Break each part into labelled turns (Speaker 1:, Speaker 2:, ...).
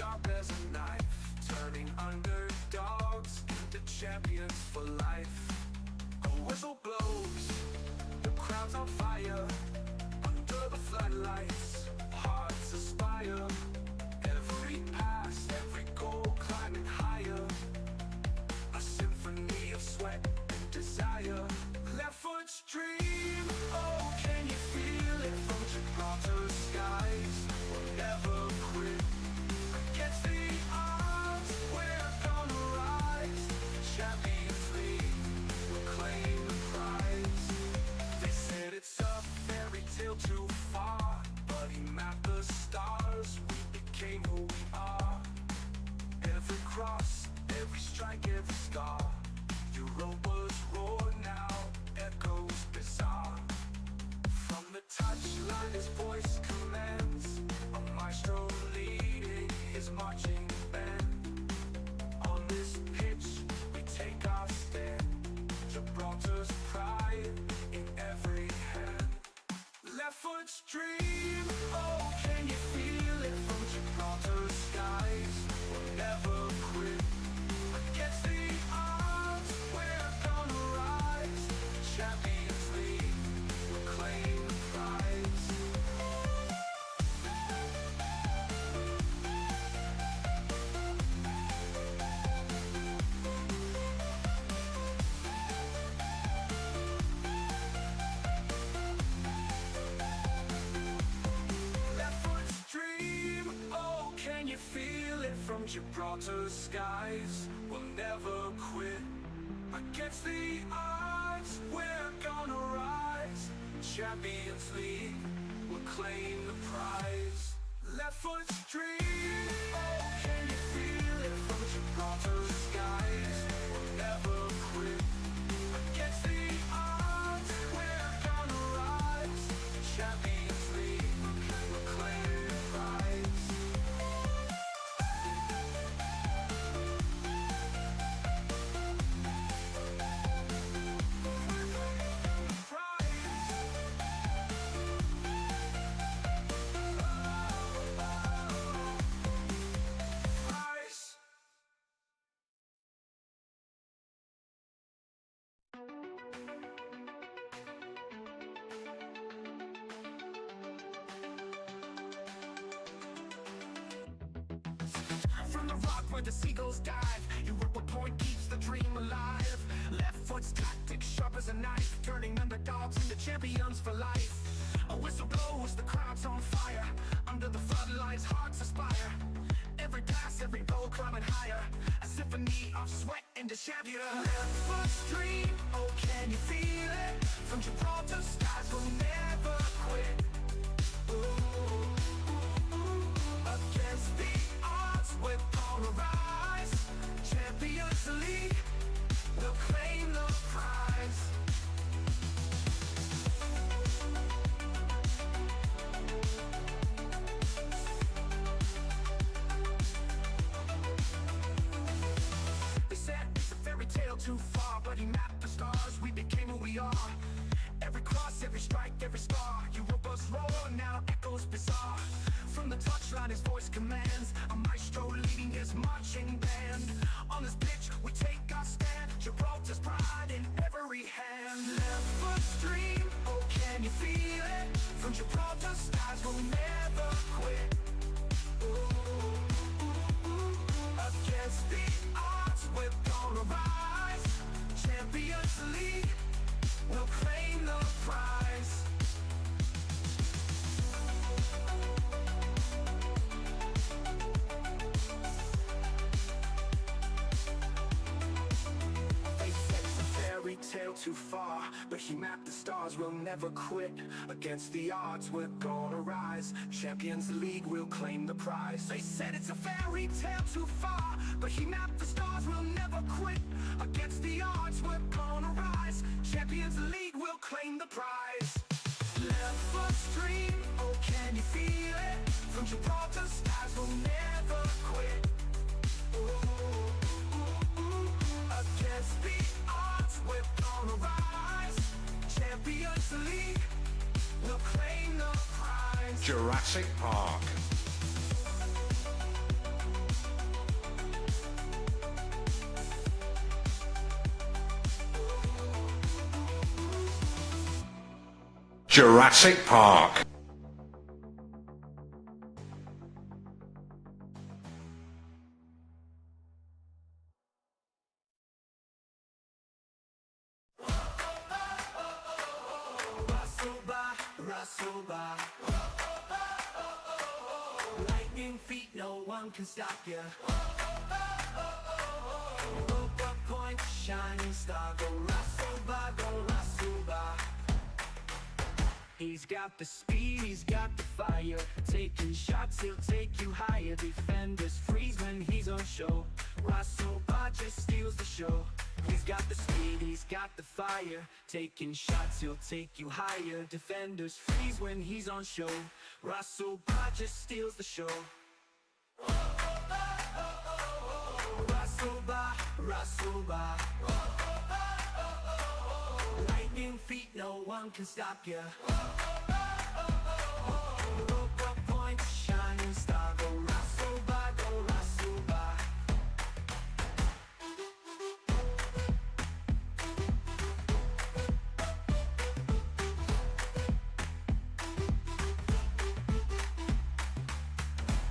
Speaker 1: sharp as a knife, turning underdogs into champions for life. A whistle blows, the crowd's on fire. Under the floodlights, hearts aspire. Every pass, every goal climbing higher. A symphony of sweat and desire. Left foot's dream, oh, can you feel it? From Gibraltar skies, we'll never quit. Against the odds, we're gonna rise. Champions League, we'll claim the prize. They said it's a fairy tale too far, but he mapped the stars, we became who we are. Every cross, every strike, every scar. Europa's roar now echoes bizarre. From the touchline his voice commands, a maestro leading his marching band. On this pitch we take our stand, Gibraltar's pride in every hand. Left foot's dream, oh, can you feel it? From Gibraltar skies, we'll never quit. Against the odds, we're gonna rise. Champions League, we'll claim the prize. Left foot's dream, oh, can you feel it? From Gibraltar skies, we'll never quit. Against the odds, we're gonna rise. Champions League, we'll claim the prize. Left foot's dream, oh, can you feel it? From Gibraltar skies, we'll never quit. Against the odds, we're gonna rise. Champions League, we'll claim the prize. From the rock where the seagulls dive, Europa point keeps the dream alive. Left foot's tactic sharp as a knife, turning underdogs into champions for life. A whistle blows, the crowd's on fire. Under the floodlights, hearts aspire. Every pass, every goal climbing higher. A symphony of sweat into champion. Left foot's dream, oh, can you feel it? From Gibraltar skies, we'll never quit. Ooh. Against the odds, we're gonna rise. Champions League, we'll claim the prize. They said it's a fairy tale too far, but he mapped the stars, we became who we are. Every cross, every strike, every scar. Europa's roar now echoes bizarre. From the touchline his voice commands, a maestro leading his marching band. On this pitch we take our stand, Gibraltar's pride in every hand. Left foot's dream, oh, can you feel it? From Gibraltar skies, we'll never quit. Ooh. Against the odds, we're gonna rise. Champions League, we'll claim the prize. They said it's a fairy tale too far, but he mapped the stars, we'll never quit. Against the odds, we're gonna rise. Champions League, we'll claim the prize. They said it's a fairy tale too far, but he mapped the stars, we'll never quit. Against the odds, we're gonna rise. Champions League, we'll claim the prize. Left foot's dream, oh, can you feel it? From Gibraltar skies, we'll never quit. Ooh. Against the odds, we're gonna rise. Champions League, we'll claim the prize.
Speaker 2: Jurassic Park. Jurassic Park.
Speaker 1: Lightning feet, no one can stop ya. Europa point, shining star, go rustle by, go rustle by. He's got the speed, he's got the fire. Taking shots, he'll take you higher. Defenders freeze when he's on show. Russell just steals the show. He's got the speed, he's got the fire. Taking shots, he'll take you higher. Defenders freeze when he's on show. Russell just steals the show. Russell by. Lightning feet, no one can stop ya. Europa point, shining star, go Russell by, go Russell by.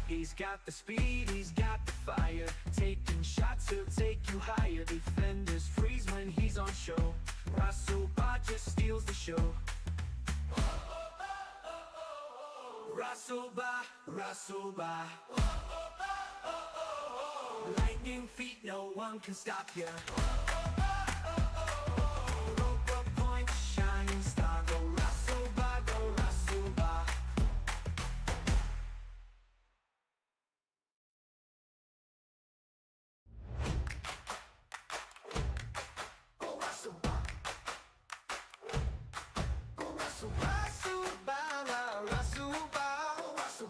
Speaker 1: He's got the speed, he's got the fire. Taking shots, he'll take you higher. Defenders freeze when he's on show. Russell just steals the show. Russell by. Lightning feet, no one can stop ya. Europa point, shining star, go Russell by, go Russell by.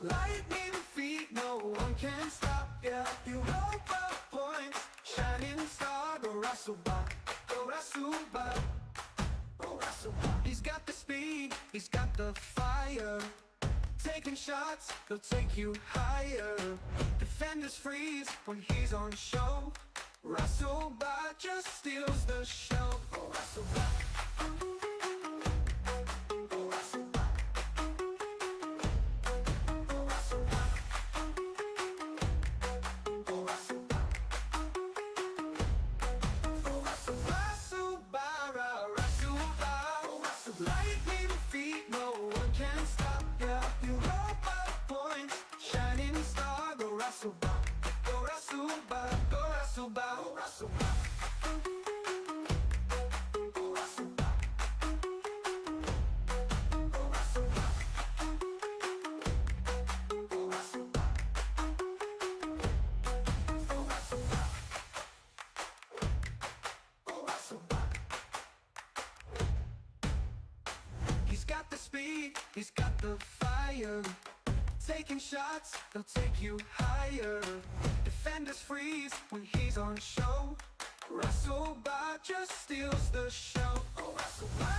Speaker 1: Lightning feet, no one can stop ya. Europa points, shining star, go Russell by, go Russell by, go Russell by. He's got the speed, he's got the fire. Taking shots, he'll take you higher. Defenders freeze when he's on show. Russell by just steals the show. Go Russell by. Lightning feet, no one can stop ya. Europa points, shining star, go Russell by, go Russell by, go Russell by, go Russell by. He's got the speed, he's got the fire. Taking shots, they'll take you higher. Defenders freeze when he's on show. Russell by just steals the show. Russell by.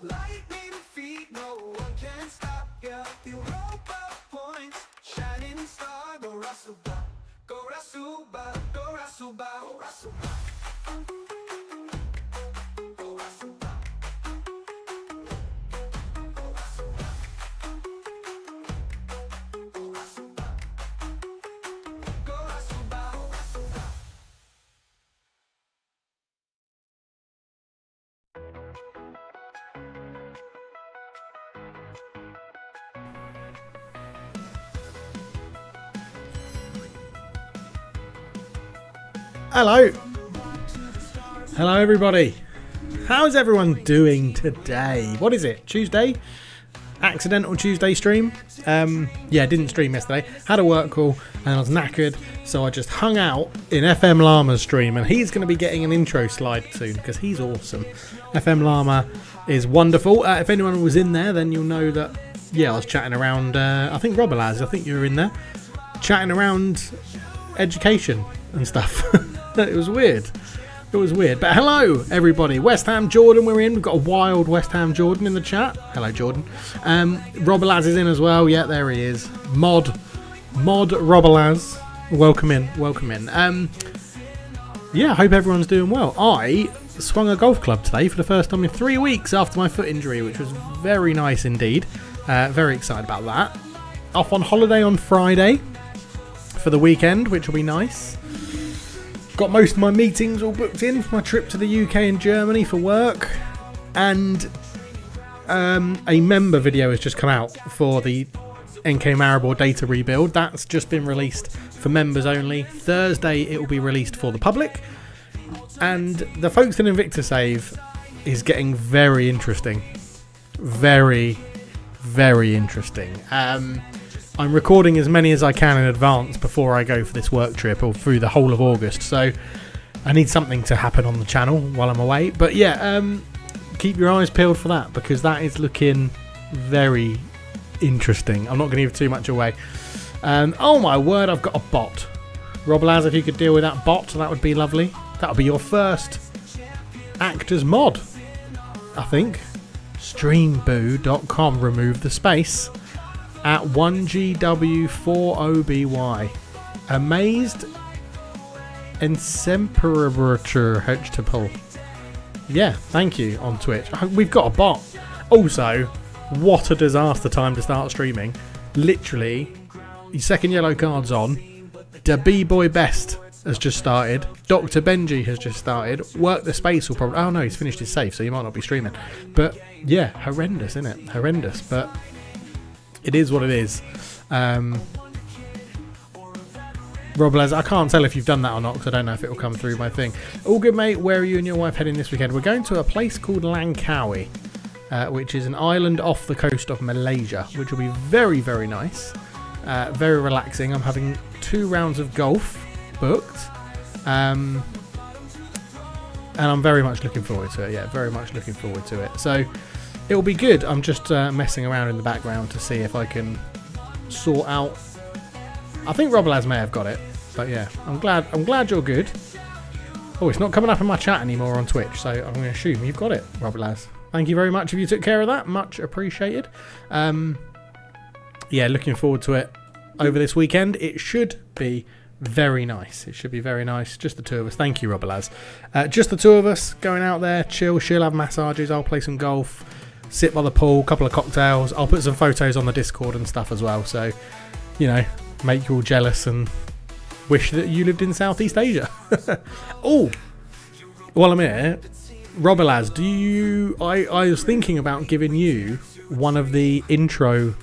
Speaker 1: Lightning feet, no one can stop ya. Europa points, shining star, go Russell by, go Russell by, go Russell by, go Russell by.
Speaker 3: Hello everybody. How's everyone doing today? What is it? Tuesday? Accidental Tuesday stream? Yeah, didn't stream yesterday. Had a work call and I was knackered, so I just hung out in FM Llama's stream, and he's going to be getting an intro slide soon because he's awesome. FM Llama is wonderful. If anyone was in there, then you'll know that, yeah, I was chatting around, I think Robelaz, I think you were in there, chatting around education and stuff. It was weird. But hello, everybody. West Ham Jordan, we're in. We've got a wild West Ham Jordan in the chat. Hello, Jordan. Robelaz is in as well. Yeah, there he is. Mod Robelaz. Welcome in. Yeah, I hope everyone's doing well. I swung a golf club today for the first time in 3 weeks after my foot injury, which was very nice indeed. Very excited about that. Off on holiday on Friday for the weekend, which will be nice. Got most of my meetings all booked in for my trip to the UK and Germany for work. And a member video has just come out for the NK Maribor data rebuild. That's just been released for members only. Thursday it will be released for the public. And the Folkestone Invicta save is getting very interesting. Very, very interesting. I'm recording as many as I can in advance before I go for this work trip or through the whole of August. So I need something to happen on the channel while I'm away. But yeah, keep your eyes peeled for that because that is looking very interesting. I'm not going to give too much away. Oh my word, I've got a bot. Rob Laz, if you could deal with that bot, that would be lovely. That would be your first actors mod, I think. Streamboo.com, remove the space. At 1GW40BY. Amazed Ensemperature Atttributeless. Yeah, thank you on Twitch. We've got a bot. Also, what a disaster time to start streaming. Literally, your second yellow card's on. The B-Boy Best has just started. Dr. Benji has just started. Work the Space will probably... Oh no, he's finished his save, so he might not be streaming. But yeah, horrendous, isn't it? Horrendous, but... It is what it is. Rob Les, I can't tell if you've done that or not because I don't know if it will come through my thing. All good, mate. Where are you and your wife heading this weekend? We're going to a place called Langkawi, which is an island off the coast of Malaysia, which will be very, very nice. Very relaxing. I'm having 2 rounds of golf booked. And I'm very much looking forward to it. Yeah, very much looking forward to it. So... It'll be good. I'm just messing around in the background to see if I can sort out. I think Robalaz may have got it, but yeah, I'm glad you're good. Oh, it's not coming up in my chat anymore on Twitch, so I'm going to assume you've got it, Robalaz. Thank you very much if you took care of that. Much appreciated. Yeah, looking forward to it over this weekend. It should be very nice. It should be very nice. Just the 2 of us. Thank you, Robalaz. Just the 2 of us going out there, chill. She'll have massages. I'll play some golf. Sit by the pool, couple of cocktails. I'll put some photos on the Discord and stuff as well. So, you know, make you all jealous and wish that you lived in Southeast Asia. Oh, while I'm here, Robalaz, do you... I was thinking about giving you one of the intro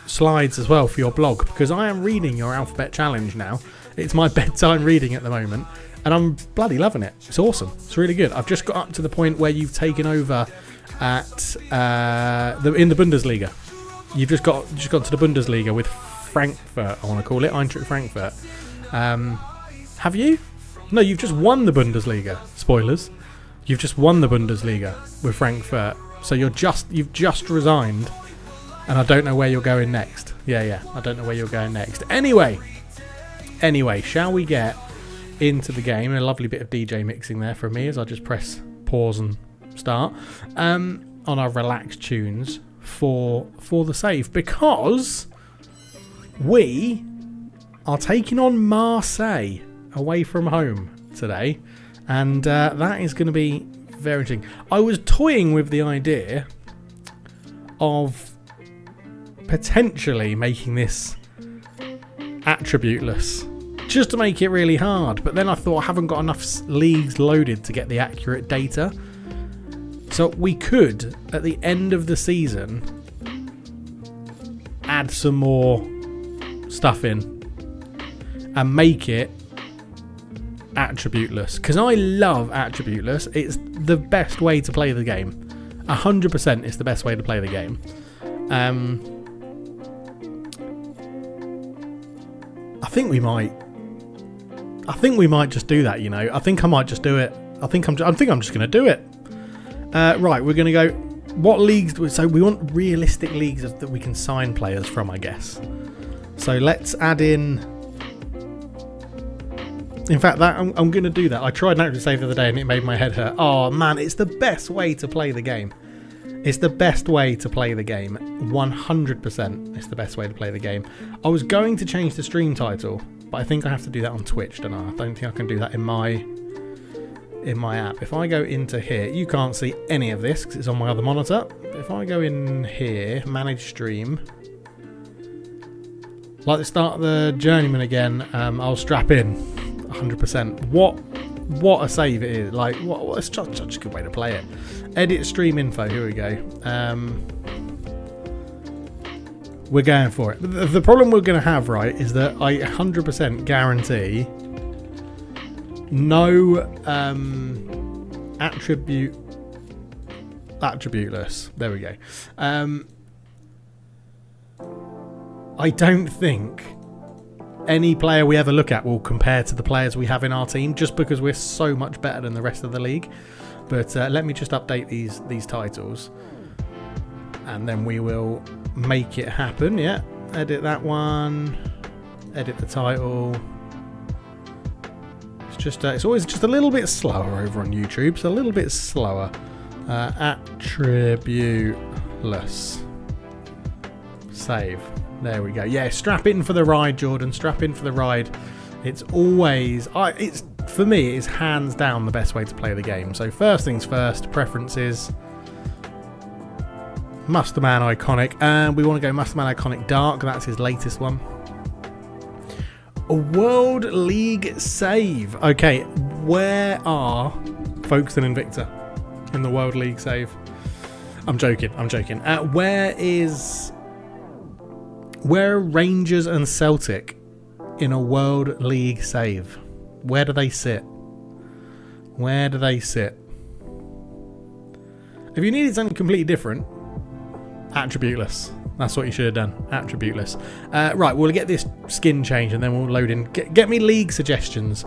Speaker 3: slides as well for your blog because I am reading your alphabet challenge now. It's my bedtime reading at the moment. And I'm bloody loving it. It's awesome. It's really good. I've just got up to the point where you've taken over at in the Bundesliga. You've just got to the Bundesliga with Frankfurt, I want to call it, Eintracht Frankfurt. Have you? No, you've just won the Bundesliga. Spoilers. You've just won the Bundesliga with Frankfurt. So you've just resigned, and I don't know where you're going next. Yeah, I don't know where you're going next. Anyway, shall we get into the game? A lovely bit of DJ mixing there from me as I just press pause and start on our relaxed tunes for the save because we are taking on Marseille away from home today, and that is going to be very interesting. I was toying with the idea of potentially making this attributeless just to make it really hard, but then I thought I haven't got enough leagues loaded to get the accurate data. So we could, at the end of the season, add some more stuff in and make it attributeless. Because I love attributeless. It's the best way to play the game. 100% it's the best way to play the game. I think we might just do that, you know. I think I might just do it. I think I'm just going to do it. Right, we're going to go... What leagues... So we want realistic leagues that we can sign players from, I guess. So let's add in... In fact, that I'm going to do that. I tried an active save the other day and it made my head hurt. Oh, man, it's the best way to play the game. It's the best way to play the game. 100% it's the best way to play the game. I was going to change the stream title but I think I have to do that on Twitch, don't I? I don't think I can do that in my app. If I go into here, you can't see any of this because it's on my other monitor. If I go in here, manage stream, like the start of the Journeyman again, I'll strap in 100%. What a save it is! Like what it's such a good way to play it. Edit stream info. Here we go. We're going for it. The problem we're going to have, right, is that I 100% guarantee no attributeless. There we go. I don't think any player we ever look at will compare to the players we have in our team, just because we're so much better than the rest of the league. But let me just update these titles, and then we will make it happen. Yeah, edit that one, edit the title. It's always just a little bit slower over on YouTube. It's a little bit slower. Atttributeless. Save. There we go. Yeah, strap in for the ride, Jordan. Strap in for the ride. It's always... for me, it's hands down the best way to play the game. So first things first, preferences. Musterman Iconic. And we want to go Musterman Iconic Dark. That's his latest one. A World League save. Okay, where are Folkestone and Victor in the World League save? I'm joking. Where are Rangers and Celtic in a World League save? Where do they sit? If you needed something completely different, Atttributeless. That's what you should have done. Atttributeless. Right, we'll get this skin change and then we'll load in. Get me league suggestions.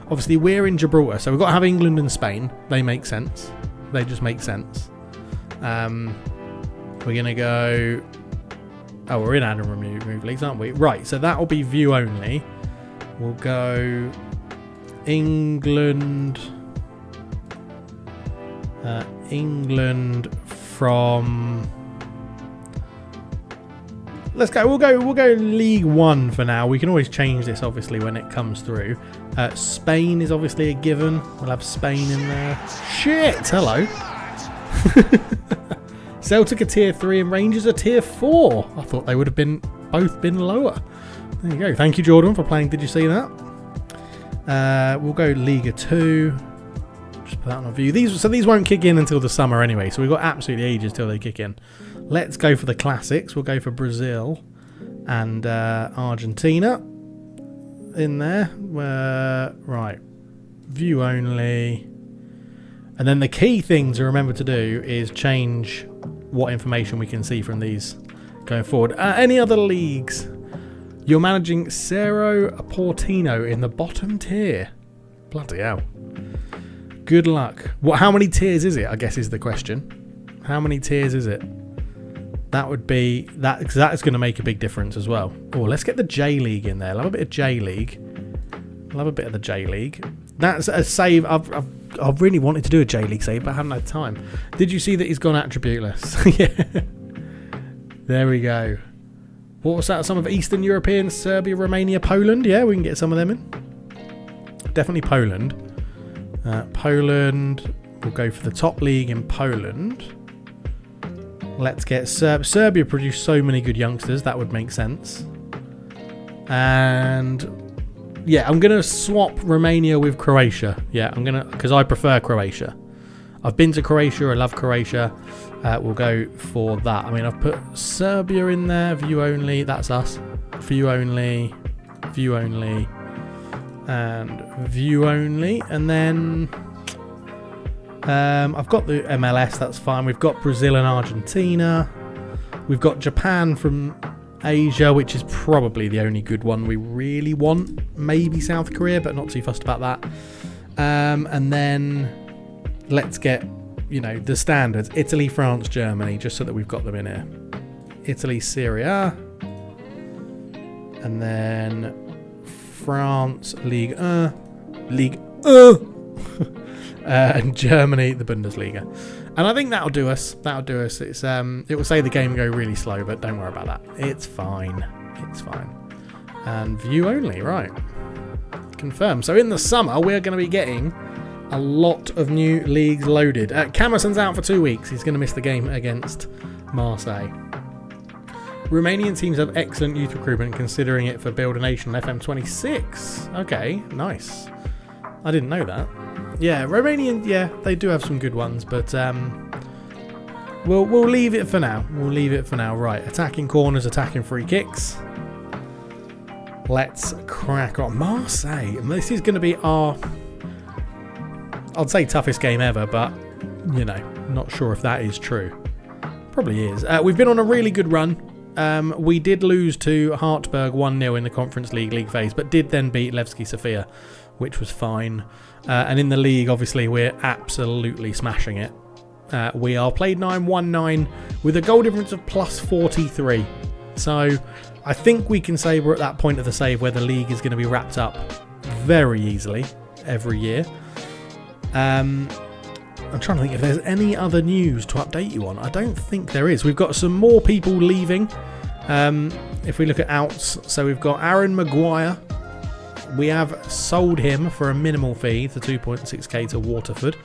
Speaker 3: Obviously, we're in Gibraltar, so we've got to have England and Spain. They make sense. They just make sense. We're going to go... Oh, we're in add and remove leagues, aren't we? Right, so that'll be view only. We'll go England... England from... Let's go. We'll go League One for now. We can always change this, obviously, when it comes through. Spain is obviously a given. We'll have Spain in there. Shit! Hello. Celtic are tier 3 and Rangers are tier 4. I thought they would have both been lower. There you go. Thank you, Jordan, for playing. Did you see that? We'll go Liga 2. Just put that on a view. These won't kick in until the summer anyway, so we've got absolutely ages till they kick in. Let's go for the classics. We'll go for Brazil and Argentina in there. Right. View only. And then the key thing to remember to do is change what information we can see from these going forward. Any other leagues? You're managing Cerro Porteño in the bottom tier. Bloody hell. Good luck. How many tiers is it, I guess, is the question. How many tiers is it? That would be... That's going to make a big difference as well. Oh, let's get the J League in there. Love a bit of J League. Love a bit of the J League. That's a save. I've really wanted to do a J League save, but I haven't had time. Did you see that he's gone attributeless? Yeah. There we go. What was that? Some of Eastern European, Serbia, Romania, Poland. Yeah, we can get some of them in. Definitely Poland. Poland. We'll go for the top league in Poland. Let's get Serbia produced so many good youngsters. That would make sense. And yeah, I'm going to swap Romania with Croatia. Yeah, I'm going to, because I prefer Croatia. I've been to Croatia. I love Croatia. We'll go for that. I mean, I've put Serbia in there. View only. That's us. View only. View only. And view only. And then I've got the MLS. That's fine. We've got Brazil and Argentina. We've got Japan from Asia, which is probably the only good one we really want. Maybe South Korea, but not too fussed about that. And then let's get, the standards. Italy, France, Germany, just so that we've got them in here. Italy, Syria. And then France, Ligue 1. And Germany, the Bundesliga. And I think that'll do us. It's it will say the game go really slow, but don't worry about that. It's fine. And view only, right. Confirm. So in the summer, we're going to be getting a lot of new leagues loaded. Camerson's out for 2 weeks. He's going to miss the game against Marseille. Romanian teams have excellent youth recruitment, considering it for Build a Nation FM26. Okay, nice. I didn't know that. Yeah, Romanian, yeah, they do have some good ones, but we'll leave it for now. We'll leave it for now. Right, attacking corners, attacking free kicks. Let's crack on. Marseille. This is going to be our, I'd say, toughest game ever, but, you know, not sure if that is true. Probably is. We've been on a really good run. We did lose to Hartberg 1-0 in the Conference League phase, but did then beat Levski Sofia, which was fine. And in the league, obviously, we're absolutely smashing it. We are played 9, 1-9 with a goal difference of plus 43. So I think we can say we're at that point of the save where the league is going to be wrapped up very easily every year. I'm trying to think if there's any other news to update you on. I don't think there is. We've got some more people leaving. If we look at outs, so we've got Aaron Maguire. We have sold him for a minimal fee for 2.6k to Waterford.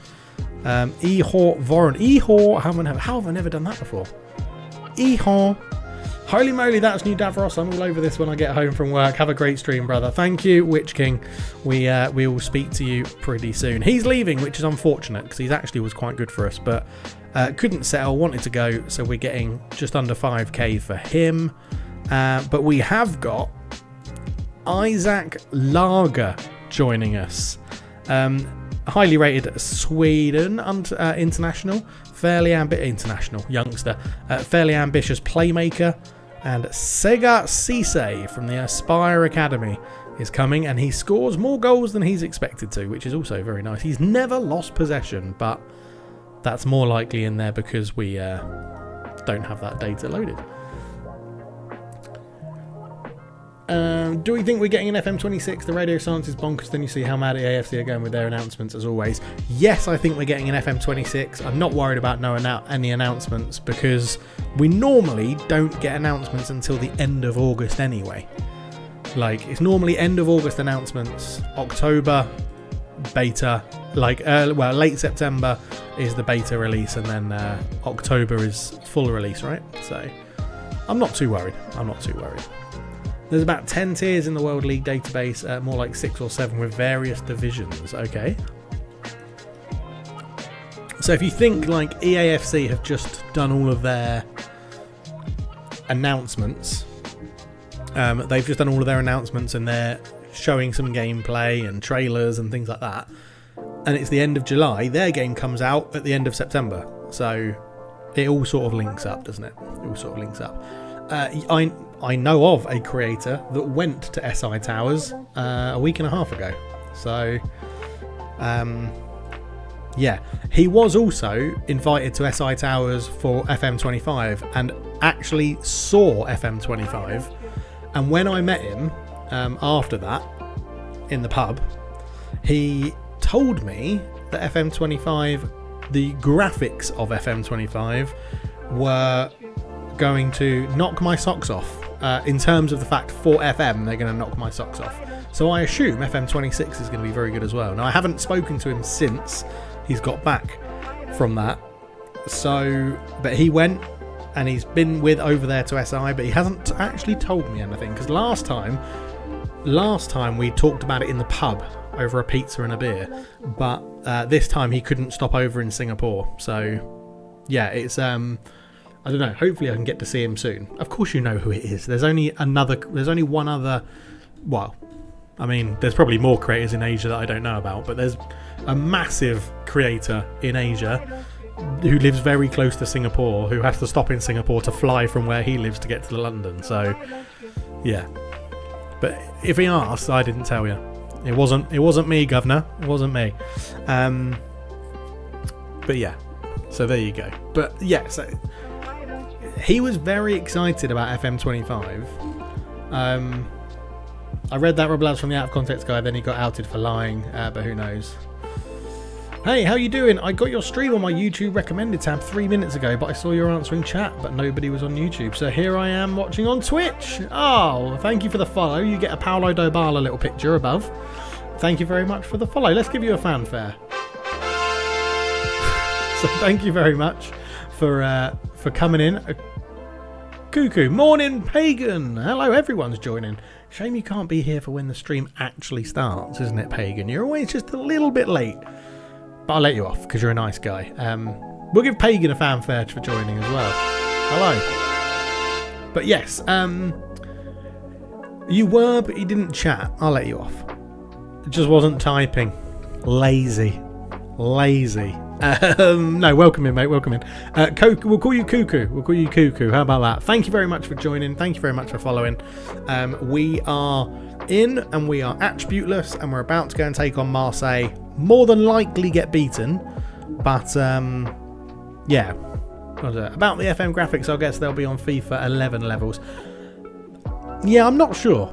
Speaker 3: Ihor Voron. Ihor, how have I never done that before? Ihor. Holy moly, that's new Davros. I'm all over this when I get home from work. Have a great stream, brother. Thank you, Witch King. We will speak to you pretty soon. He's leaving, which is unfortunate because he actually was quite good for us, but couldn't settle, wanted to go, so we're getting just under 5k for him. But we have got Isaac Lager joining us. Highly rated Sweden international, fairly international youngster, fairly ambitious playmaker. And Sega Cisse from the Aspire Academy is coming, and he scores more goals than he's expected to, which is also very nice. He's never lost possession, but that's more likely in there because we don't have that data loaded. Do we think we're getting an FM26? The radio silence is bonkers. Then you see how mad at AFC are going with their announcements, as always. Yes, I think we're getting an FM26. I'm not worried about any announcements because we normally don't get announcements until the end of August anyway. Like, it's normally end of August announcements, October beta, late September is the beta release, and then October is full release, right? So I'm not too worried. There's about 10 tiers in the World League database, more like 6 or 7 with various divisions. Okay. So if you think like EAFC have just done all of their announcements, they've just done all of their announcements and they're showing some gameplay and trailers and things like that. And it's the end of July. Their game comes out at the end of September. So it all sort of links up, doesn't it? It all sort of links up. I know of a creator that went to SI Towers a week and a half ago. So, yeah. He was also invited to SI Towers for FM25 and actually saw FM25. And when I met him after that in the pub, he told me that FM25, the graphics of FM25 were going to knock my socks off. In terms of the fact for FM, they're going to knock my socks off. So I assume FM26 is going to be very good as well. Now, I haven't spoken to him since he's got back from that. So, but he went and he's been with over there to SI, but he hasn't actually told me anything. Because last time we talked about it in the pub over a pizza and a beer. But this time he couldn't stop over in Singapore. So, yeah, it's... I don't know. Hopefully I can get to see him soon. Of course you know who it is. There's only one other... Well, I mean, there's probably more creators in Asia that I don't know about, but there's a massive creator in Asia who lives very close to Singapore, who has to stop in Singapore to fly from where he lives to get to London. So, yeah. But if he asks, I didn't tell you. It wasn't me, Governor. It wasn't me. But yeah. So there you go. But yeah, so... He was very excited about FM25. I read that Rob Lads from the Out of Context guy, then he got outed for lying, but who knows. Hey, how you doing? I got your stream on my YouTube recommended tab 3 minutes ago, but I saw your answering chat, but nobody was on YouTube. So here I am watching on Twitch. Oh, thank you for the follow. You get a Paulo Dybala little picture above. Thank you very much for the follow. Let's give you a fanfare. So thank you very much for coming in. Cuckoo. Morning, Pagan. Hello, everyone's joining. Shame you can't be here for when the stream actually starts, isn't it, Pagan? You're always just a little bit late. But I'll let you off because you're a nice guy. We'll give Pagan a fanfare for joining as well. Hello. But yes, you were, but you didn't chat. I'll let you off. It just wasn't typing. Lazy. No, welcome in, mate. Welcome in. We'll call you Cuckoo. We'll call you Cuckoo. How about that? Thank you very much for joining. Thank you very much for following. We are in and we are attributeless and we're about to go and take on Marseille. More than likely get beaten. But, yeah. About the FM graphics, I guess they'll be on FIFA 11 levels. Yeah, I'm not sure.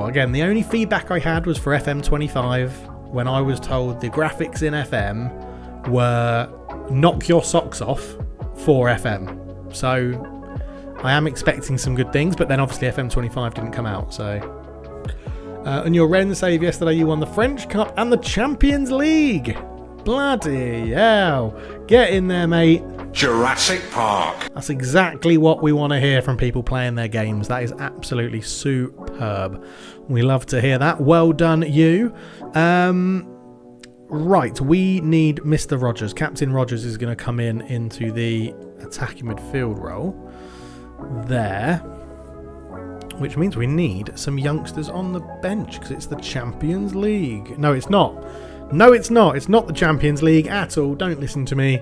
Speaker 3: Again, the only feedback I had was for FM25 when I was told the graphics in FM were knock your socks off for FM. So I am expecting some good things, but then obviously FM25 didn't come out. So and your Ren save yesterday, you won the French Cup and the Champions League. Bloody hell. Get in there, mate.
Speaker 2: Jurassic Park.
Speaker 3: That's exactly what we want to hear from people playing their games. That is absolutely superb. We love to hear that. Well done, you. Right, we need Mr. Rogers. Captain Rogers is going to come into the attacking midfield role there, which means we need some youngsters on the bench because it's the Champions League. No, it's not. It's not the Champions League at all. Don't listen to me.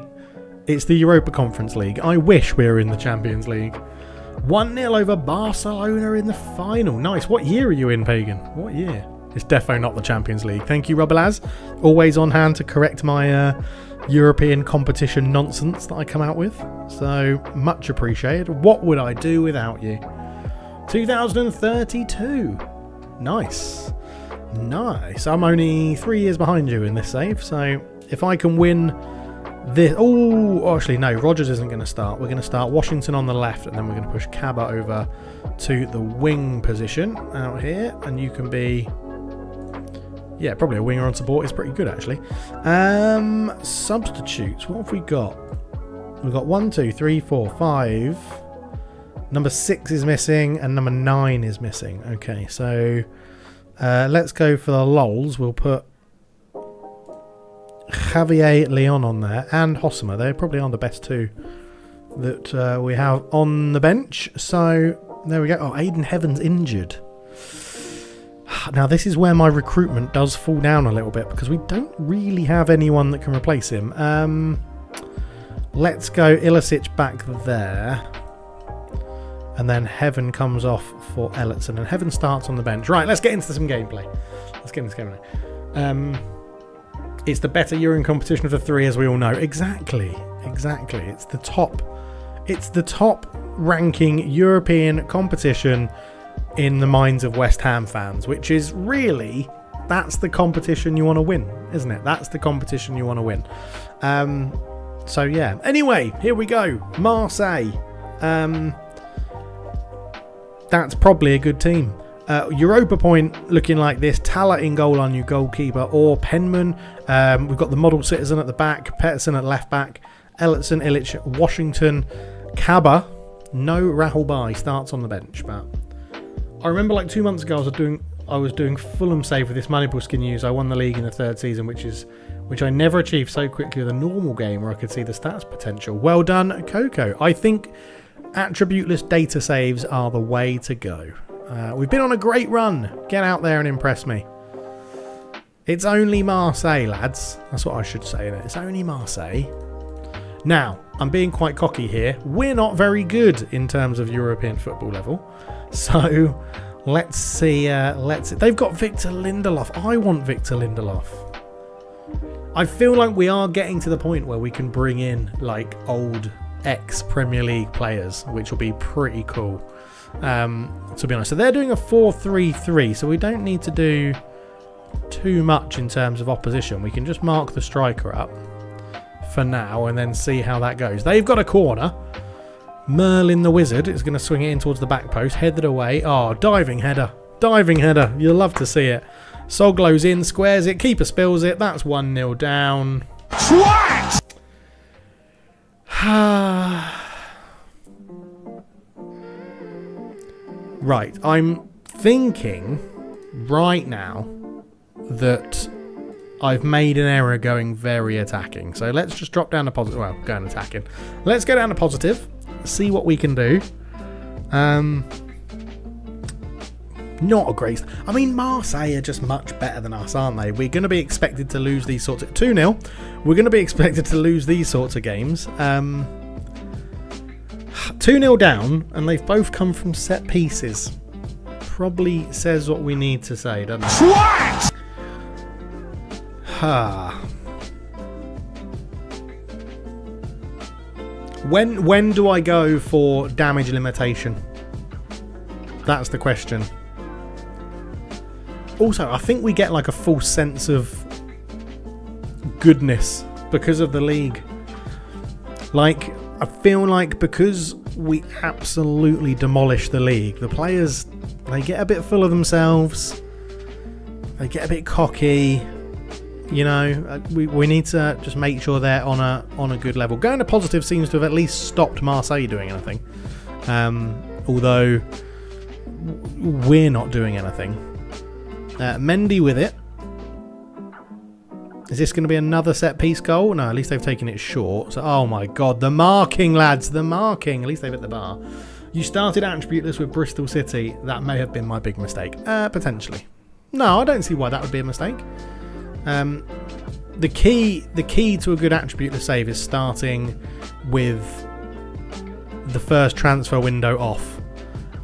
Speaker 3: It's the Europa Conference League. I wish we were in the Champions League. 1-0 over Barcelona in the final. Nice. What year are you in, Pagan? What year? It's defo not the Champions League. Thank you, Robalaz. Always on hand to correct my European competition nonsense that I come out with. So, much appreciated. What would I do without you? 2032. Nice. I'm only 3 years behind you in this save. So, if I can win this... Oh, actually, no. Rogers isn't going to start. We're going to start Washington on the left, and then we're going to push Kaba over to the wing position out here. And you can be... Yeah, probably a winger on support is pretty good, actually. Substitutes. What have we got? We've got 1, 2, 3, 4, 5. Number 6 is missing and number 9 is missing. Okay, so let's go for the lols. We'll put Javier Leon on there and Hossamer. They probably are the best two that we have on the bench. So there we go. Oh, Aiden Heaven's injured. Now, this is where my recruitment does fall down a little bit because we don't really have anyone that can replace him. Let's go Ilicic back there. And then Heaven comes off for Ellison. And Heaven starts on the bench. Right, let's get into some gameplay. It's the better Euro competition of the three, as we all know. Exactly. It's the top ranking European competition in the minds of West Ham fans, which is really, that's the competition you want to win, isn't it? That's the competition you want to win. So yeah. Anyway, here we go. Marseille. That's probably a good team. Europa point looking like this. Tala in goal, our new goalkeeper, or Penman. We've got the model citizen at the back, Peterson at left back, Ellison, Illich, Washington, Kaba. No Rahul Bai starts on the bench, but I remember like 2 months ago I was doing Fulham save with this Moneyball skin use. I won the league in the third season, which I never achieved so quickly with a normal game where I could see the stats potential. Well done, Coco. I think attributeless data saves are the way to go. We've been on a great run. Get out there and impress me. It's only Marseille, lads. That's what I should say. It's only Marseille. Now, I'm being quite cocky here. We're not very good in terms of European football level. So, let's see. They've got Victor Lindelof. I want Victor Lindelof. I feel like we are getting to the point where we can bring in like old ex-Premier League players, which will be pretty cool. To be honest. So they're doing a 4-3-3, so we don't need to do too much in terms of opposition. We can just mark the striker up for now and then see how that goes. They've got a corner. Merlin the Wizard is going to swing it in towards the back post, headed away. Oh, diving header. Diving header. You'll love to see it. Soglow's in, squares it, keeper spills it. That's 1-0 down.
Speaker 2: Twat!
Speaker 3: Right, I'm thinking right now that I've made an error going very attacking. So let's just drop down to positive. Well, going attacking. Let's go down to positive. See what we can do. Not a great... I mean, Marseille are just much better than us, aren't they? We're going to be expected to lose these sorts of... 2-0. We're going to be expected to lose these sorts of games. 2-0 down, and they've both come from set pieces. Probably says what we need to say, doesn't it?
Speaker 2: Twat!
Speaker 3: When do I go for damage limitation? That's the question. Also, I think we get like a false sense of goodness because of the league. Like, I feel like because we absolutely demolish the league, the players, they get a bit full of themselves. They get a bit cocky. You know, we need to just make sure they're on a good level. Going to positive seems to have at least stopped Marseille doing anything. Although we're not doing anything. Mendy with it. Is this going to be another set piece goal? No, at least they've taken it short. So, oh my god, the marking, lads, the marking. At least they've hit the bar. You started Atttributeless with Bristol City. That may have been my big mistake. Potentially. No, I don't see why that would be a mistake. The key to a good Atttributeless save is starting with the first transfer window off.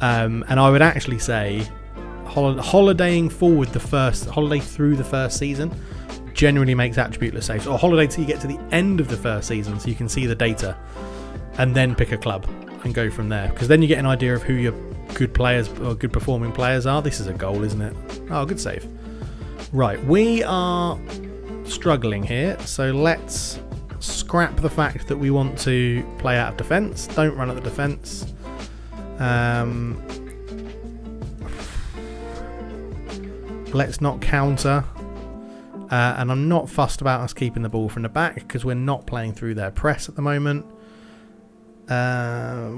Speaker 3: And I would actually say holidaying forward holiday through the first season generally makes Atttributeless saves, or holiday till you get to the end of the first season so you can see the data and then pick a club and go from there, because then you get an idea of who your good players or good performing players are. This is a goal, isn't it? Oh, good save. Right, we are struggling here, so let's scrap the fact that we want to play out of defence. Don't run at the defence. Let's not counter. And I'm not fussed about us keeping the ball from the back because we're not playing through their press at the moment.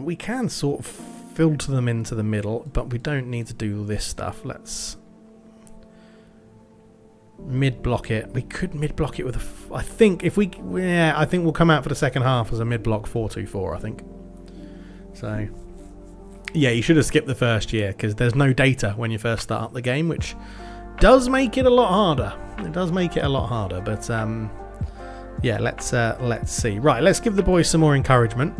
Speaker 3: We can sort of filter them into the middle, but we don't need to do this stuff. Let's mid-block it. We could mid-block it with I think we'll come out for the second half as a mid-block 4-2-4, I think. So, yeah, you should have skipped the first year because there's no data when you first start the game, which does make it a lot harder. It does make it a lot harder, but yeah, let's see. Right, let's give the boys some more encouragement.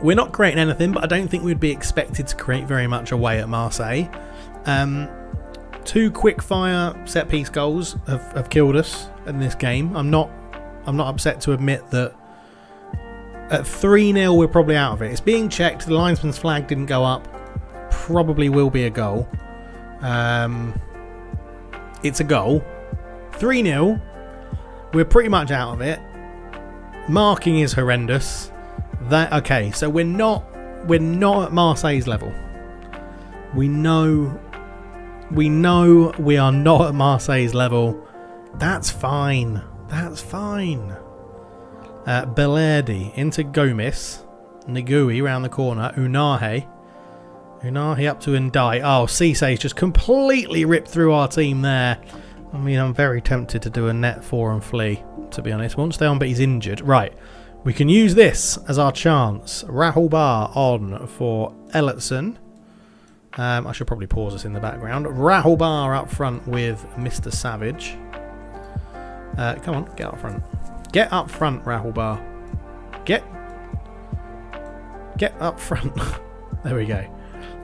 Speaker 3: We're not creating anything, but I don't think we'd be expected to create very much away at Marseille. 2 quick-fire set-piece goals have killed us in this game. I'm not upset to admit that at 3-0 we're probably out of it. It's being checked. The linesman's flag didn't go up. Probably will be a goal. It's a goal. 3-0. We're pretty much out of it. Marking is horrendous. Okay, so we're not at Marseille's level. We know we are not at Marseille's level. That's fine. That's fine. Belardi into Gomis. Negui round the corner. Unahi up to Ndai. Oh, Cisse's just completely ripped through our team there. I mean, I'm very tempted to do a net 4 and flee, to be honest. Won't stay on, but he's injured. Right. We can use this as our chance. Rahul Bar on for Ellertson. I should probably pause this in the background. Rahul Bar up front with Mr. Savage. Come on, get up front. Get up front, Rahul Bar. Get up front. There we go.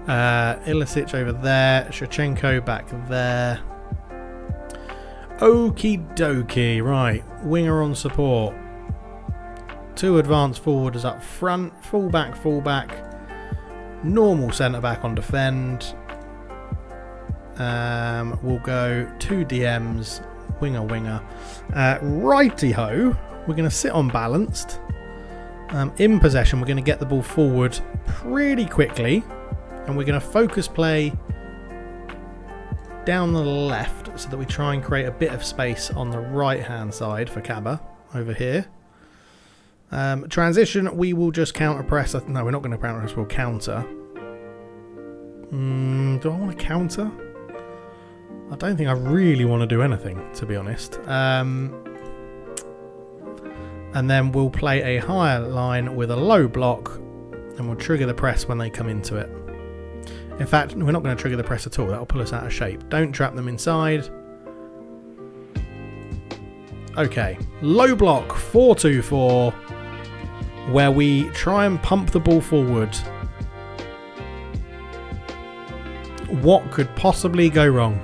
Speaker 3: Ilicic over there. Shevchenko back there. Okie dokie. Right. Winger on support. 2 advanced forwarders up front. Full back. Normal centre back on defend. We'll go 2 DMs, winger. Righty-ho, we're going to sit on balanced. In possession, we're going to get the ball forward pretty quickly. And we're going to focus play down the left so that we try and create a bit of space on the right-hand side for Kaba over here. Transition, we will just counter-press. No, we're not going to counter-press, we'll counter. Do I want to counter? I don't think I really want to do anything, to be honest. And then we'll play a higher line with a low block, and we'll trigger the press when they come into it. In fact, we're not going to trigger the press at all. That'll pull us out of shape. Don't trap them inside. Okay, low block 4-2-4, where we try and pump the ball forward. What could possibly go wrong?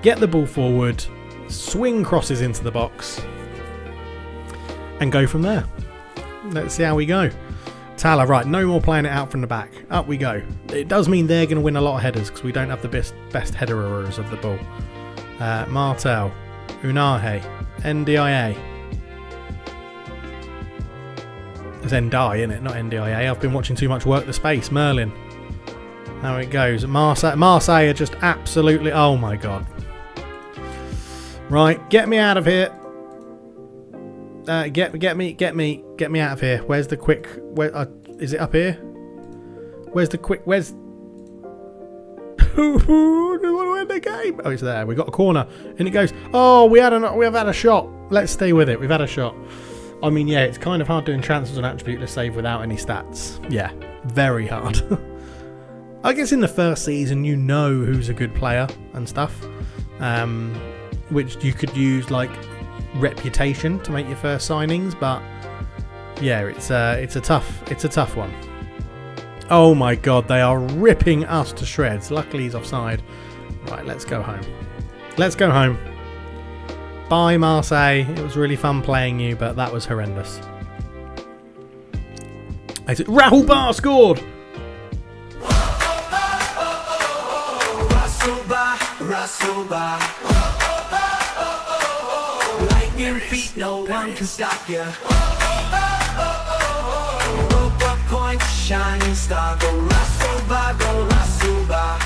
Speaker 3: Get the ball forward, swing crosses into the box, and go from there. Let's see how we go. Tala, right, no more playing it out from the back. Up we go. It does mean they're going to win a lot of headers because we don't have the best headerers of the ball. Martel, Unahe, NDIA. It's Ndai, isn't it? Not NDIA. I've been watching too much Work the Space. Merlin. How it goes. Marseille are just absolutely... Oh my god. Right, get me out of here. Get me out of here. Where's the quick? Where is it up here? Where's the quick? Where's? Who want to win the game? Oh, it's there. We got a corner, and it goes. Oh, we have had a shot. Let's stay with it. We've had a shot. I mean, yeah, it's kind of hard doing transfers on Atttributeless save without any stats. Yeah, very hard. I guess in the first season, you know who's a good player and stuff, which you could use like reputation to make your first signings, but yeah, it's a tough one. Oh my god, they are ripping us to shreds. Luckily he's offside. Right, let's go home. Let's go home. Bye Marseille. It was really fun playing you, but that was horrendous. Rahul Bar scored.
Speaker 1: Lightning feet, no one can stop you. Europa point, shining star. Go Rasuba, go Rasuba.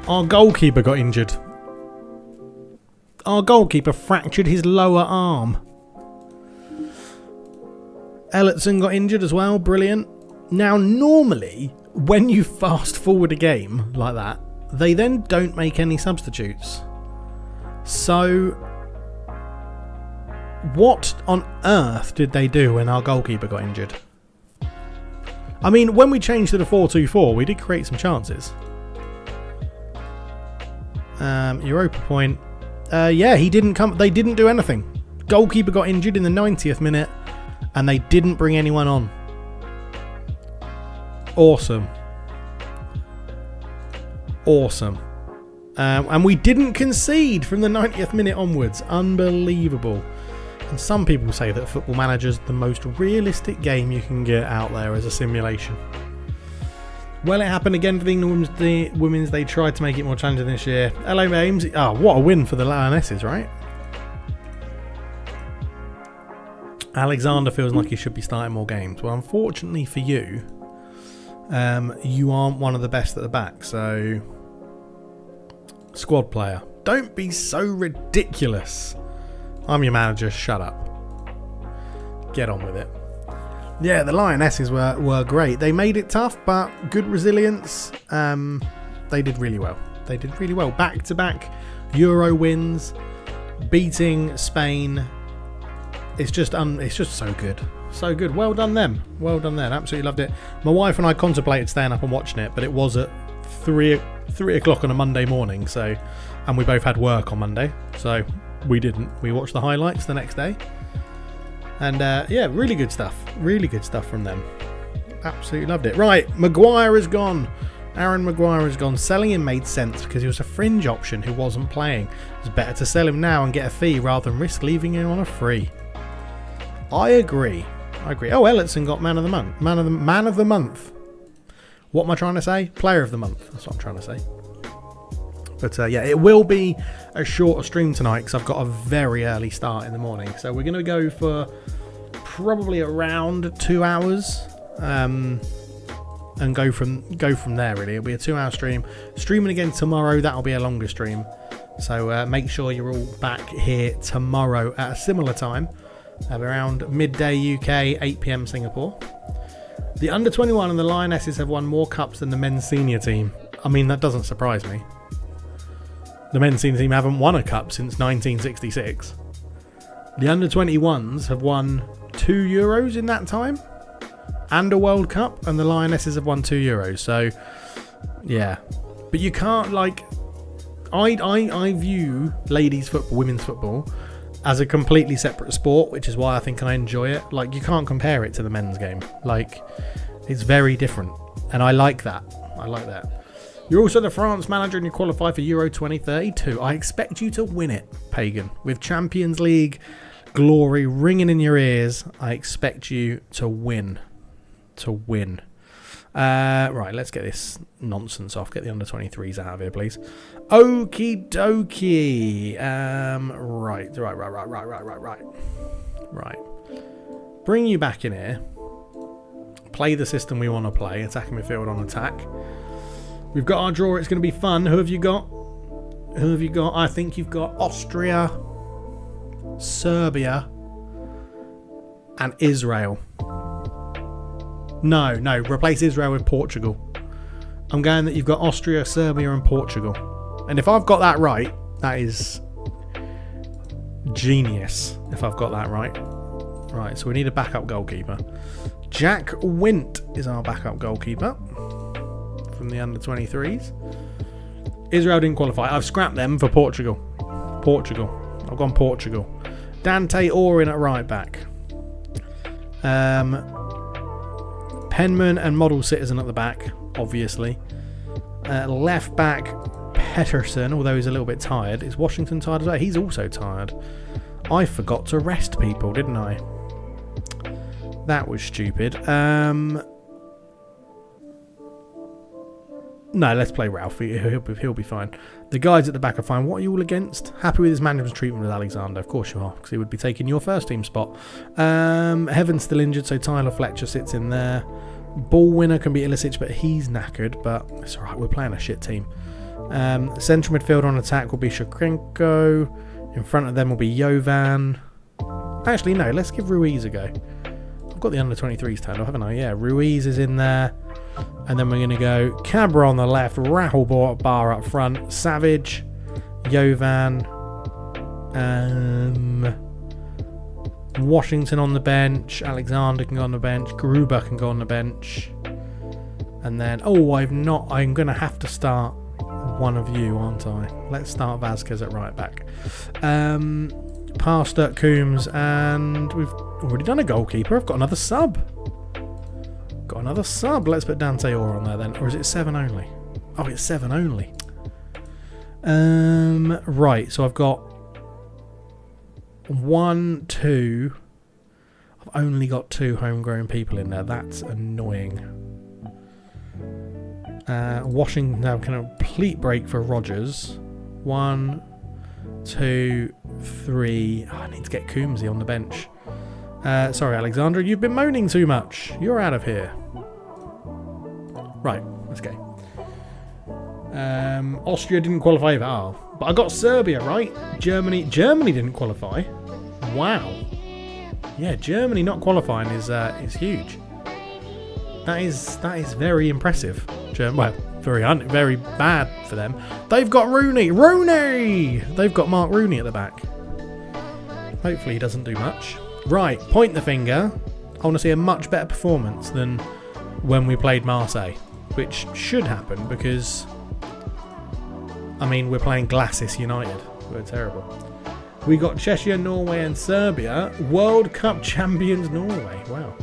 Speaker 3: Our goalkeeper got injured. Our goalkeeper fractured his lower arm. Ellison got injured as well. Brilliant. Now, normally, when you fast forward a game like that, they then don't make any substitutes. So, what on earth did they do when our goalkeeper got injured? I mean, when we changed to the 4-2-4, we did create some chances. Europa point. Yeah, he didn't come. They didn't do anything. Goalkeeper got injured in the 90th minute, and they didn't bring anyone on. Awesome. Awesome. And we didn't concede from the 90th minute onwards. Unbelievable. And some people say that Football Manager's the most realistic game you can get out there as a simulation. Well, it happened again for the England women's. They tried to make it more challenging this year. Hello, Ames. Oh, what a win for the Lionesses, right? Alexander feels like he should be starting more games. Well, unfortunately for you, you aren't one of the best at the back, so squad player. Don't be so ridiculous. I'm your manager, shut up. Get on with it. Yeah, the Lionesses were great. They made it tough, but good resilience. They did really well. They did really well. Back-to-back Euro wins, beating Spain. It's just so good. So good. Well done them. Well done them. Absolutely loved it. My wife and I contemplated staying up and watching it, but it was at 3 o'clock on a Monday morning, and we both had work on Monday, so we didn't. We watched the highlights the next day. And yeah, really good stuff. Really good stuff from them. Absolutely loved it. Right, Maguire is gone. Aaron Maguire is gone. Selling him made sense because he was a fringe option who wasn't playing. It's better to sell him now and get a fee rather than risk leaving him on a free. I agree. Oh, Ellison got man of the month. Man of the month. What am I trying to say? Player of the month. That's what I'm trying to say. But yeah, it will be a shorter stream tonight because I've got a very early start in the morning. So we're going to go for probably around 2 hours, and go from there. Really, it'll be a 2 hour stream. Streaming again tomorrow. That'll be a longer stream. So make sure you're all back here tomorrow at a similar time, around midday UK, 8 PM Singapore. The under 21 and the Lionesses have won more cups than the men's senior team. I mean, that doesn't surprise me. The men's senior team haven't won a cup since 1966. The under 21s have won 2 Euros in that time and a World Cup, and the Lionesses have won 2 Euros. So yeah, but you can't, like, I view ladies football, women's football, as a completely separate sport, which is why I think I enjoy it. Like, you can't compare it to the men's game. Like, it's very different, and I like that. You're also the France manager and you qualify for Euro 2032. I expect you to win it, Pagan. With Champions League glory ringing in your ears, I expect you to win. Right, let's get this nonsense off. Get the under 23s out of here, please. Okie dokie. Right. Bring you back in here. Play the system we want to play. Attacking midfield on attack. We've got our draw. It's going to be fun. Who have you got? I think you've got Austria, Serbia, and Israel. No. Replace Israel with Portugal. I'm going that you've got Austria, Serbia, and Portugal. And if I've got that right, that is genius. If I've got that right. Right, so we need a backup goalkeeper. Jack Wint is our backup goalkeeper from the under 23s. Israel didn't qualify. I've scrapped them for Portugal. I've gone Portugal. Dante Orin at right back. Penman and Model Citizen at the back, obviously. Left back, Pettersson, although he's a little bit tired. Is Washington tired as well? He's also tired. I forgot to rest people, didn't I? That was stupid. No, let's play Ralph. He'll be fine. The guys at the back are fine. What are you all against? Happy with his management's treatment with Alexander? Of course you are, because he would be taking your first team spot. Heaven's still injured, so Tyler Fletcher sits in there. Ball winner can be Ilicic, but he's knackered. But it's alright, we're playing a shit team. Central midfield on attack will be Shevchenko. In front of them will be Jovan. Actually, no, let's give Ruiz a go. I've got the under 23s turned off, haven't I? Yeah, Ruiz is in there. And then we're going to go Cabra on the left, Rahul Bar up front, Savage, Jovan, Washington on the bench, Alexander can go on the bench, Gruber can go on the bench. And then, I'm going to have to start one of you, aren't I? Let's start Vasquez at right back. Pastor, Coombs, and we've already done a goalkeeper. I've got another sub. Let's put Dante Orr on there then. Or is it 7 only? Oh, it's 7 only. Right, so I've got 1, 2. I've only got 2 homegrown people in there. That's annoying. Washington now can a complete break for Rodgers. 1, 2, 3. I need to get Coombsy on the bench. Sorry, Alexandra, you've been moaning too much. You're out of here. Right, let's go. Austria didn't qualify either. But I got Serbia right. Germany didn't qualify. Wow. Yeah, Germany not qualifying is huge. That is very impressive. Very bad for them. They've got Rooney. They've got Mark Rooney at the back. Hopefully he doesn't do much. Right, point the finger. I want to see a much better performance than when we played Marseille, which should happen because, I mean, we're playing Glacis United. We're terrible. We got Cheshire, Norway and Serbia. World Cup champions Norway. Wow.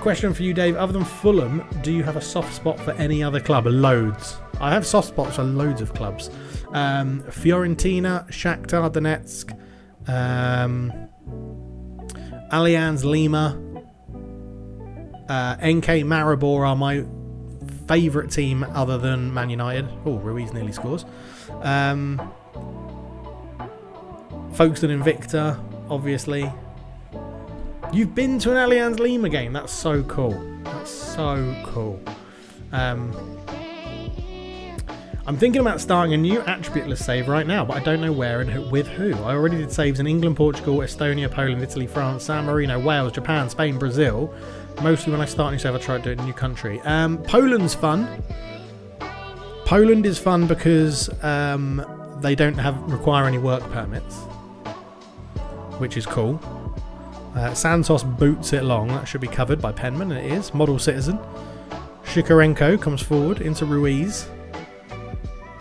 Speaker 3: Question for you, Dave. Other than Fulham, do you have a soft spot for any other club? Loads. I have soft spots for loads of clubs. Fiorentina, Shakhtar Donetsk, Allianz Lima, NK Maribor are my favourite team other than Man United. Oh, Ruiz nearly scores. Folkestone Invicta, obviously. You've been to an Allianz Lima game. That's so cool. That's so cool. I'm thinking about starting a new attributeless save right now, but I don't know where and with who. I already did saves in England, Portugal, Estonia, Poland, Italy, France, San Marino, Wales, Japan, Spain, Brazil. Mostly when I start a new save, I try to do it in a new country. Poland's fun. Poland is fun because they don't require any work permits, which is cool. Santos boots it long. That should be covered by Penman, and it is. Model citizen. Shikarenko comes forward into Ruiz.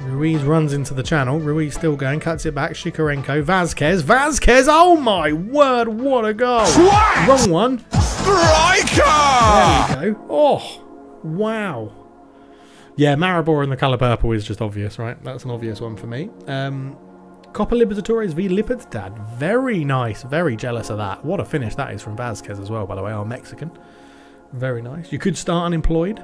Speaker 3: Ruiz runs into the channel. Ruiz still going, cuts it back. Shikarenko, Vazquez. Oh my word, what a goal!
Speaker 2: What?
Speaker 3: Wrong one.
Speaker 2: Striker!
Speaker 3: There we go. Oh, wow. Yeah, Maribor in the colour purple is just obvious, right? That's an obvious one for me. Copa Libertadores v Libertad. Very nice. Very jealous of that. What a finish that is from Vazquez as well, by the way, our Mexican. Very nice. You could start unemployed.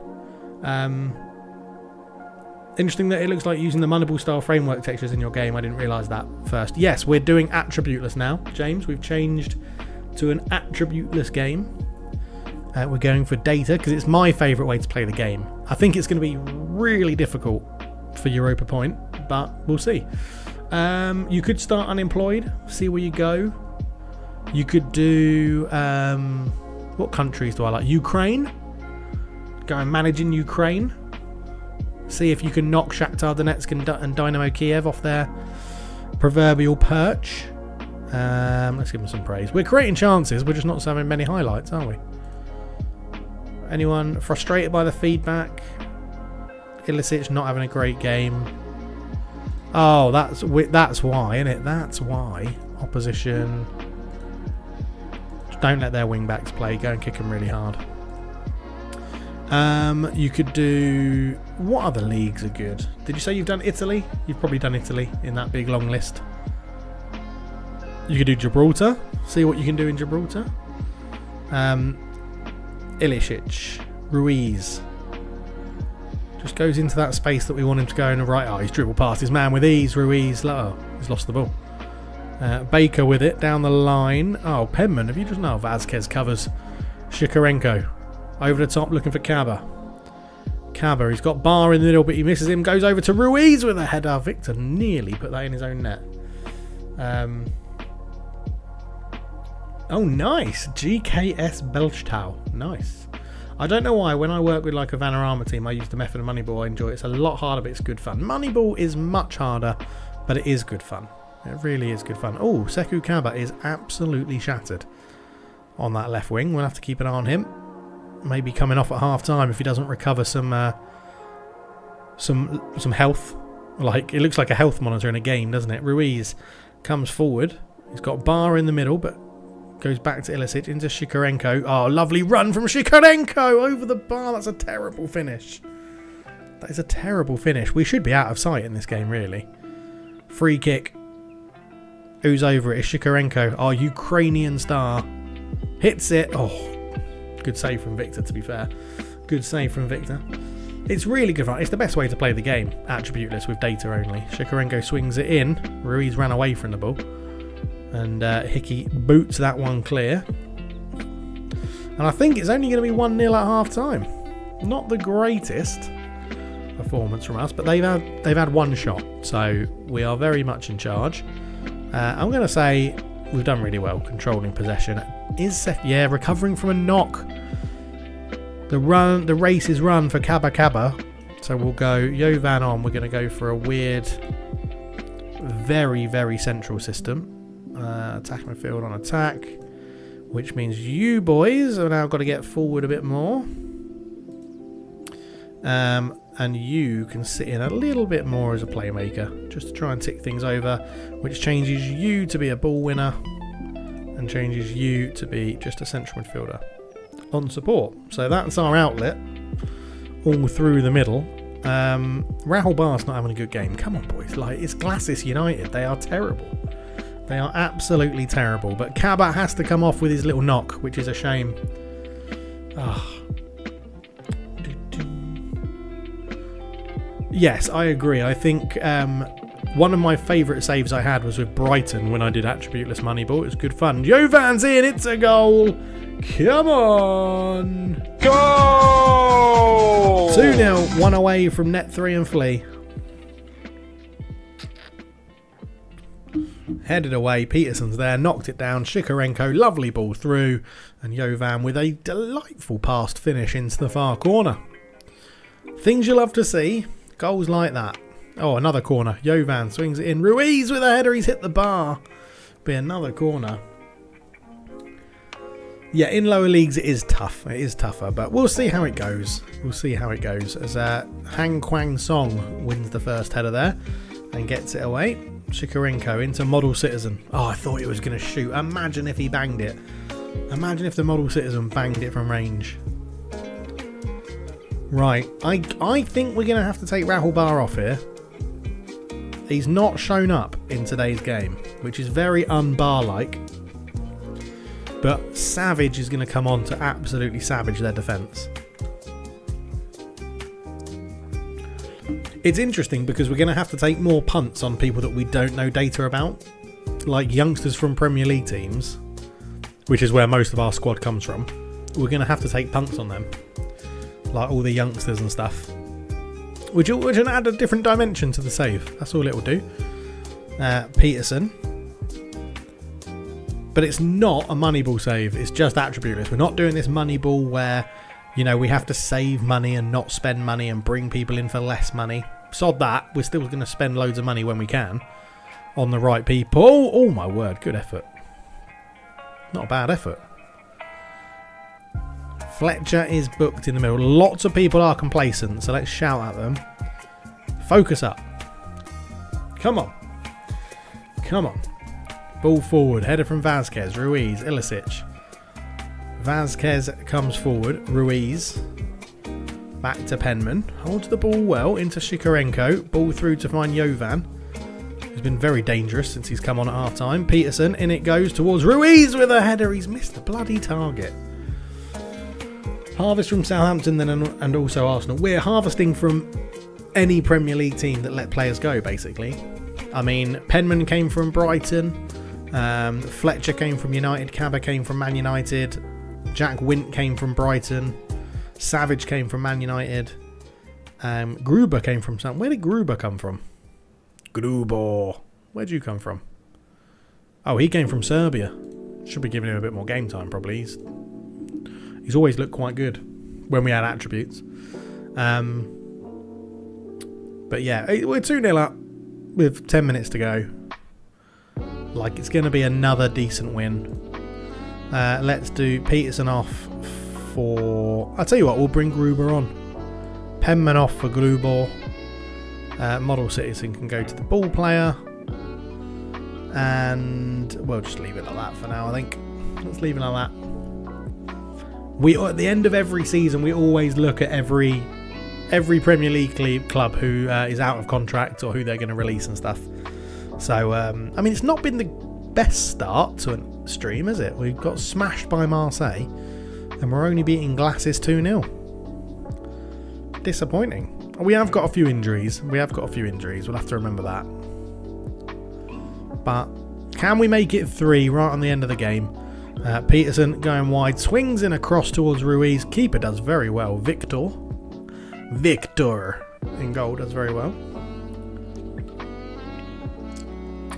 Speaker 3: Interesting that it looks like using the Moneyball style framework textures in your game. I didn't realise that first. Yes, we're doing attributeless now, James. We've changed to an attributeless game. We're going for data because it's my favourite way to play the game. I think it's going to be really difficult for Europa Point, but we'll see. You could start unemployed, see where you go. You could do... what countries do I like? Ukraine. Go and manage in Ukraine. See if you can knock Shakhtar Donetsk and Dynamo Kiev off their proverbial perch. Let's give them some praise. We're creating chances, we're just not having many highlights, are we? Anyone frustrated by the feedback? Ilicic not having a great game. Oh, that's why, isn't it? That's why. Opposition. Don't let their wing backs play. Go and kick them really hard. You could do... What other leagues are good? Did you say you've done Italy? You've probably done Italy in that big long list. You could do Gibraltar. See what you can do in Gibraltar. Ilicic. Ruiz. Just goes into that space that we want him to go in the right. Oh, he's dribbled past his man with ease. Ruiz. Oh, he's lost the ball. Baker with it down the line. Oh, Penman. Have you just... No, Vazquez covers Shikarenko. Over the top looking for Kaba. He's got Bar in the middle, but he misses him. Goes over to Ruiz with a header. Victor nearly put that in his own net. Oh, nice. GKS Belchtau. Nice. I don't know why when I work with like a Vanarama team, I use the method of Moneyball. I enjoy it. It's a lot harder, but it's good fun. Moneyball is much harder, but it is good fun. It really is good fun. Oh, Sekou Kaba is absolutely shattered on that left wing. We'll have to keep an eye on him. Maybe coming off at half time if he doesn't recover some health. Like it looks like a health monitor in a game, doesn't it? Ruiz comes forward. He's got Bar in the middle, but goes back to Ilicic into Shikarenko. Oh, lovely run from Shikarenko over the bar. That's a terrible finish. That is a terrible finish. We should be out of sight in this game, really. Free kick. Who's over it? It's Shikarenko, our Ukrainian star. Hits it. Oh. Good save from Victor, to be fair. Good save from Victor. It's really good fun. It's the best way to play the game. Attributeless with data only. Shikarenko swings it in. Ruiz ran away from the ball. And Hickey boots that one clear. And I think it's only going to be 1-0 at half time. Not the greatest performance from us, but they've had one shot. So we are very much in charge. I'm going to say we've done really well controlling possession. Yeah, recovering from a knock. The race is run for Kaba. So we'll go Jovan on. We're going to go for a weird, very, very central system. Attack midfield on attack. Which means you boys have now got to get forward a bit more. And you can sit in a little bit more as a playmaker. Just to try and tick things over. Which changes you to be a ball winner. And changes you to be just a central midfielder on support. So that's our outlet all through the middle. Rahul Bar's not having a good game. Come on, boys. Like, it's Glasses United. They are terrible. They are absolutely terrible. But Kaba has to come off with his little knock, which is a shame. Yes, I agree. I think one of my favourite saves I had was with Brighton when I did Attributeless Moneyball. It was good fun. Jovan's in, it's a goal. Come on.
Speaker 2: Goal!
Speaker 3: 2-0, one away from net 3 and Flea. Headed away, Peterson's there, knocked it down. Shikarenko, lovely ball through. And Jovan with a delightful past finish into the far corner. Things you love to see. Goals like that. Oh, another corner. Jovan swings it in. Ruiz with a header. He's hit the bar. Be another corner. Yeah, in lower leagues it is tough. It is tougher, but we'll see how it goes. We'll see how it goes. As Hang Kwang Song wins the first header there and gets it away. Shikarenko into Model Citizen. Oh, I thought he was going to shoot. Imagine if he banged it. Imagine if the Model Citizen banged it from range. Right, I think we're going to have to take Rahul Bar off here. He's not shown up in today's game, which is very un-Bar-like. But Savage is going to come on to absolutely savage their defence. It's interesting because we're going to have to take more punts on people that we don't know data about. Like youngsters from Premier League teams, which is where most of our squad comes from. We're going to have to take punts on them. Like all the youngsters and stuff. Which will add a different dimension to the save. That's all it will do. Peterson. But it's not a Moneyball save. It's just Attributeless. We're not doing this Moneyball where, you know, we have to save money and not spend money and bring people in for less money. Sod that. We're still going to spend loads of money when we can on the right people. Oh my word. Good effort. Not a bad effort. Fletcher is booked in the middle. Lots of people are complacent, so let's shout at them. Focus up. Come on. Come on. Ball forward. Header from Vazquez. Ruiz. Ilicic. Vazquez comes forward. Ruiz. Back to Penman. Holds the ball well into Shikarenko. Ball through to find Jovan. He's been very dangerous since he's come on at half time. Peterson. In it goes towards Ruiz with a header. He's missed the bloody target. Harvest from Southampton then and also Arsenal. We're harvesting from any Premier League team that let players go, basically. I mean, Penman came from Brighton. Fletcher came from United. Cabba came from Man United. Jack Wint came from Brighton. Savage came from Man United. Gruber came from something. Where did Gruber come from? Gruber. Where'd you come from? Oh, he came from Serbia. Should be giving him a bit more game time, probably. He's always looked quite good when we had attributes. But yeah, we're 2-0 up with 10 minutes to go. Like, it's going to be another decent win. Let's do Peterson off for... I'll tell you what, we'll bring Gruber on. Penman off for Gruber. Model Citizen can go to the ball player. And we'll just leave it like that for now, I think. Let's leave it like that. At the end of every season, we always look at every Premier League club who is out of contract or who they're going to release and stuff. So, I mean, it's not been the best start to a stream, is it? We got smashed by Marseille and we're only beating Glasses 2-0. Disappointing. We have got a few injuries. We'll have to remember that. But can we make it 3 right on the end of the game? Peterson going wide, swings in across towards Ruiz. Keeper does very well. Victor in goal does very well.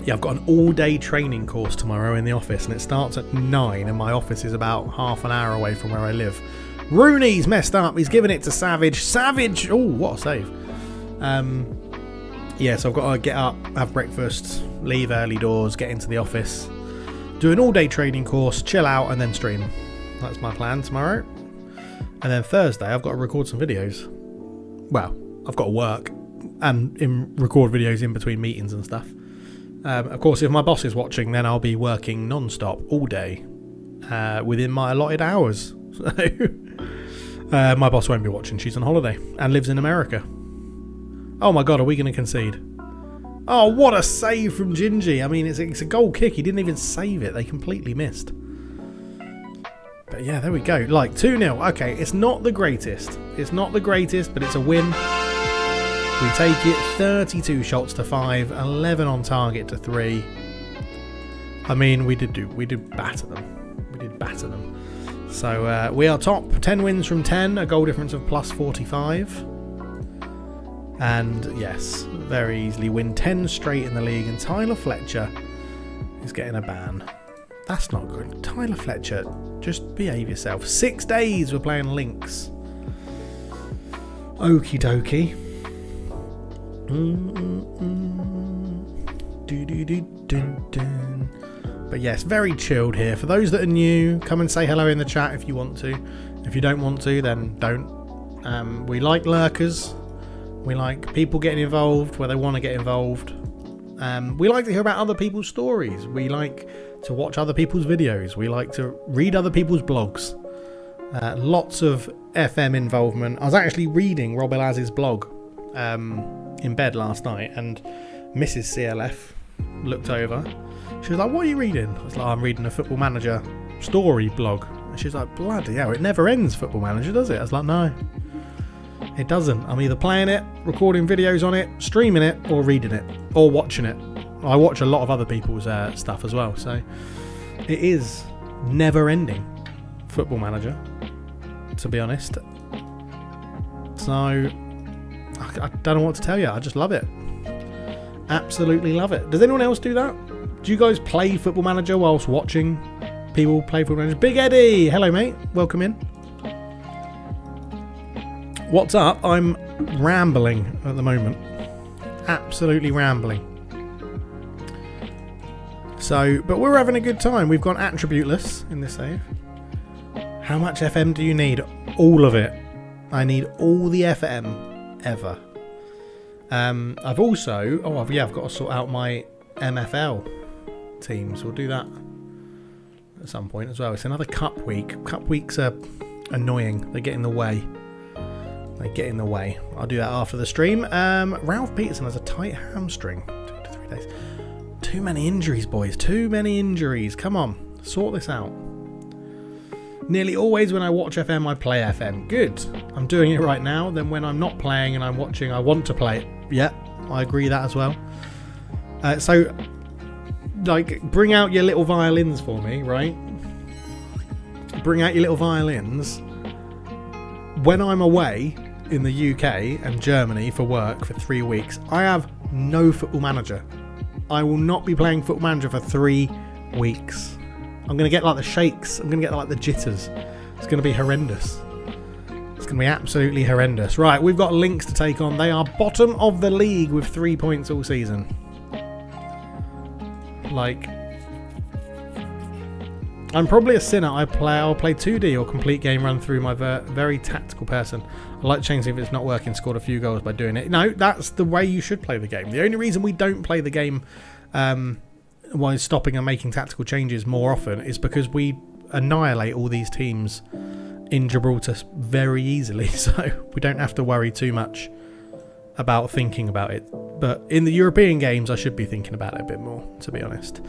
Speaker 3: Yeah, I've got an all-day training course tomorrow in the office, and it starts at 9, and my office is about half an hour away from where I live. Rooney's messed up. He's given it to Savage. Savage! Oh, what a save. Yeah, so I've got to get up, have breakfast, leave early doors, get into the office, do an all-day training course, chill out, and then stream. That's my plan tomorrow. And then Thursday, I've got to record some videos. Well, I've got to work and record videos in between meetings and stuff. Of course, if my boss is watching, then I'll be working non-stop all day within my allotted hours. So my boss won't be watching. She's on holiday and lives in America. Oh my God, are we going to concede? Oh, what a save from Gingy. I mean, it's a goal kick. He didn't even save it. They completely missed. But yeah, there we go. Like, 2-0. Okay, it's not the greatest. But it's a win. We take it 32 shots to 5, 11 on target to 3. I mean, we did batter them. We did batter them. So we are top, 10 wins from 10, a goal difference of plus 45. And yes, very easily win 10 straight in the league. And Tyler Fletcher is getting a ban. That's not good. Tyler Fletcher, just behave yourself. 6 days we're playing Lynx. Okie dokie. But yes, very chilled here. For those that are new, come and say hello in the chat if you want to. If you don't want to, then don't. We like lurkers. We like people getting involved where they want to get involved. We like to hear about other people's stories. We like to watch other people's videos. We like to read other people's blogs. Lots of FM involvement. I was actually reading Rob Elaz's blog in bed last night, and Mrs. CLF looked over. She was like, "What are you reading?" I was like, "I'm reading a Football Manager story blog." And she was like, "Bloody hell, it never ends, Football Manager, does it?" I was like, "No, it doesn't. I'm either playing it, recording videos on it, streaming it, or reading it, or watching it." I watch a lot of other people's stuff as well, so it is never ending, Football Manager, to be honest. So I don't know what to tell you. I just love it. Absolutely love it. Does anyone else do that? Do you guys play Football Manager whilst watching people play Football Manager? Big Eddie! Hello, mate. Welcome in. What's up? I'm rambling at the moment. Absolutely rambling. So, but we're having a good time. We've got Atttributeless in this save. How much FM do you need? All of it. I need all the FM ever. I've also... I've got to sort out my MFL teams. We'll do that at some point as well. It's another cup week. Cup weeks are annoying. They get in the way. I'll do that after the stream. Ralph Peterson has a tight hamstring. 2 to 3 days. Too many injuries, boys. Too many injuries. Come on. Sort this out. Nearly always when I watch FM, I play FM. Good. I'm doing it right now. Then when I'm not playing and I'm watching, I want to play it. Yeah, I agree that as well. So, like, bring out your little violins for me, right? Bring out your little violins. When I'm away in the UK and Germany for work for 3 weeks, I have no Football Manager. I will not be playing Football Manager for 3 weeks. I'm going to get like the shakes. I'm going to get like the jitters. It's going to be horrendous. It's going to be absolutely horrendous. Right, we've got Lynx to take on. They are bottom of the league with 3 points all season. Like, I'm probably a sinner. I'll play 2D or complete game run through my very tactical person. I like changing if it's not working, scored a few goals by doing it. No, that's the way you should play the game. The only reason we don't play the game while stopping and making tactical changes more often is because we annihilate all these teams in Gibraltar very easily, so we don't have to worry too much about thinking about it. But in the European games, I should be thinking about it a bit more, to be honest.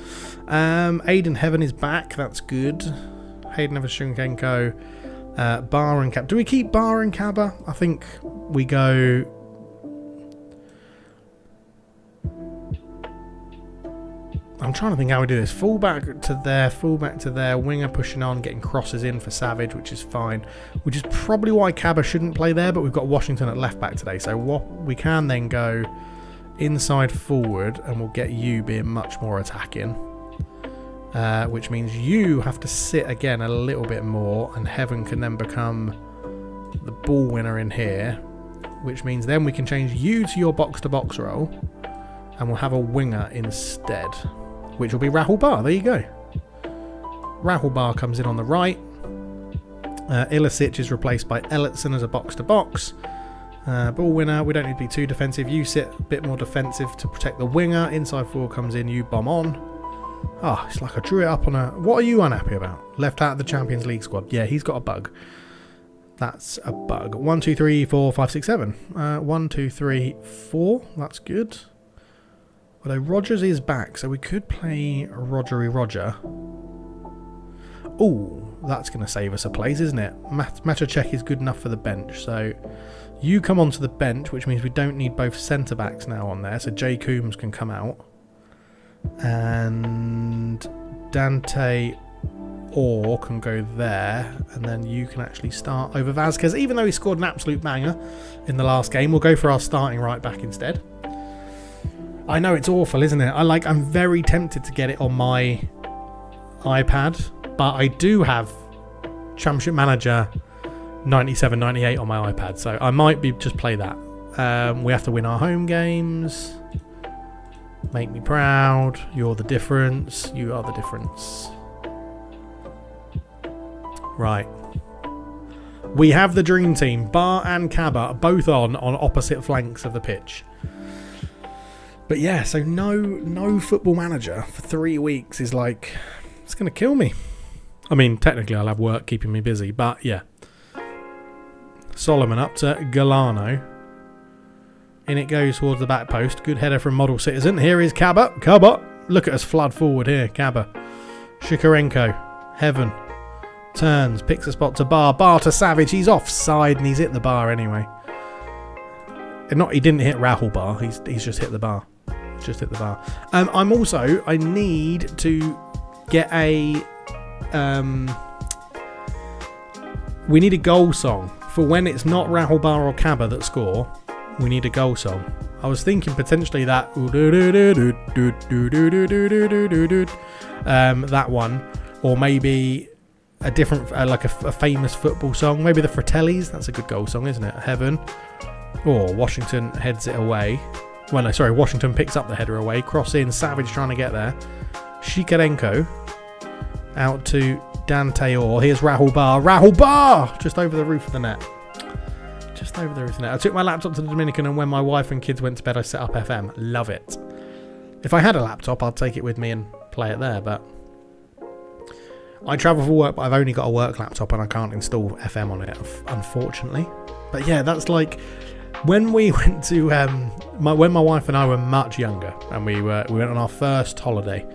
Speaker 3: Aiden Heaven is back. That's good. Hayden Evashenko, Bar and Cab. Do we keep Bar and Cabba? I think we go... I'm trying to think how we do this. Fullback to there, winger pushing on, getting crosses in for Savage, which is fine. Which is probably why Cabba shouldn't play there, but we've got Washington at left back today. So what we can then go inside forward, and we'll get you being much more attacking. Which means you have to sit again a little bit more, and Heaven can then become the ball winner in here. Which means then we can change you to your box-to-box role, and we'll have a winger instead, which will be Rahul Bar. There you go. Rahul Bar comes in on the right. Ilicic is replaced by Ellison as a box-to-box. Ball winner. We don't need to be too defensive. You sit a bit more defensive to protect the winger. Inside forward comes in. You bomb on. Oh, it's like I drew it up on a... What are you unhappy about? Left out of the Champions League squad. Yeah, he's got a bug. That's a bug. 1, 2, 3, 4, 5, 6, 7. 1, 2, 3, 4. That's good. Although Rogers is back, so we could play Roger. Ooh, that's going to save us a place, isn't it? Matacek is good enough for the bench. So you come onto the bench, which means we don't need both centre-backs now on there. So Jay Coombs can come out. And Dante Orr can go there. And then you can actually start over Vazquez. Even though he scored an absolute banger in the last game, we'll go for our starting right back instead. I know it's awful, isn't it? I'm very tempted to get it on my iPad, but I do have Championship Manager 97, 98 on my iPad, so I might just play that. We have to win our home games. Make me proud. You're the difference. You are the difference. Right. We have the dream team. Bar and Kaba both on opposite flanks of the pitch. But yeah, so no Football Manager for 3 weeks is it's going to kill me. I mean, technically I'll have work keeping me busy, but yeah. Solomon up to Galano. In it goes towards the back post. Good header from Model Citizen. Here is Kaba. Look at us flood forward here. Kaba. Shikarenko. Heaven. Turns. Picks a spot to Bar. Bar to Savage. He's offside and he's hit the bar anyway. He didn't hit Rahul Bar. He's just hit the bar. I need to get we need a goal song for when it's not Rahul Bar or Kaba that score. We need a goal song. I was thinking potentially that that one, or maybe a different a famous football song. Maybe the Fratellis. That's a good goal song, isn't it? Heaven. Or Washington heads it away. Washington picks up the header away. Cross in. Savage trying to get there. Shikarenko out to Dante Orr. Here's Rahul Bar. Just over the roof of the net. I took my laptop to the Dominican, and when my wife and kids went to bed, I set up FM. Love it. If I had a laptop, I'd take it with me and play it there, but I travel for work, but I've only got a work laptop and I can't install FM on it, unfortunately. But yeah, that's when we went to when my wife and I were much younger, and we went on our first holiday.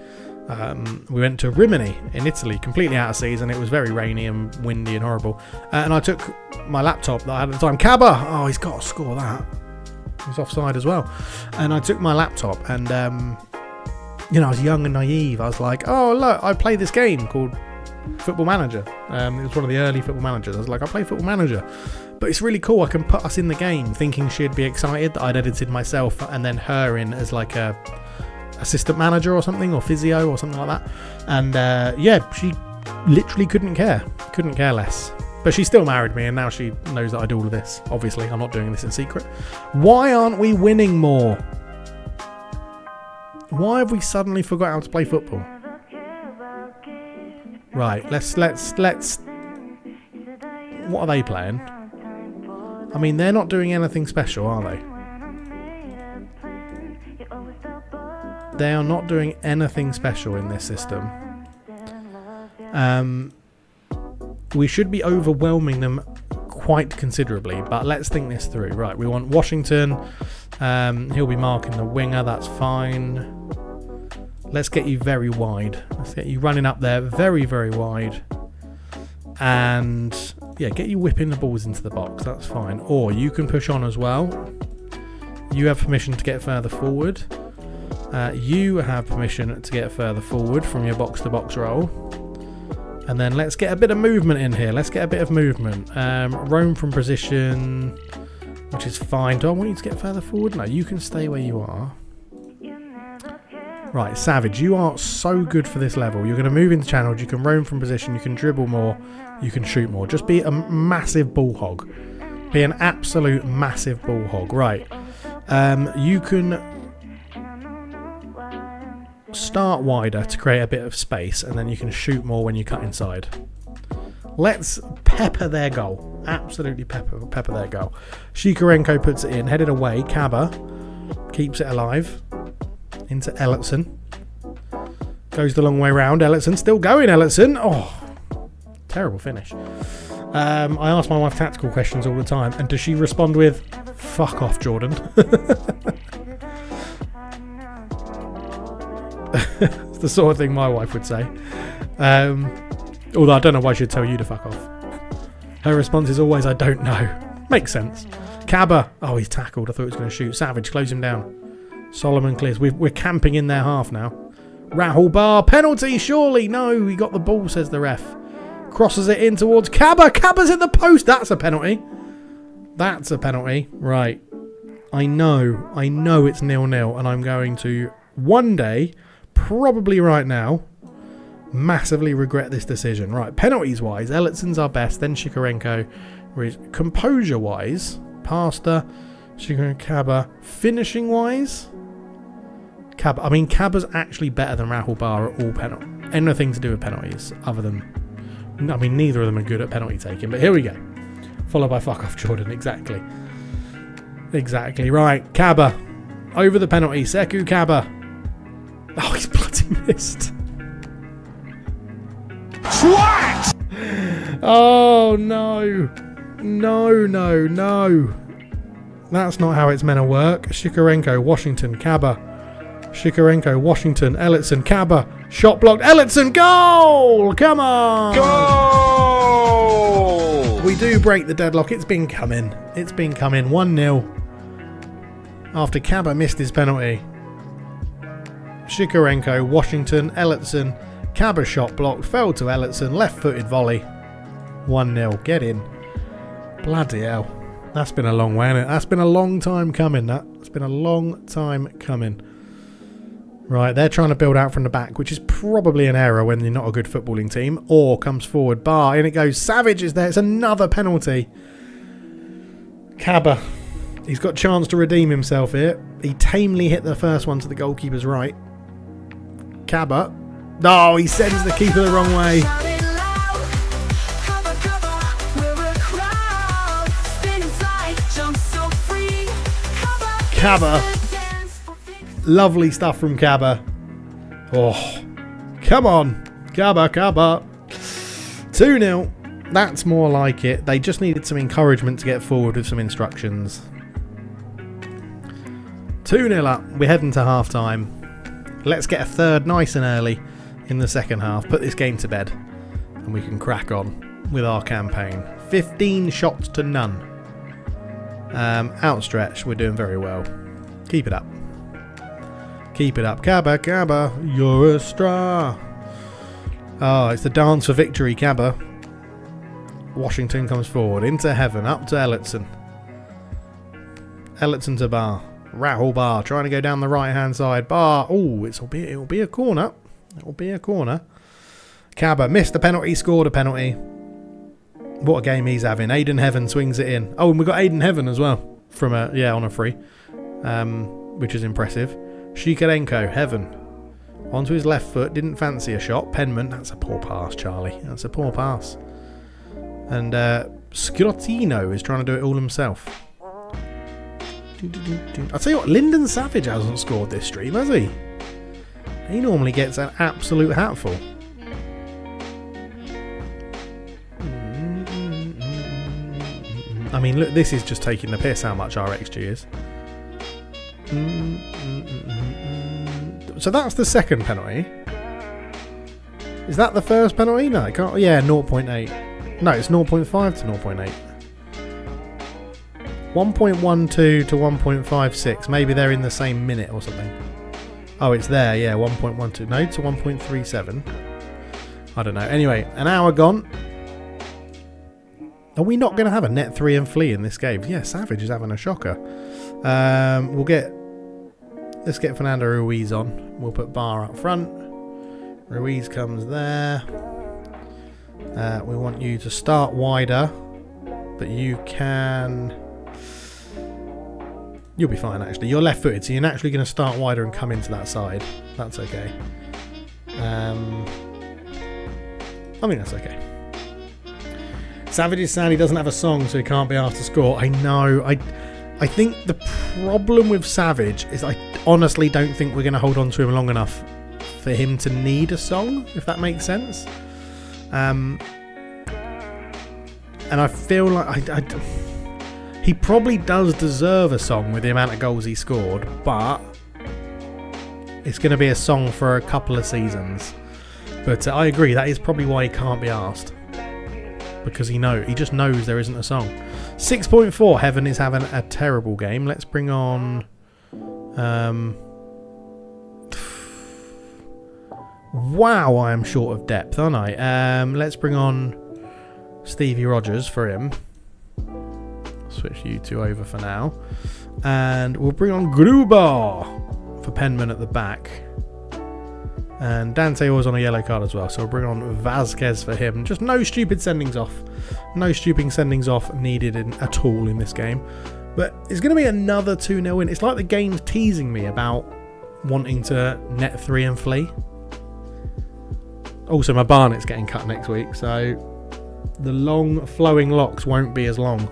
Speaker 3: We went to Rimini in Italy, completely out of season. It was very rainy and windy and horrible. And I took my laptop that I had at the time. Kaba! Oh, he's got to score that. He's offside as well. And I took my laptop and, I was young and naive. I was like, oh, look, I play this game called Football Manager. It was one of the early Football Managers. I was like, I play Football Manager. But it's really cool. I can put us in the game, thinking she'd be excited that I'd edited myself, and then her in as a assistant manager or something, or physio or something like that. And she literally couldn't care less. But she still married me, and now she knows that I do all of this. Obviously, I'm not doing this in secret. Why aren't we winning more? Why have we suddenly forgot how to play football? Right, let's. What are they playing? I mean, they're not doing anything special, are they? They are not doing anything special in this system. We should be overwhelming them quite considerably, but let's think this through. Right, we want Washington. He'll be marking the winger, that's fine. Let's get you very wide. Let's get you running up there very, very wide. And yeah, get you whipping the balls into the box, that's fine. Or you can push on as well. You have permission to get further forward. You have permission to get further forward from your box-to-box roll. And then let's get a bit of movement in here. Let's get a bit of movement. Roam from position, which is fine. Do I want you to get further forward? No, you can stay where you are. Right, Savage, you are so good for this level. You're going to move into channels. You can roam from position. You can dribble more. You can shoot more. Just be a massive ball hog. Be an absolute massive ball hog. Right. You can start wider to create a bit of space, and then you can shoot more when you cut inside. Let's pepper their goal. Absolutely pepper their goal. Shikarenko puts it in, headed away. Kaba keeps it alive. Into Ellison. Goes the long way round. Ellison still going. Ellison. Oh, terrible finish. I ask my wife tactical questions all the time, and does she respond with, "Fuck off, Jordan"? It's the sort of thing my wife would say. Although I don't know why she'd tell you to fuck off. Her response is always, I don't know. Makes sense. Cabba. Oh, he's tackled. I thought he was going to shoot. Savage, close him down. Solomon clears. We're camping in their half now. Rahul Bar. Penalty, surely. No, he got the ball, says the ref. Crosses it in towards Cabba. Cabba's in the post. That's a penalty. That's a penalty. Right. I know it's 0-0, and I'm going to one day, probably right now, massively regret this decision. Right, penalties-wise, Ellitson's our best, then Shikarenko. Composure-wise, Pasta, Shikarenko, Cabba. Finishing-wise, Cabba. I mean, Cabba's actually better than Rahul Bar at all penalties. Anything to do with penalties, other than... I mean, neither of them are good at penalty taking, but here we go. Followed by fuck off Jordan, exactly. Exactly, right. Cabba. Over the penalty. Sekou Cabba. Oh, he's bloody missed.
Speaker 2: Swat!
Speaker 3: Oh, no. No. That's not how it's meant to work. Shikarenko, Washington, Cabba. Shikarenko, Washington, Ellitson, Cabba. Shot blocked. Ellitson, goal! Come on!
Speaker 2: Goal!
Speaker 3: We do break the deadlock. It's been coming. 1-0. After Cabba missed his penalty. Shikarenko, Washington, Ellitson. Cabba shot blocked. Fell to Ellitson. Left-footed volley. 1-0. Get in. Bloody hell. That's been a long way, hasn't it? That's been a long time coming, that. It's been a long time coming. Right, they're trying to build out from the back, which is probably an error when you're not a good footballing team. Or comes forward, Bar, in it goes. Savage is there. It's another penalty. Cabba. He's got a chance to redeem himself here. He tamely hit the first one to the goalkeeper's right. Cabba. Oh, he sends the keeper the wrong way. Cabba. Lovely stuff from Cabba. Oh, come on. Cabba. 2-0. That's more like it. They just needed some encouragement to get forward with some instructions. 2-0 up. We're heading to half time. Let's get a third nice and early in the second half. Put this game to bed. And we can crack on with our campaign. 15 shots to none. Outstretched. We're doing very well. Keep it up. Cabba. You're a star. Oh, it's the dance for victory, Cabba. Washington comes forward. Into heaven. Up to Ellitson. Ellitson to Bar. Rahul Bar trying to go down the right hand side. Bar. Oh, it'll be a corner. It'll be a corner. Cabba missed the penalty, scored a penalty. What a game he's having. Aiden Heaven swings it in. Oh, and we've got Aiden Heaven as well from on a free, which is impressive. Shikarenko, Heaven onto his left foot. Didn't fancy a shot. Penman. That's a poor pass, Charlie. That's a poor pass. And Scirottino is trying to do it all himself. I'll tell you what, Lyndon Savage hasn't scored this stream, has he? He normally gets an absolute hatful. I mean, look, this is just taking the piss how much our XG is. So that's the second penalty. Is that the first penalty? No, it can't. Yeah, 0.8. No, it's 0.5 to 0.8. 1.12 to 1.56. Maybe they're in the same minute or something. Oh, it's there. Yeah, 1.12. No, to 1.37. I don't know. Anyway, an hour gone. Are we not going to have a net 3 and flee in this game? Yeah, Savage is having a shocker. Let's get Fernando Ruiz on. We'll put Bar up front. Ruiz comes there. We want you to start wider, but you can... You'll be fine, actually. You're left-footed, so you're naturally going to start wider and come into that side. That's okay. I mean, that's okay. Savage is sad he doesn't have a song, so he can't be asked to score. I know. I think the problem with Savage is I honestly don't think we're going to hold on to him long enough for him to need a song, if that makes sense. And I feel like he probably does deserve a song with the amount of goals he scored, but it's going to be a song for a couple of seasons But I agree, that is probably why he can't be asked. Because he just knows there isn't a song. 6.4, Heaven is having a terrible game. Let's bring on... wow, I am short of depth, aren't I? Let's bring on Stevie Rogers for him. Switch you two over for now. And we'll bring on Gruber for Penman at the back. And Dante was on a yellow card as well, so we'll bring on Vasquez for him. Just no stupid sendings off. No stupid sendings off needed at all in this game. But it's going to be another 2-0 win. It's like the game's teasing me about wanting to net 3 and flee. Also, my Barnett's getting cut next week, so the long flowing locks won't be as long.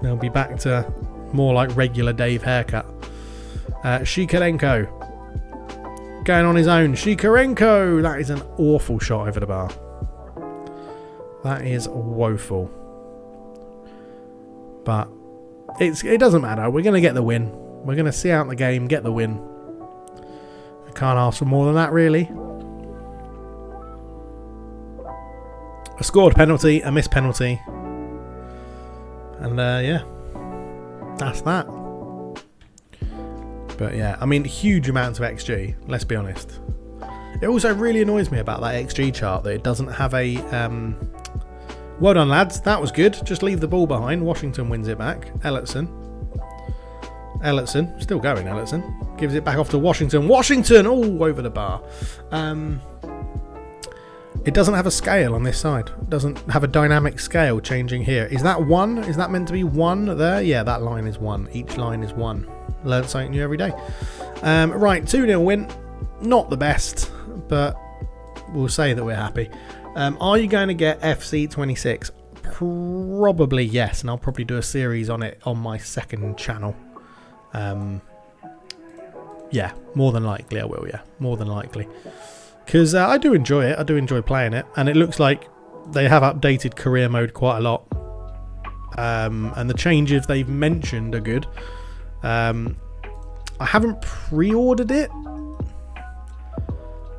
Speaker 3: They'll be back to more like regular Dave haircut. Shikarenko going on his own. Shikarenko! That is an awful shot over the bar. That is woeful. But it doesn't matter. We're going to get the win. We're going to see out the game, get the win. I can't ask for more than that, really. A scored penalty, a missed penalty. And yeah, that's that. But yeah, I mean, huge amounts of XG, let's be honest. It also really annoys me about that XG chart that it doesn't have a... well done, lads. That was good. Just leave the ball behind. Washington wins it back. Ellertson. Still going, Ellertson. Gives it back off to Washington. Washington! Oh, over the bar. It doesn't have a scale on this side. It doesn't have a dynamic scale changing here. Is that 1? Is that meant to be 1 there? Yeah, that line is 1. Each line is 1. Learn something new every day. Right, 2-0 win. Not the best, but we'll say that we're happy. Are you going to get FC26? Probably yes, and I'll probably do a series on it on my second channel. Yeah, more than likely I will, yeah. More than likely. Because I do enjoy it. I do enjoy playing it. And it looks like they have updated career mode quite a lot. And the changes they've mentioned are good. I haven't pre-ordered it.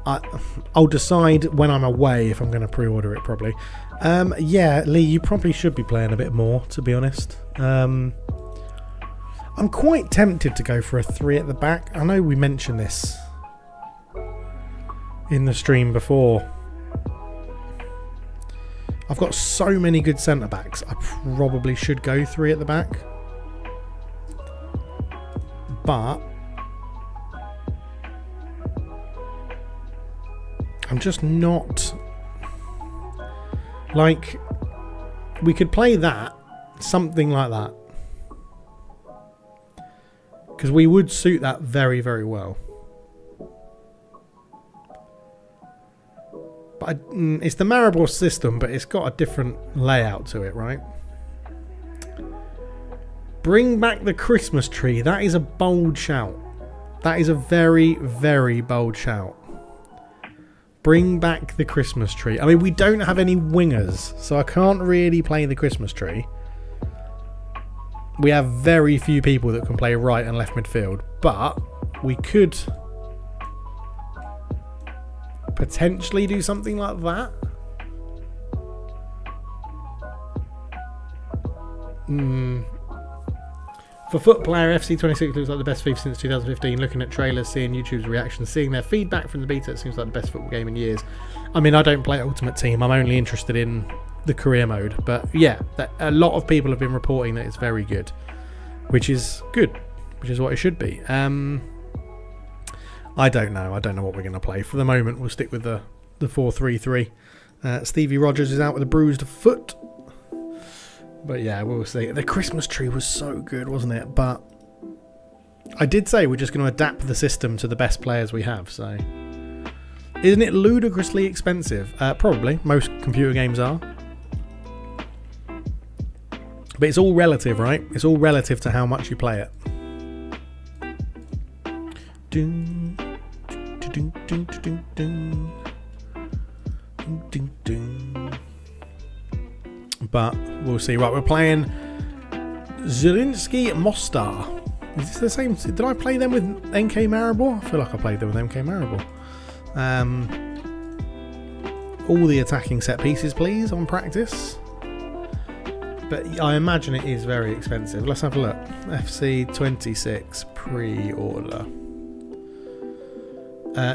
Speaker 3: I'll decide when I'm away if I'm going to pre-order it, probably. Yeah, Lee, you probably should be playing a bit more, to be honest. I'm quite tempted to go for a 3 at the back. I know we mentioned this in the stream before. I've got so many good centre backs. I probably should go 3 at the back, but I'm just not like, we could play that, something like that, because we would suit that very, very well. But it's the Maribor system, but it's got a different layout to it, right? Bring back the Christmas tree. That is a bold shout. That is a very, very bold shout. Bring back the Christmas tree. I mean, we don't have any wingers, so I can't really play the Christmas tree. We have very few people that can play right and left midfield, but we could potentially do something like that. For Foot Player, FC26 looks like the best FIFA since 2015. Looking at trailers, seeing YouTube's reactions, seeing their feedback from the beta, it seems like the best football game in years. I mean, I don't play Ultimate Team. I'm only interested in the career mode. But yeah, a lot of people have been reporting that it's very good, which is good, which is what it should be. I don't know. I don't know what we're going to play. For the moment, we'll stick with the 4-3-3. Stevie Rogers is out with a bruised foot. But yeah, we'll see. The Christmas tree was so good, wasn't it? But I did say we're just going to adapt the system to the best players we have. So, isn't it ludicrously expensive? Probably. Most computer games are. But it's all relative, right? It's all relative to how much you play it. Ding, ding, ding, ding, ding, ding, ding. But we'll see. Right, we're playing Zielinski Mostar. Is this the same? Did I play them with NK Maribor? I feel like I played them with NK Maribor. all the attacking set pieces, please, on practice. But I imagine it is very expensive. Let's have a look. FC26 pre-order.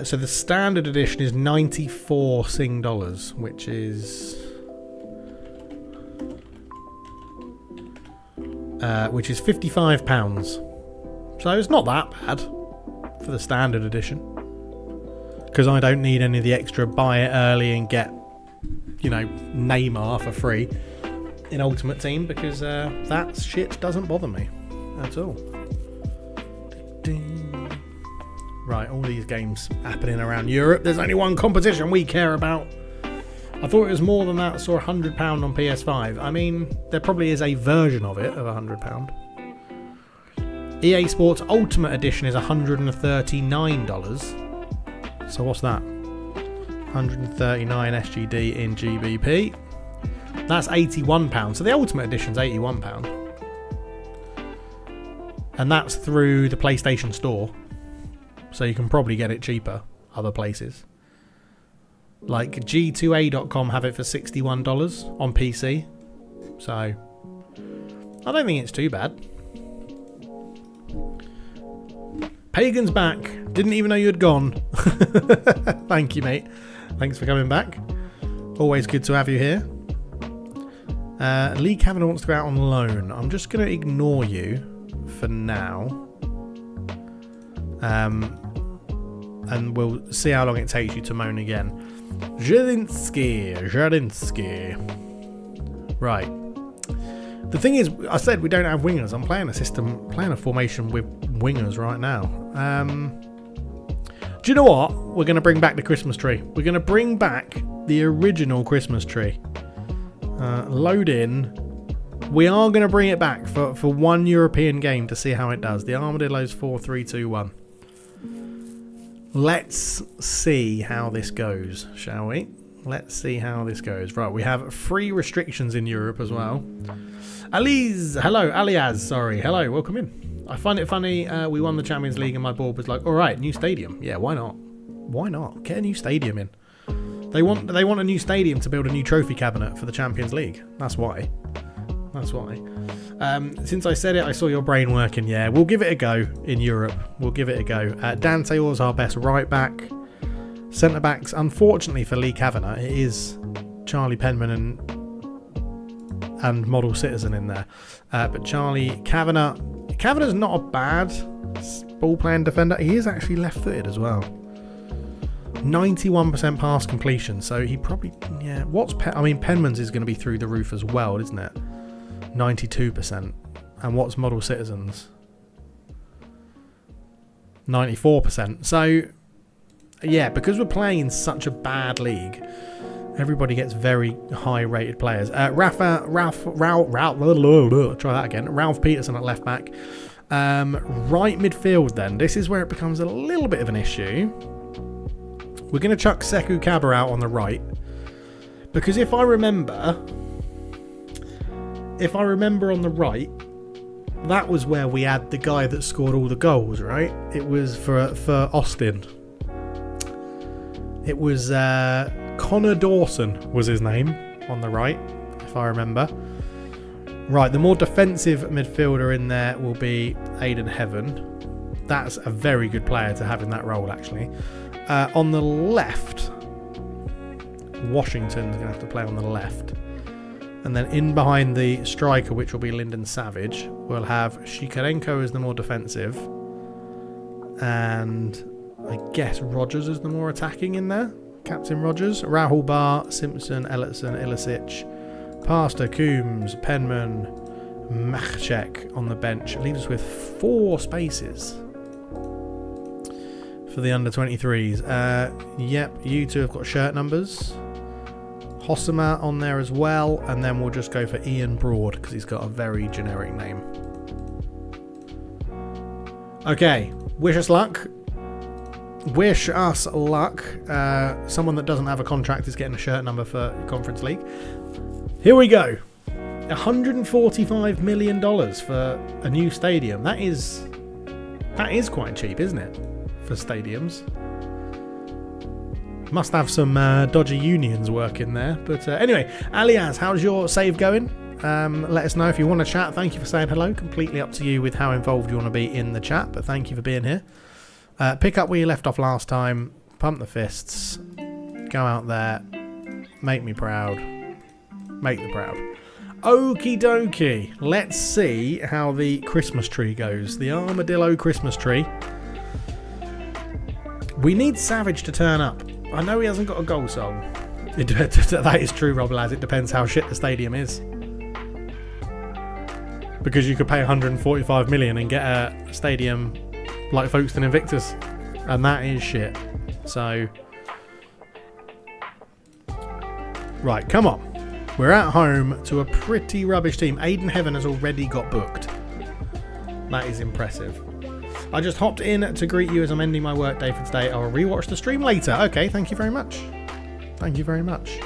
Speaker 3: So the standard edition is 94 Sing dollars, which is £55. So it's not that bad for the standard edition, because I don't need any of the extra buy it early and get, you know, Neymar for free in Ultimate Team, because that shit doesn't bother me at all. Right, all these games happening around Europe. There's only one competition we care about. I thought it was more than that. I saw £100 on PS5. I mean, there probably is a version of it of £100. EA Sports Ultimate Edition is $139. So what's that? 139 SGD in GBP. That's £81. So the Ultimate Edition's £81. And that's through the PlayStation Store. So you can probably get it cheaper other places. Like G2A.com have it for $61 on PC. So I don't think it's too bad. Pagan's back. Didn't even know you had gone. Thank you, mate. Thanks for coming back. Always good to have you here. Lee Kavanagh wants to go out on loan. I'm just going to ignore you for now. And we'll see how long it takes you to moan again. Zielinski. Right. The thing is, I said we don't have wingers. I'm playing a formation with wingers right now. Do you know what? We're going to bring back the Christmas tree. We're going to bring back the original Christmas tree. Load in. We are going to bring it back for one European game to see how it does. The Armadillos 4, 3, 2, 1. Let's see how this goes, shall we? Let's see how this goes. Right, we have 3 restrictions in Europe as well. Aliaz, sorry. Hello, welcome in. I find it funny, we won the Champions League and my board was like, alright, new stadium. Yeah, why not? Why not? Get a new stadium in. They want a new stadium to build a new trophy cabinet for the Champions League. That's why. Since I said it, I saw your brain working. Yeah, we'll give it a go in Europe. We'll give it a go. Dante Orr's our best right back. Centre backs, unfortunately for Lee Kavanagh, it is Charlie Penman and Model Citizen in there. But Charlie Kavanagh's not a bad ball playing defender. He is actually left footed as well. 91% pass completion, so he probably, yeah. Penman's is going to be through the roof as well, isn't it? 92%. And what's Model Citizens? 94%. So, yeah, because we're playing in such a bad league, everybody gets very high rated players. Ralph Peterson at left back. Right midfield then. This is where it becomes a little bit of an issue. We're going to chuck Sekou Kaba out on the right. Because if I remember on the right, that was where we had the guy that scored all the goals, right? It was for Austin. It was Connor Dawson was his name on the right, if I remember. Right, the more defensive midfielder in there will be Aidan Heaven. That's a very good player to have in that role, actually. On the left, Washington's going to have to play on the left. And then in behind the striker, which will be Lyndon Savage, we'll have Shikarenko as the more defensive. And I guess Rogers is the more attacking in there. Captain Rogers. Rahul Bar, Simpson, Ellison, Ilicic, Pastor, Coombs, Penman, Machchek on the bench. It leaves us with 4 spaces for the under-23s. Yep, you two have got shirt numbers. Hossama on there as well, and then we'll just go for Ian Broad because he's got a very generic name. Okay, wish us luck. Wish us luck. Someone that doesn't have a contract is getting a shirt number for Conference League. Here we go. $145 million for a new stadium. That is quite cheap, isn't it? For stadiums. Must have some dodgy unions working there. But anyway, Aliaz, how's your save going? Let us know if you want to chat. Thank you for saying hello. Completely up to you with how involved you want to be in the chat, but thank you for being here. Pick up where you left off last time. Pump the fists. Go out there. Make me proud. Make the proud. Okie dokie. Let's see how the Christmas tree goes. The armadillo Christmas tree. We need Savage to turn up. I know he hasn't got a goal song. That is true, Rob Laz. It depends how shit the stadium is. Because you could pay 145 million and get a stadium like Folkestone Invictus. And that is shit. So... Right, come on. We're at home to a pretty rubbish team. Aiden Heaven has already got booked. That is impressive. I just hopped in to greet you as I'm ending my work day for today. I'll rewatch the stream later. Okay, thank you very much. Thank you very much.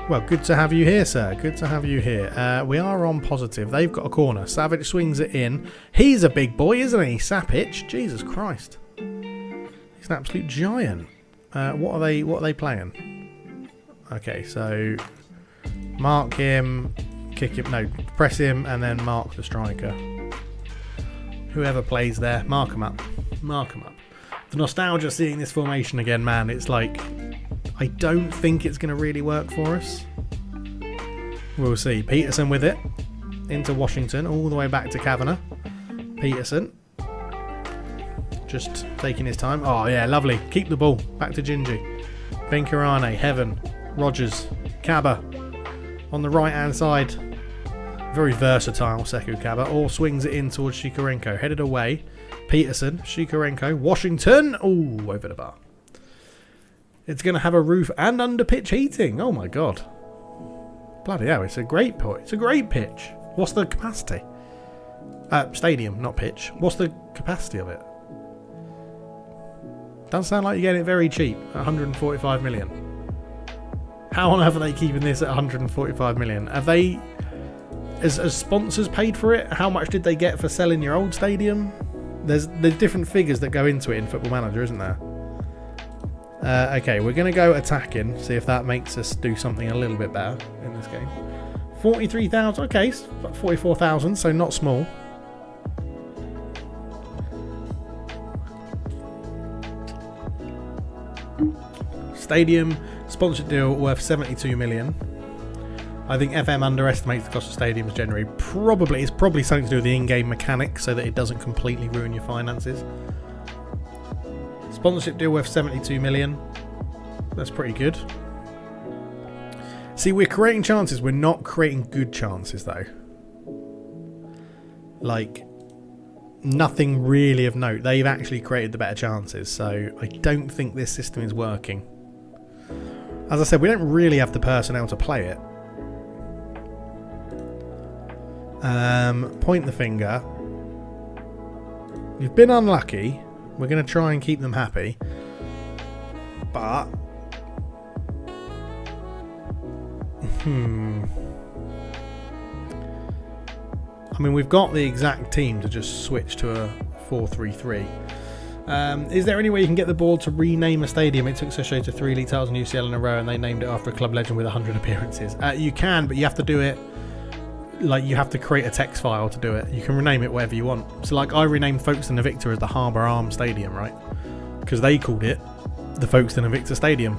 Speaker 3: Well, good to have you here, sir. Good to have you here. We are on positive. They've got a corner. Savage swings it in. He's a big boy, isn't he? Sapich. Jesus Christ. He's an absolute giant. What are they playing? Okay, so mark him, kick him, no, press him, and then mark the striker. Whoever plays there, mark him up. Mark him up. The nostalgia seeing this formation again, man, it's like, I don't think it's going to really work for us. We'll see. Peterson with it. Into Washington, all the way back to Kavanagh. Peterson. Just taking his time. Oh, yeah, lovely. Keep the ball. Back to Gingy. Benkarane, Heaven, Rogers, Kaba. On the right-hand side. Very versatile, Sekou Kaba. Or swings it in towards Shikarenko. Headed away. Peterson, Shikarenko, Washington. Oh, over the bar. It's going to have a roof and under-pitch heating. Oh, my God. Bloody hell, it's a great pitch. It's a great pitch. What's the capacity? Stadium, not pitch. What's the capacity of it? Doesn't sound like you're getting it very cheap. 145 million. How on earth are they keeping this at 145 million? Have they... As sponsors paid for it? How much did they get for selling your old stadium? There's different figures that go into it in Football Manager, isn't there? Okay, we're going to go attacking, see if that makes us do something a little bit better in this game. 43,000, okay, 44,000, so not small. Stadium sponsorship deal worth 72 million. I think FM underestimates the cost of stadiums generally. It's probably something to do with the in-game mechanics so that it doesn't completely ruin your finances. Sponsorship deal worth 72 million. That's pretty good. See, we're creating chances. We're not creating good chances, though. Like, nothing really of note. They've actually created the better chances, so I don't think this system is working. As I said, we don't really have the personnel to play it. Point the finger. You've been unlucky. We're going to try and keep them happy. But... I mean, we've got the exact team to just switch to a 4-3-3. Is there any way you can get the board to rename a stadium? It took Sachet to 3 league titles in UCL in a row and they named it after a club legend with 100 appearances. You can, but you have to do it... Like, you have to create a text file to do it. You can rename it whatever you want. So, like, I renamed Folkestone Invicta as the Harbour Arms Stadium, right? Because they called it the Folkestone Invicta Stadium.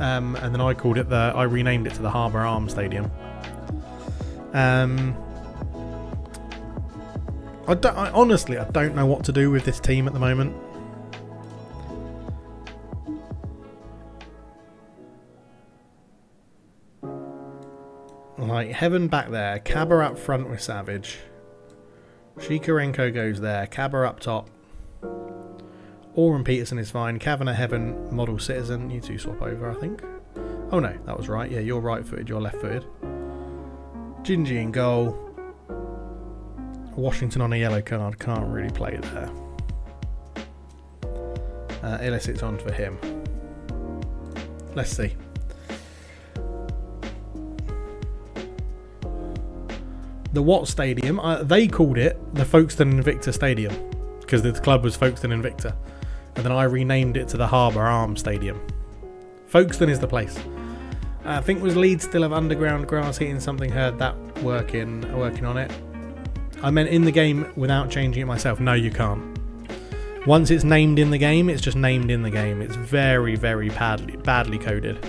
Speaker 3: And then I called it I renamed it to the Harbour Arms Stadium. Honestly, I don't know what to do with this team at the moment. Like, Heaven back there, Kaba up front with Savage. Shikarenko goes there, Kaba up top. Oren Peterson is fine. Kavanagh, Heaven, Model Citizen. You two swap over, I think. Oh no, that was right. Yeah, you're right-footed, you're left-footed. Gingy in goal. Washington on a yellow card. Can't really play there. Illicit's on for him. Let's see. The Watt Stadium, they called it the Folkestone Invicta Stadium because the club was Folkestone Invicta, and then I renamed it to the Harbour Arms Stadium. Folkestone is the place. I think was Leeds still have underground grass heating something? Heard that working on it. I meant in the game without changing it myself. No, you can't. Once it's named in the game, it's just named in the game. It's very, very badly coded.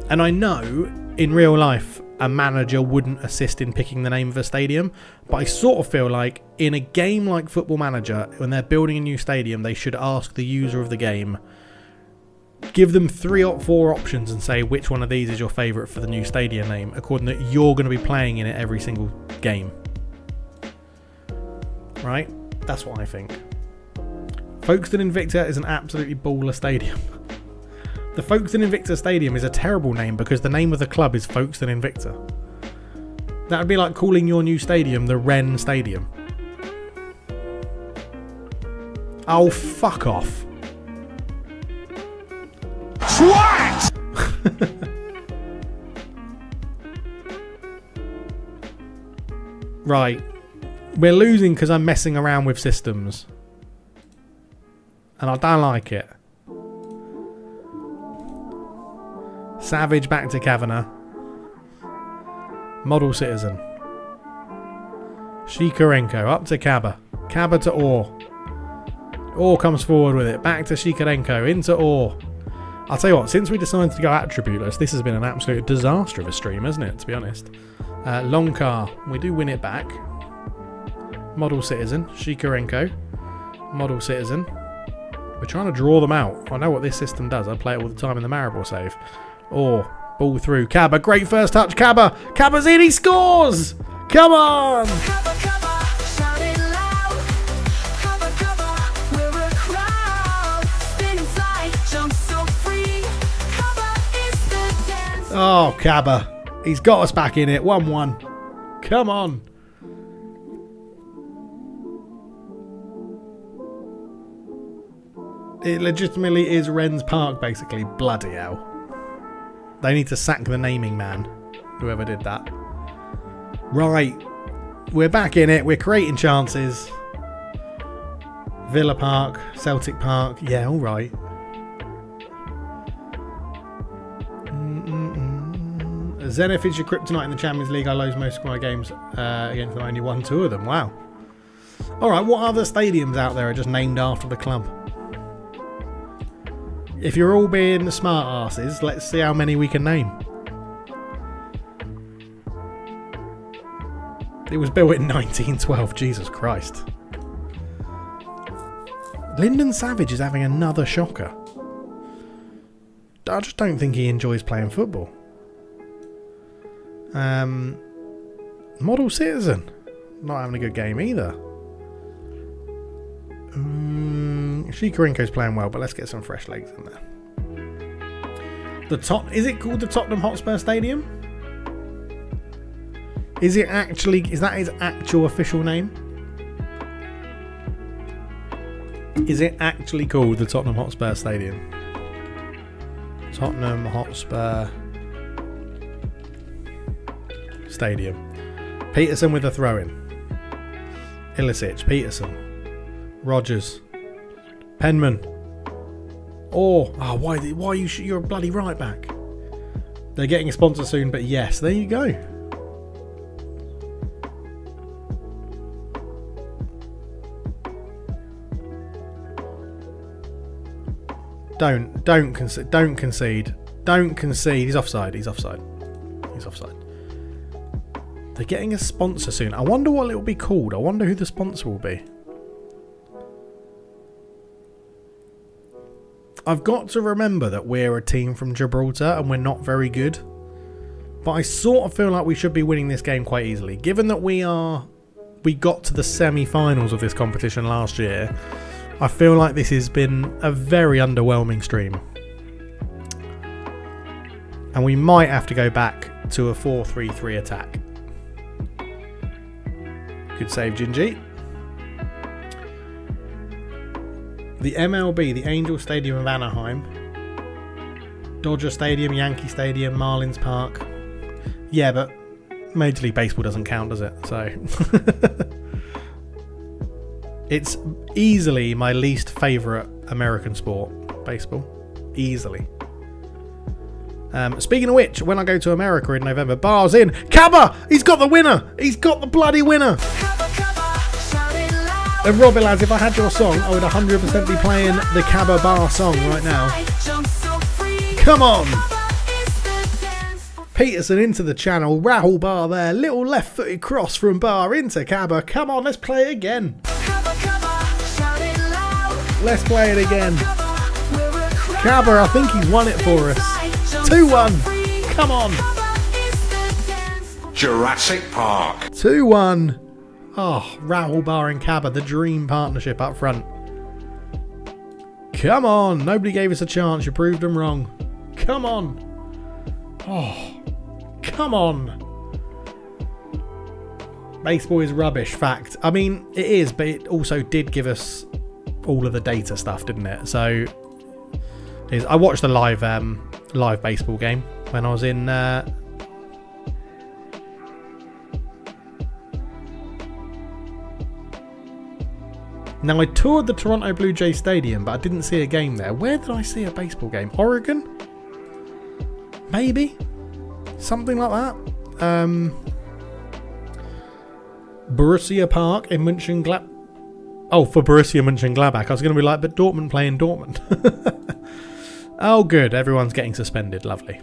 Speaker 3: And I know in real life a manager wouldn't assist in picking the name of a stadium, but I sort of feel like in a game like Football Manager, when they're building a new stadium, they should ask the user of the game, give them 3 or 4 options and say which one of these is your favourite for the new stadium name, according that you're going to be playing in it every single game. Right? That's what I think. Folkestone Invicta is an absolutely baller stadium. The Folkestone Invicta Stadium is a terrible name because the name of the club is Folkestone Invicta. That would be like calling your new stadium the Wren Stadium. Oh, fuck off.
Speaker 2: Swat!
Speaker 3: Right. We're losing because I'm messing around with systems. And I don't like it. Savage back to Kavanagh. Model Citizen. Shikarenko up to Kaba. Kaba to Orr. Orr comes forward with it. Back to Shikarenko. Into Orr. I'll tell you what, since we decided to go Atttributeless, this has been an absolute disaster of a stream, hasn't it, to be honest. Long car. We do win it back. Model Citizen. Shikarenko. Model Citizen. We're trying to draw them out. I know what this system does. I play it all the time in the Maribor save. Or ball through. Kaba. Great first touch. Kaba. Kaba's in. He scores. Come on.
Speaker 1: Cover, cover, shout it loud. Cover, cover, we're a crowd. Spin and fly, jump so free. Cover is the dance.
Speaker 3: Oh, Kaba. He's got us back in it. 1-1. Come on. It legitimately is Wren's Park, basically. Bloody hell. They need to sack the naming man, whoever did that. Right. We're back in it. We're creating chances. Villa Park, Celtic Park. Yeah, all right. Zenith is your kryptonite in the Champions League. I lose most of my games against them. I only won 2 of them. Wow. All right. What other stadiums out there are just named after the club? If you're all being smart asses, let's see how many we can name. It was built in 1912. Jesus Christ. Lyndon Savage is having another shocker. I just don't think he enjoys playing football. Model Citizen. Not having a good game either. Shikarenko's playing well, but let's get some fresh legs in there. Is it called the Tottenham Hotspur Stadium? Is that his actual official name? Is it actually called the Tottenham Hotspur Stadium? Tottenham Hotspur Stadium. Peterson with a throw-in. Ilicic, Peterson, Rogers, Penman. Why are you're a bloody right back? They're getting a sponsor soon, but yes, there you go. Don't concede. He's offside. They're getting a sponsor soon. I wonder what it will be called. I wonder who the sponsor will be. I've got to remember that we're a team from Gibraltar and we're not very good. But I sort of feel like we should be winning this game quite easily. Given that we got to the semi-finals of this competition last year, I feel like this has been a very underwhelming stream. And we might have to go back to a 4-3-3 attack. Good save, Gingy. The MLB, the Angel Stadium of Anaheim. Dodger Stadium, Yankee Stadium, Marlins Park. Yeah, but Major League Baseball doesn't count, does it? So it's easily my least favourite American sport. baseball. Easily. Speaking of which, when I go to America in November, bar's in. Cabba! He's got the winner! He's got the bloody winner! And Robbie lads, if I had your song, I would 100% be playing the Cabba bar song right now. Come on! Peterson into the channel, Rahul Bar there, little left-footed cross from Bar into Cabba. Come on, let's play it again. Let's play it again. Cabba, I think he's won it for us. 2-1. Come on.
Speaker 2: Jurassic Park.
Speaker 3: 2-1. Oh, Rahul Bar and Cabba, the dream partnership up front. Come on. Nobody gave us a chance. You proved them wrong. Come on. Oh, come on. Baseball is rubbish, fact. I mean, it is, but it also did give us all of the data stuff, didn't it? So, I watched the live baseball game when I was in... Now, I toured the Toronto Blue Jays Stadium, but I didn't see a game there. Where did I see a baseball game? Oregon? Maybe? Something like that. Borussia Park in Mönchengladbach. Oh, for Borussia Mönchengladbach. I was going to be like, but Dortmund playing Dortmund. Oh, good. Everyone's getting suspended. Lovely.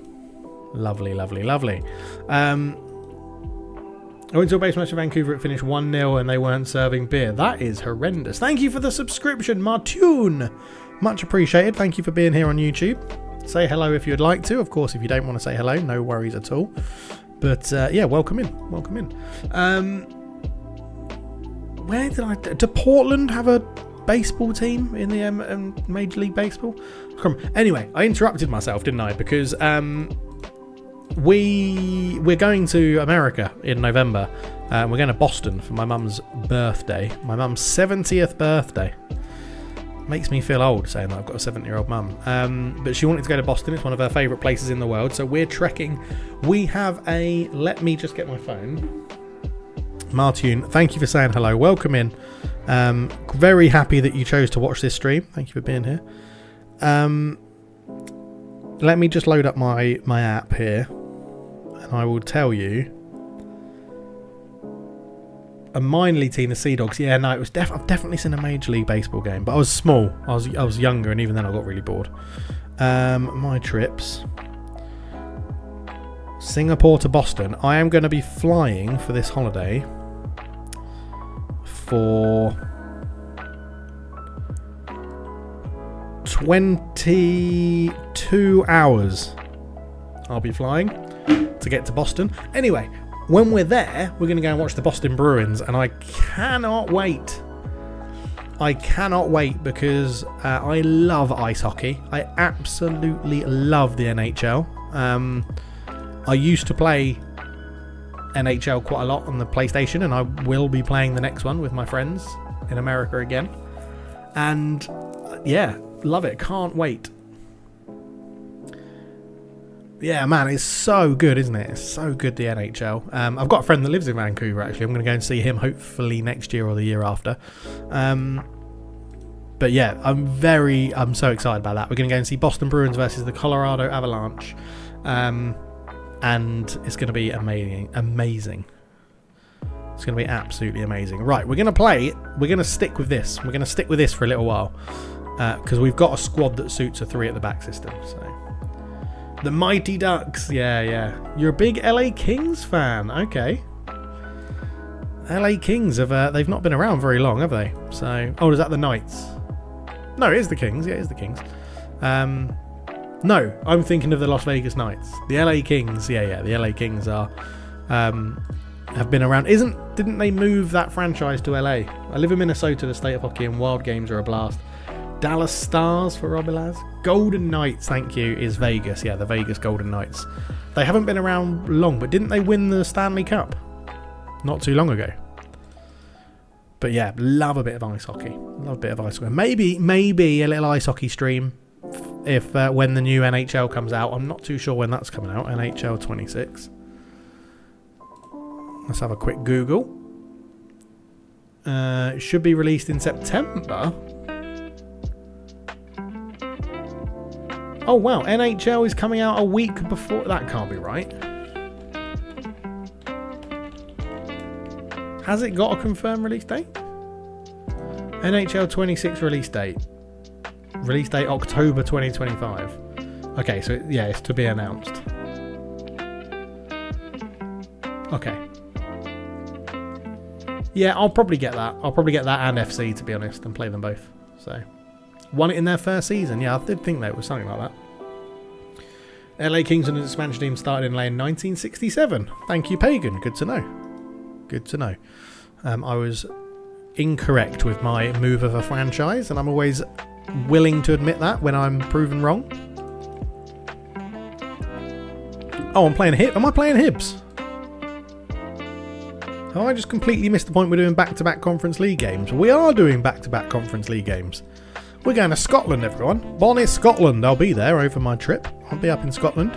Speaker 3: Lovely, lovely, lovely. I went to a base match in Vancouver. It finished 1-0 and they weren't serving beer. That is horrendous. Thank you for the subscription, Martune. Much appreciated. Thank you for being here on YouTube. Say hello if you'd like to. Of course, if you don't want to say hello, no worries at all. But yeah, welcome in. Welcome in. Where did I... Do Portland have a baseball team in the Major League Baseball? Anyway, I interrupted myself, didn't I? Because... We're going to America in November. We're going to Boston for my mum's birthday. My mum's 70th birthday. Makes me feel old saying that I've got a 70-year-old mum. But she wanted to go to Boston. It's one of her favourite places in the world. So we're trekking. We have a... Let me just get my phone. Martune, thank you for saying hello. Welcome in. Very happy that you chose to watch this stream. Thank you for being here. Let me just load up my app here. And I will tell you. A minor league team, the Sea Dogs. Yeah, no, it was I've definitely seen a Major League Baseball game, but I was small. I was younger, and even then I got really bored. My trips. Singapore to Boston. I am going to be flying for this holiday for 22 hours. I'll be flying to get to Boston. Anyway, when we're there, we're going to go and watch the Boston Bruins, and I cannot wait. I cannot wait because I love ice hockey. I absolutely love the NHL. I used to play NHL quite a lot on the PlayStation, and I will be playing the next one with my friends in America again. And yeah, love it. Can't wait. Yeah, man, it's so good, isn't it? It's so good, the NHL. I've got a friend that lives in Vancouver, actually. I'm going to go and see him hopefully next year or the year after. But yeah, I'm so excited about that. We're going to go and see Boston Bruins versus the Colorado Avalanche. And it's going to be amazing. It's going to be absolutely amazing. Right, we're going to play. We're going to stick with this. We're going to stick with this for a little while. Because we've got a squad that suits a 3 at the back system. So the Mighty Ducks. Yeah. You're a big LA Kings fan. Okay. LA Kings they've not been around very long, have they? So, is that the Knights? No, it is the Kings. Yeah, it is the Kings. No, I'm thinking of the Las Vegas Knights. The LA Kings. Yeah. The LA Kings are have been around. Didn't they move that franchise to LA? I live in Minnesota, the state of hockey, and Wild Games are a blast. Dallas Stars for Robbie Laz. Golden Knights, thank you, is Vegas. Yeah, the Vegas Golden Knights. They haven't been around long, but didn't they win the Stanley Cup not too long ago? But yeah, love a bit of ice hockey. Love a bit of ice hockey. Maybe a little ice hockey stream if when the new NHL comes out. I'm not too sure when that's coming out. NHL 26. Let's have a quick Google. It should be released in September. Oh wow, NHL is coming out a week before. That can't be right. Has it got a confirmed release date? NHL 26 release date. Release date October 2025. Okay, so yeah, it's to be announced. Okay. Yeah, I'll probably get that. I'll probably get that and FC, to be honest, and play them both. So, won it in their first season. Yeah, I did think that was something like that. LA Kings and its expansion team started in LA in 1967. Thank you, Pagan. Good to know. Good to know. I was incorrect with my move of a franchise, and I'm always willing to admit that when I'm proven wrong. Oh, I'm playing Hib. Am I playing Hibs? Oh, I just completely missed the point we're doing back-to-back Conference League games. We are doing back-to-back Conference League games. We're going to Scotland, everyone. Bonnie, Scotland. I'll be there over my trip. I'll be up in Scotland.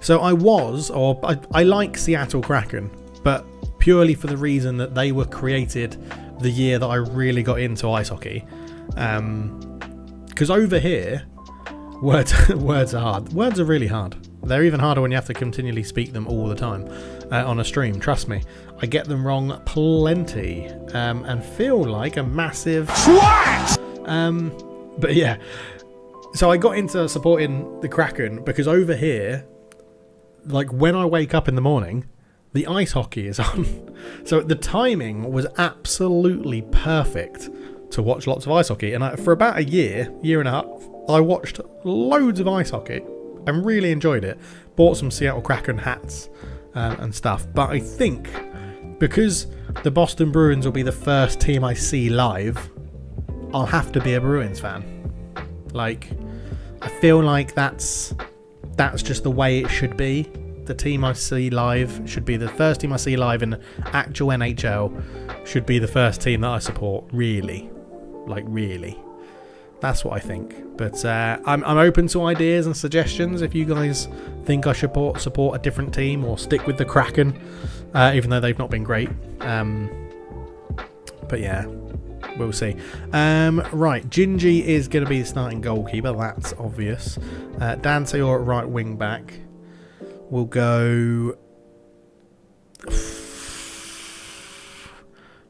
Speaker 3: So I like Seattle Kraken, but purely for the reason that they were created the year that I really got into ice hockey. Because over here, words are hard. Words are really hard. They're even harder when you have to continually speak them all the time on a stream. Trust me, I get them wrong plenty and feel like a massive twat. But yeah, so I got into supporting the Kraken because over here, like when I wake up in the morning, the ice hockey is on. So the timing was absolutely perfect to watch lots of ice hockey. And for about a year and a half, I watched loads of ice hockey and really enjoyed it. Bought some Seattle Kraken hats and stuff. But I think because the Boston Bruins will be the first team I see live, I'll have to be a Bruins fan. Like, I feel like that's just the way it should be. The team I see live should be the first team I see live in actual NHL. Should be the first team that I support, really. Like, really. That's what I think. But I'm open to ideas and suggestions. If you guys think I should support a different team or stick with the Kraken, even though they've not been great. But yeah, we'll see. Right, Gingy is going to be the starting goalkeeper. That's obvious. Dante or right wing back. We'll go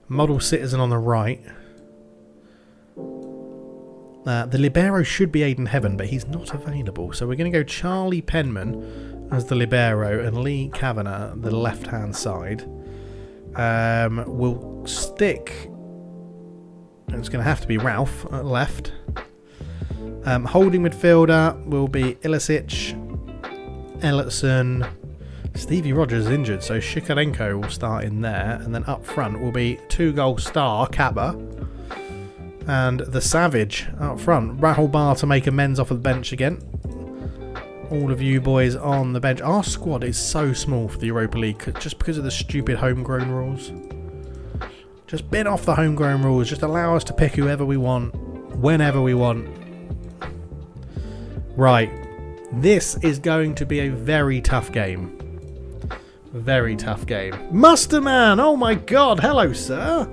Speaker 3: Model Citizen on the right. The libero should be Aiden Heaven, but he's not available. So we're going to go Charlie Penman as the libero and Lee Kavanagh the left-hand side. We'll stick... It's going to have to be Ralph at left. Holding midfielder will be Ilicic, Ellison. Stevie Rogers is injured, so Shikarenko will start in there. And then up front will be 2-goal star Kaba. And the Savage up front. Rahul Bar to make amends off of the bench again. All of you boys on the bench. Our squad is so small for the Europa League just because of the stupid homegrown rules. Just bin off the homegrown rules. Just allow us to pick whoever we want, whenever we want. Right. This is going to be a very tough game. Very tough game. Musterman! Oh my god! Hello, sir!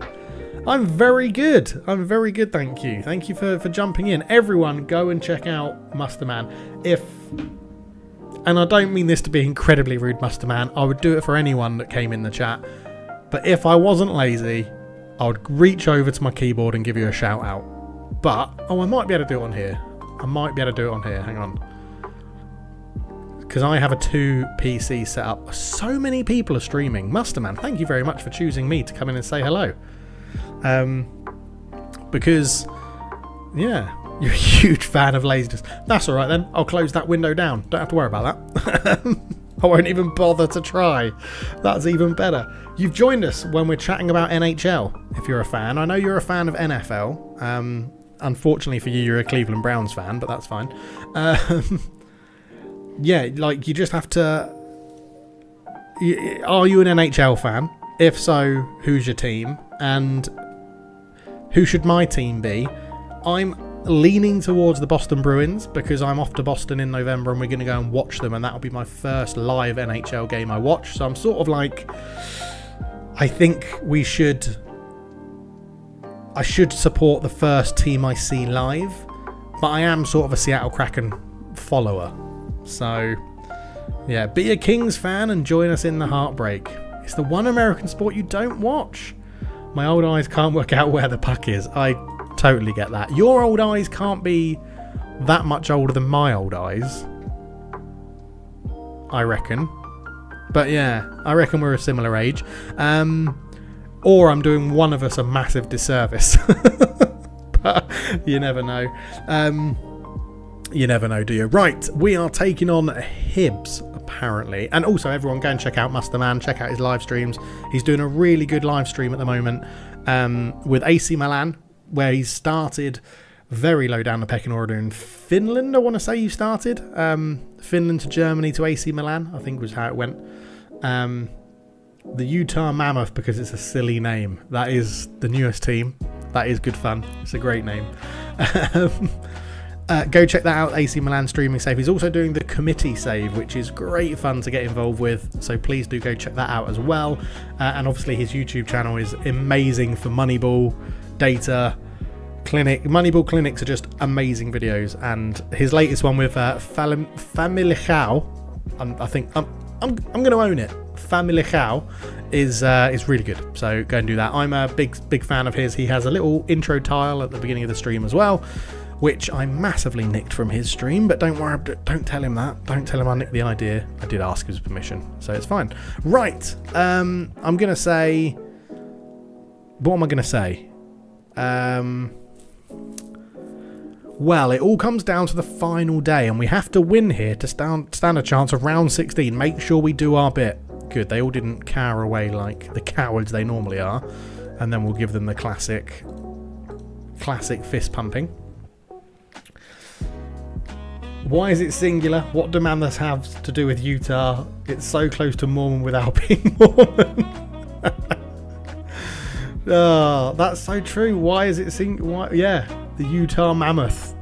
Speaker 3: I'm very good. I'm very good, thank you. Thank you for jumping in. Everyone, go and check out Musterman. And I don't mean this to be incredibly rude, Musterman. I would do it for anyone that came in the chat. But if I wasn't lazy, I would reach over to my keyboard and give you a shout out. But, I might be able to do it on here. Hang on. Because I have a 2 PC set up. So many people are streaming. Musterman, thank you very much for choosing me to come in and say hello. Because, yeah, you're a huge fan of laziness. That's alright then. I'll close that window down. Don't have to worry about that. I won't even bother to try. That's even better. You've joined us when we're chatting about NHL, if you're a fan. I know you're a fan of NFL. Unfortunately for you, you're a Cleveland Browns fan, but that's fine. Yeah, like, you just have to... Are you an NHL fan? If so, who's your team? And who should my team be? I'm leaning towards the Boston Bruins because I'm off to Boston in November and we're going to go and watch them, and that'll be my first live NHL game I watch. So I'm sort of like, I think we should I should support the first team I see live, but I am sort of a Seattle Kraken follower. So, yeah, be a Kings fan and join us in the heartbreak. It's the one American sport you don't watch. My old eyes can't work out where the puck is. I totally get that. Your old eyes can't be that much older than my old eyes, I reckon. But yeah, I reckon we're a similar age. Or I'm doing one of us a massive disservice. But you never know. You never know, do you? Right, we are taking on Hibs, apparently. And also, everyone go and check out Muster Man. Check out his live streams. He's doing a really good live stream at the moment with AC Milan, where he's started very low down the pecking order in Finland, I want to say you started. Finland to Germany to AC Milan, I think was how it went. The Utah Mammoth, because it's a silly name. That is the newest team. That is good fun. It's a great name. Go check that out, AC Milan streaming save. He's also doing the committee save, which is great fun to get involved with. So please do go check that out as well. And obviously his YouTube channel is amazing for Moneyball, data, clinic. Moneyball clinics are just amazing videos. And his latest one with Famalicão, I think I'm going to own it. Famalicão is really good. So go and do that. I'm a big fan of his. He has a little intro tile at the beginning of the stream as well, which I massively nicked from his stream, but don't worry, don't tell him that. Don't tell him I nicked the idea. I did ask his permission, so it's fine. Right, I'm going to say... What am I going to say? Well, it all comes down to the final day, and we have to win here to stand a chance of round 16. Make sure we do our bit. Good, they all didn't cower away like the cowards they normally are. And then we'll give them the classic fist pumping. Why is it singular? What do Mammoths have to do with Utah? It's so close to Mormon without being Mormon. Oh, that's so true. Why is it singular? Yeah, the Utah Mammoth.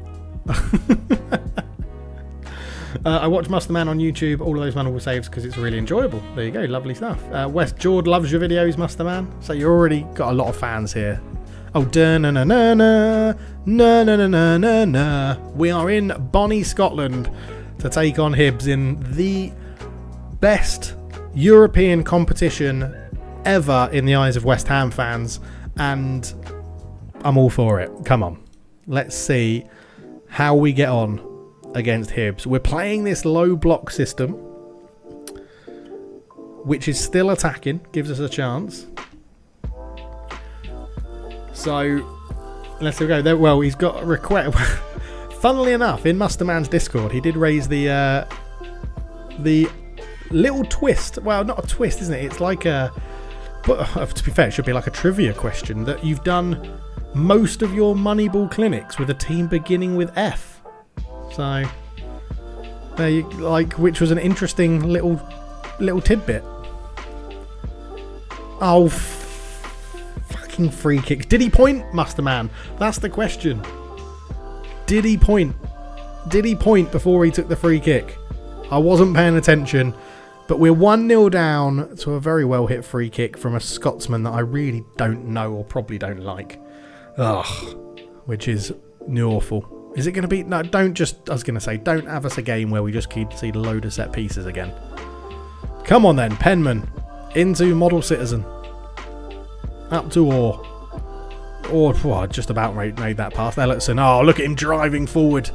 Speaker 3: I watch Muster Man on YouTube, all of those Moneyball saves, because it's really enjoyable. There you go, lovely stuff. West Jord loves your videos, Muster Man. So you already got a lot of fans here. Oh, na-na-na-na, na-na-na-na-na. We are in Bonnie, Scotland to take on Hibs in the best European competition ever in the eyes of West Ham fans. And I'm all for it. Come on. Let's see how we get on against Hibs. We're playing this low block system, which is still attacking, gives us a chance. So let's go there. Well, he's got a request. Funnily enough, in Muster Man's Discord, he did raise the little twist. Well, not a twist, isn't it? It's like a. But to be fair, it should be like a trivia question that you've done most of your Moneyball clinics with a team beginning with F. So there you which was an interesting little tidbit. Oh. Fucking free kicks. Did he point, Muster Man? That's the question. Did he point? Did he point before he took the free kick? I wasn't paying attention, but we're 1-0 down to a very well hit free kick from a Scotsman that I really don't know or probably don't like. Ugh, which is awful. Is it going to be... No, don't just... I was going to say, don't have us a game where we just keep see a load of set pieces again. Come on then, Penman. Into Model Citizen. Up to Orr. Orr, just about made that pass. Ellison. Oh, look at him driving forward.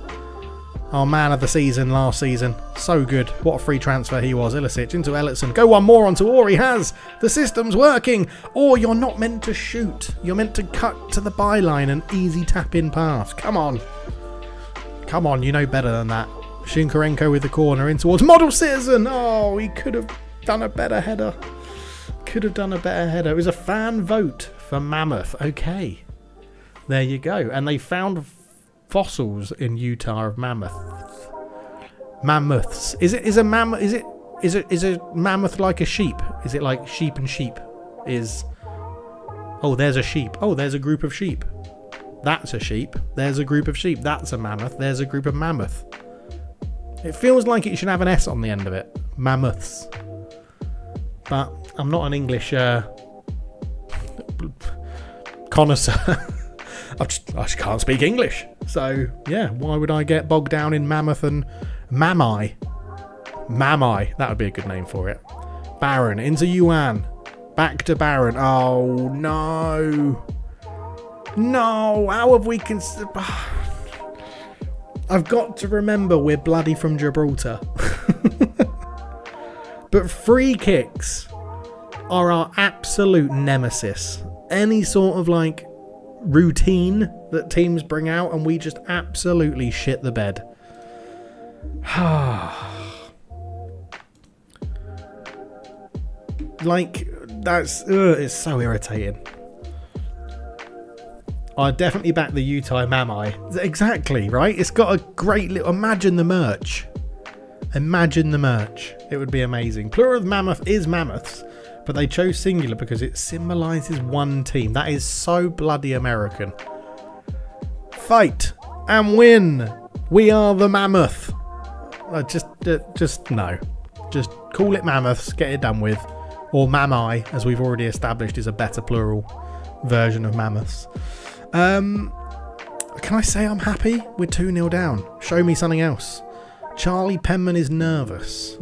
Speaker 3: Our man of the season last season. So good. What a free transfer he was. Ilicic into Ellison. Go one more onto Orr. He has. The system's working. Or you're not meant to shoot. You're meant to cut to the byline and easy tap in pass. Come on. Come on, you know better than that. Shinkarenko with the corner in towards Model Citizen. Oh, he could have done a better header. Could have done a better header. It was a fan vote for Mammoth. Okay. There you go. And they found fossils in Utah of mammoths. Is a mammoth like a sheep? Is it like sheep and sheep? Oh, there's a sheep. Oh, there's a group of sheep. That's a sheep. There's a group of sheep. That's a mammoth. There's a group of mammoth. It feels like it should have an S on the end of it. Mammoths. But I'm not an English connoisseur. I just can't speak English. So, yeah, why would I get bogged down in Mammoth and Mamai? Mamai, that would be a good name for it. Baron, into Yuan. Back to Baron. Oh, no. No, how have we... I've got to remember we're bloody from Gibraltar. But free kicks are our absolute nemesis. Any sort of like routine that teams bring out and we just absolutely shit the bed. Like, it's so irritating. I definitely back the Utah Mamai. Exactly, right? It's got a great little... Imagine the merch. Imagine the merch. It would be amazing. Plural of mammoth is mammoths, but they chose singular because it symbolises one team. That is so bloody American. Fight and win. We are the mammoth. Just no. Just call it mammoths. Get it done with. Or mamai, as we've already established, is a better plural version of mammoths. Can I say I'm happy? We're 2-0 down. Show me something else. Charlie Penman is nervous.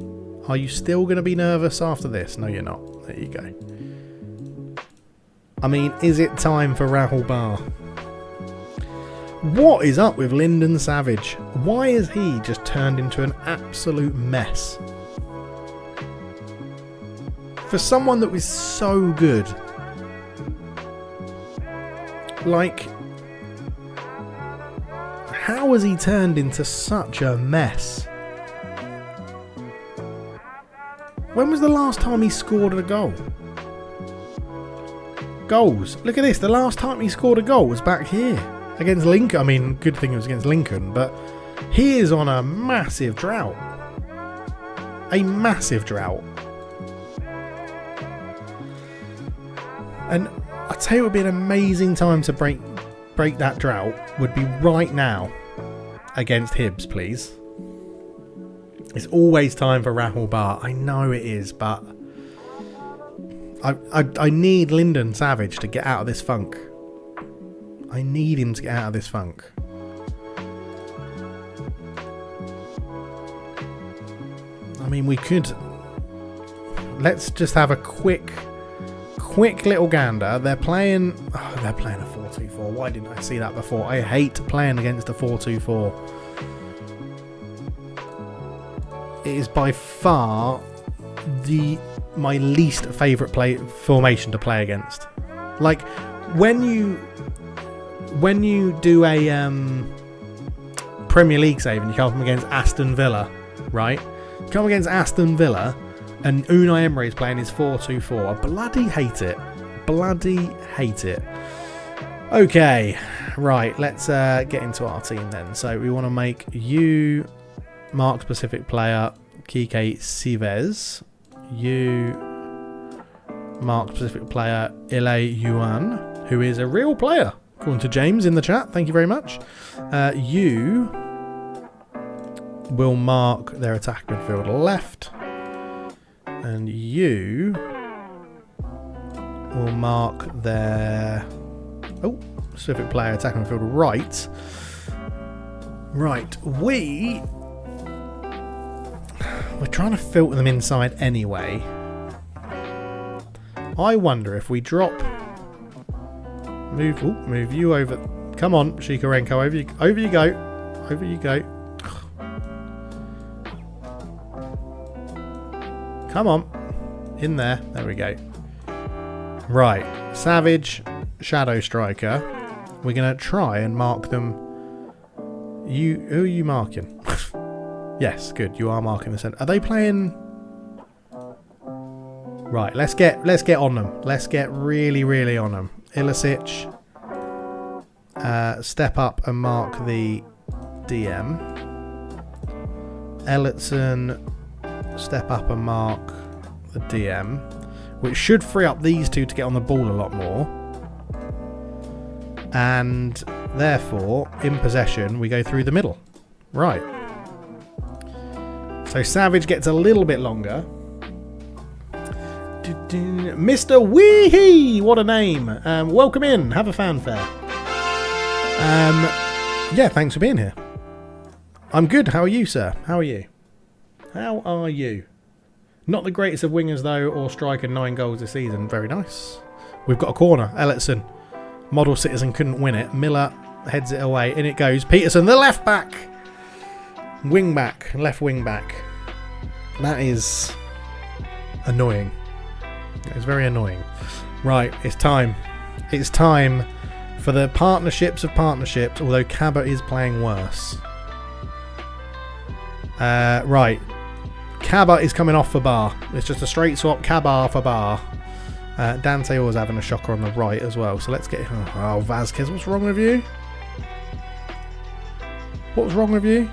Speaker 3: Are you still going to be nervous after this? No, you're not. There you go. I mean, is it time for Rahul Bar? What is up with Lyndon Savage? Why is he just turned into an absolute mess? For someone that was so good. Like, how has he turned into such a mess? When was the last time he scored a goal? Goals. Look at this. The last time he scored a goal was back here against Lincoln. I mean, good thing it was against Lincoln, but he is on a massive drought. A massive drought. And I tell you, it would be an amazing time to break that drought. Would be right now against Hibs, please. It's always time for Rahul Bar. I know it is, but I need Lyndon Savage to get out of this funk. I need him to get out of this funk. I mean, we could... Let's just have a quick little gander. They're playing... Oh, they're playing a 4-2-4. Why didn't I see that before? I hate playing against a 4-2-4. It is by far my least favourite formation to play against. Like, when you do a Premier League save and you come up against Aston Villa, right? You come against Aston Villa and Unai Emery is playing his 4-2-4. I bloody hate it. Bloody hate it. Okay, right, let's get into our team then. So we want to make you mark specific player Kike Sivez. You mark specific player Ile Yuan, who is a real player, according to James in the chat. Thank you very much. You will mark their attack midfielder left, and you will mark their specific player attack midfielder right. Right, we're trying to filter them inside anyway. I wonder if we drop... Move you over. Come on, Shikarenko, over you go. Over you go. Come on. In there. There we go. Right. Savage, Shadow Striker. We're going to try and mark them. Who are you marking? Yes, good. You are marking the centre. Are they playing? Right. Let's get on them. Let's get really on them. Ilicic, step up and mark the DM. Ellison, step up and mark the DM, which should free up these two to get on the ball a lot more. And therefore, in possession, we go through the middle. Right. So Savage gets a little bit longer. Mr. Weehee! What a name. Welcome in. Have a fanfare. Yeah, thanks for being here. I'm good. How are you, sir? How are you? How are you? Not the greatest of wingers, though, or striker 9 goals this season. Very nice. We've got a corner. Ellison. Model Citizen couldn't win it. Miller heads it away. In it goes. Peterson, the left back. Wing back. Left wing back. That is annoying. It's very annoying. Right, it's time. It's time for the partnerships of partnerships, although Cabot is playing worse. Right. Cabot is coming off for Bar. It's just a straight swap. Cabot for Bar. Dante always having a shocker on the right as well. So let's get... Oh, Vasquez, what's wrong with you? What's wrong with you?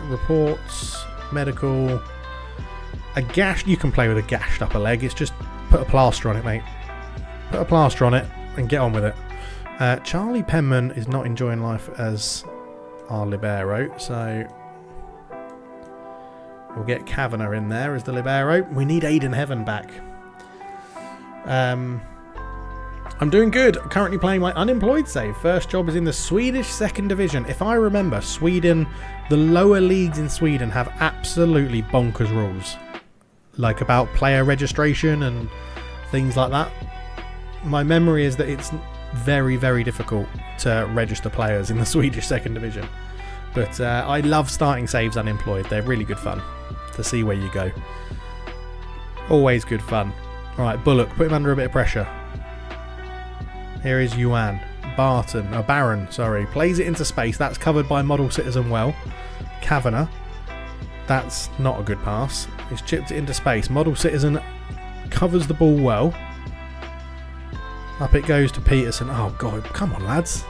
Speaker 3: Reports, medical, a gash. You can play with a gashed upper leg. It's just put a plaster on it, mate. Put a plaster on it and get on with it. Charlie Penman is not enjoying life as our libero, so we'll get Kavanagh in there as the libero. We need Aiden Heaven back. I'm doing good. Currently playing my unemployed save. First job is in the Swedish second division. If I remember, Sweden, the lower leagues in Sweden have absolutely bonkers rules. Like about player registration and things like that. My memory is that it's very, very difficult to register players in the Swedish second division. But I love starting saves unemployed. They're really good fun to see where you go. Always good fun. Alright, Bullock, put him under a bit of pressure. Here is Yuan. Baron, plays it into space. That's covered by Model Citizen well. Kavanagh. That's not a good pass. He's chipped it into space. Model Citizen covers the ball well. Up it goes to Peterson. Oh, God. Come on, lads.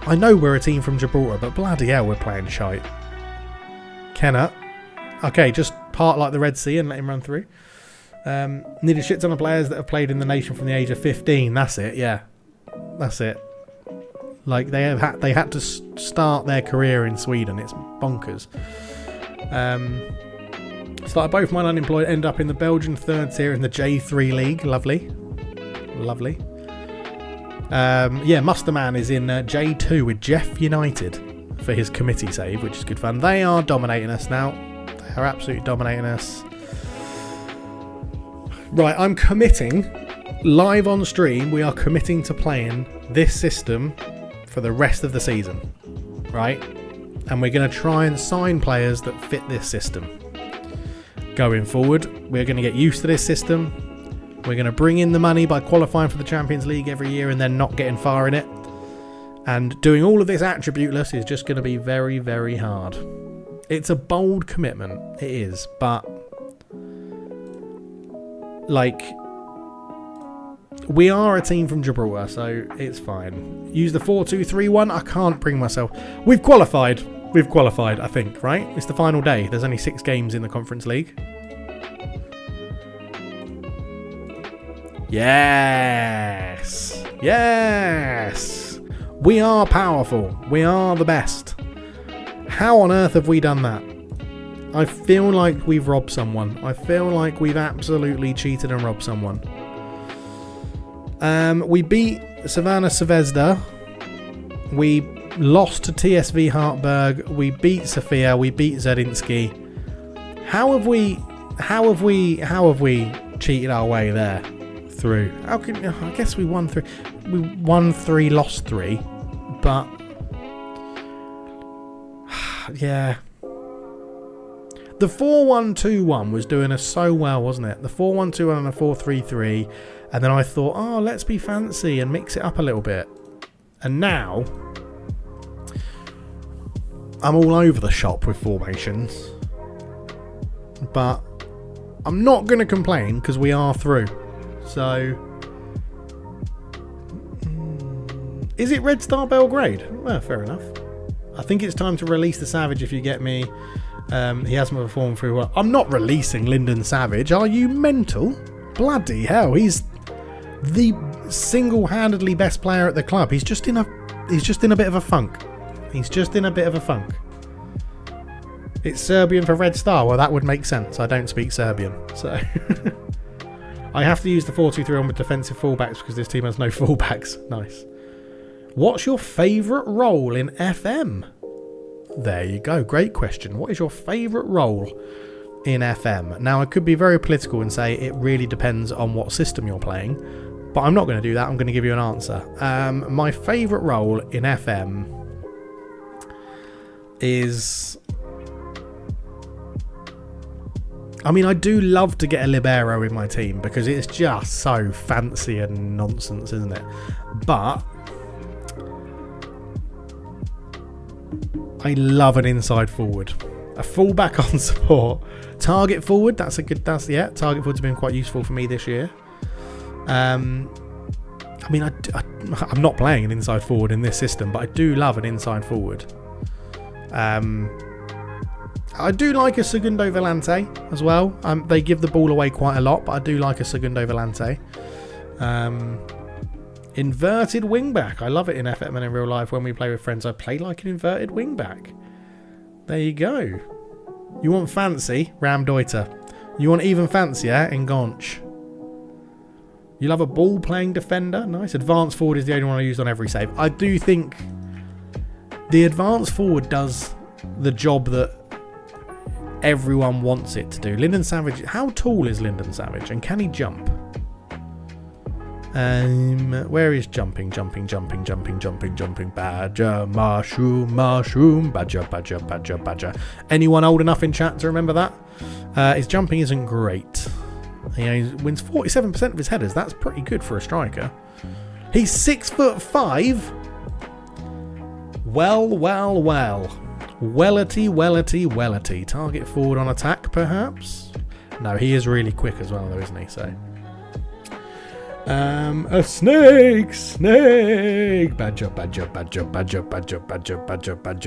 Speaker 3: I know we're a team from Gibraltar, but bloody hell, we're playing shite. Kenner. Okay, just part like the Red Sea and let him run through. Need a shit ton of players that have played in the nation from the age of 15. That's it, yeah. That's it. Like, they had to start their career in Sweden. It's bonkers. Started both mine unemployed, end up in the Belgian third tier in the J3 League. Lovely. Lovely. Yeah, Musterman is in J2 with Jeff United for his committee save, which is good fun. They are dominating us now. They are absolutely dominating us. Right, I'm committing, live on stream, we are committing to playing this system for the rest of the season, right? And we're going to try and sign players that fit this system. Going forward, we're going to get used to this system. We're going to bring in the money by qualifying for the Champions League every year and then not getting far in it. And doing all of this attributeless is just going to be very, very hard. It's a bold commitment, it is, but... like, we are a team from Gibraltar, so it's fine. Use the 4-2-3-1. I can't bring myself. We've qualified, I think, right? It's the final day. There's only 6 games in the Conference League. Yes. Yes. We are powerful. We are the best. How on earth have we done that? I feel like we've robbed someone. I feel like we've absolutely cheated and robbed someone. We beat Savannah Zvezda. We lost to TSV Hartberg. We beat Sofia. We beat Zedinsky. How have we cheated our way there through? I guess we won 3. We won 3, lost 3. But yeah. The 4-1-2-1 was doing us so well, wasn't it? The 4-1-2-1 and a 4-3-3. And then I thought, oh, let's be fancy and mix it up a little bit. And now, I'm all over the shop with formations. But I'm not going to complain because we are through. So, is it Red Star Belgrade? Well, fair enough. I think it's time to release the Savage if you get me. He hasn't performed very well. I'm not releasing Lyndon Savage. Are you mental? Bloody hell! He's the single-handedly best player at the club. He's just in a bit of a funk. He's just in a bit of a funk. It's Serbian for Red Star. Well, that would make sense. I don't speak Serbian, so I have to use the 4-2-3 on with defensive fullbacks because this team has no fullbacks. Nice. What's your favourite role in FM? There you go. Great question. What is your favourite role in FM? Now, I could be very political and say it really depends on what system you're playing, but I'm not going to do that. I'm going to give you an answer. My favourite role in FM is... I mean, I do love to get a libero in my team because it's just so fancy and nonsense, isn't it? But I love an inside forward. A fullback on support. Target forward, target forward's been quite useful for me this year. I mean, I'm not playing an inside forward in this system, but I do love an inside forward. I do like a Segundo Volante as well. They give the ball away quite a lot, but I do like a Segundo Volante. Inverted wingback. I love it in FM and in real life when we play with friends. I play like an inverted wingback. There you go. You want fancy? Ramdeuter. You want even fancier? Enganche. You love a ball-playing defender? Nice. Advanced forward is the only one I used on every save. I do think the advanced forward does the job that everyone wants it to do. Lyndon Savage. How tall is Lyndon Savage? And can he jump? Where is jumping? Badger, mushroom, badger. Anyone old enough in chat to remember that? His jumping isn't great. He wins 47% of his headers. That's pretty good for a striker. He's 6'5". Well. Wellity. Target forward on attack, perhaps? No, he is really quick as well, though, isn't he? So, a snake. Badger,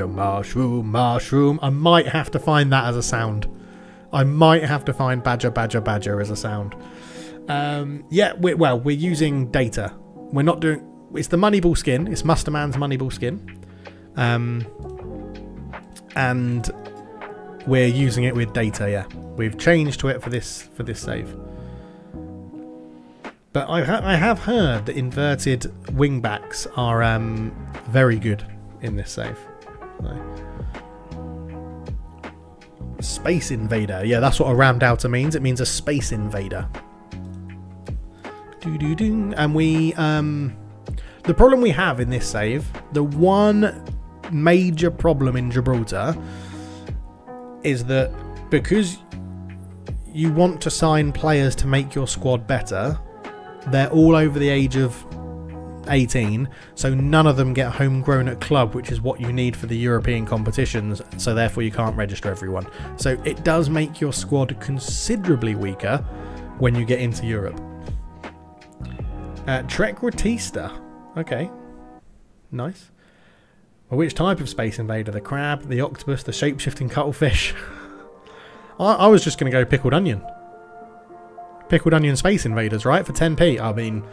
Speaker 3: mushroom. I might have to find that as a sound. I might have to find badger as a sound. We're using data. We're not doing... It's the Moneyball skin. It's Musterman's Moneyball skin. And we're using it with data, yeah. We've changed to it for this save. But I have heard that inverted wingbacks are very good in this save. So. Space invader. Yeah, that's what a Ramdeuter means. It means a space invader. And we... the problem we have in this save, the one major problem in Gibraltar is that because you want to sign players to make your squad better, they're all over the age of 18, so none of them get homegrown at club, which is what you need for the European competitions, so therefore you can't register everyone. So it does make your squad considerably weaker when you get into Europe. Trek Ratista. Okay. Nice. Well, which type of Space Invader? The crab, the octopus, the shape-shifting cuttlefish? I was just going to go pickled onion. Pickled onion Space Invaders, right? For 10p. I mean,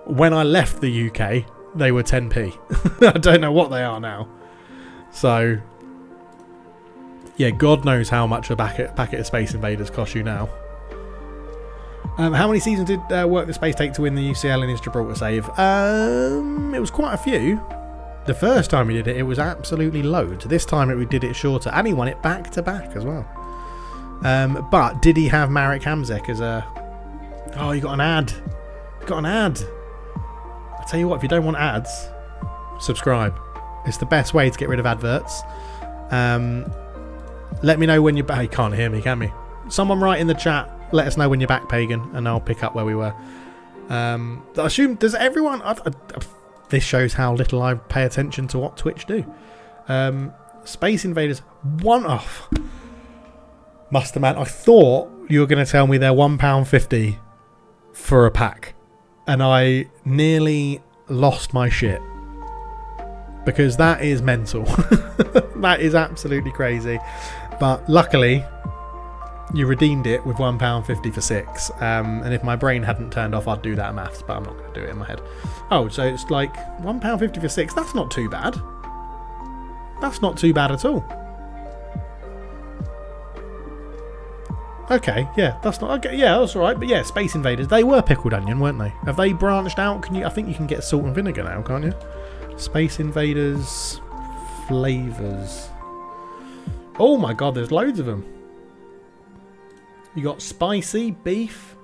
Speaker 3: when I left the UK, they were 10p. I don't know what they are now. So, yeah, God knows how much a packet of Space Invaders cost you now. How many seasons did Work the Space take to win the UCL in his Gibraltar save? It was quite a few. The first time we did it, it was absolutely loads. This time we did it shorter, and he won it back to back as well. But did he have Marek Hamzek as a... Oh, you got an ad. You got an ad. I tell you what, if you don't want ads, subscribe. It's the best way to get rid of adverts. Let me know when you're back. You can't hear me, can we? Someone write in the chat. Let us know when you're back, Pagan, and I'll pick up where we were. I assume, does everyone... This shows how little I pay attention to what Twitch do. Space Invaders, one off. Musterman, I thought you were going to tell me they're £1.50 for a pack. And I nearly lost my shit. Because that is mental. That is absolutely crazy. But luckily, you redeemed it with £1.50 for 6. And if my brain hadn't turned off, I'd do that in maths, but I'm not going to do it in my head. Oh, so it's like £1.50 for 6. That's not too bad. That's not too bad at all. Okay, yeah, that's not okay. Yeah, that's all right. But yeah, Space Invaders, they were pickled onion, weren't they? Have they branched out? Can you? I think you can get salt and vinegar now, can't you? Space Invaders flavors. Oh my god, there's loads of them. You got spicy beef.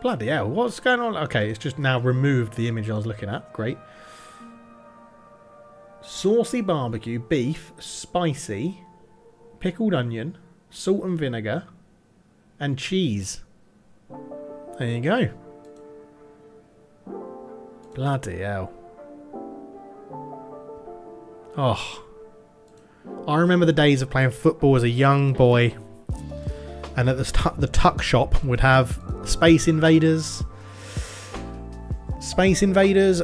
Speaker 3: Bloody hell, what's going on? Okay, it's just now removed the image I was looking at. Great. Saucy barbecue, beef, spicy, pickled onion, salt and vinegar, and cheese. There you go. Bloody hell. Oh. I remember the days of playing football as a young boy, and at the tuck shop would have Space Invaders,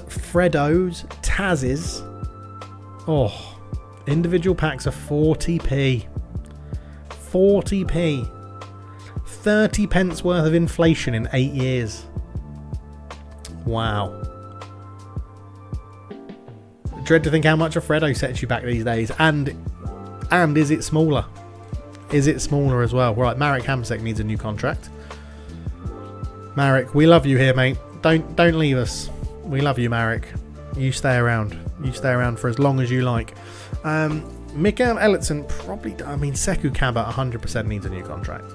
Speaker 3: Freddos, Taz's. Oh, individual packs of 40p. 40p. 30 pence worth of inflation in 8 years. Wow. Dread to think how much a Freddo sets you back these days. And is it smaller? Is it smaller as well? Right, Marek Hamsik needs a new contract. Marek, we love you here, mate. Don't leave us. We love you, Marek. You stay around. You stay around for as long as you like. Mikael Ellison probably... I mean, Sekou Kaba 100% needs a new contract.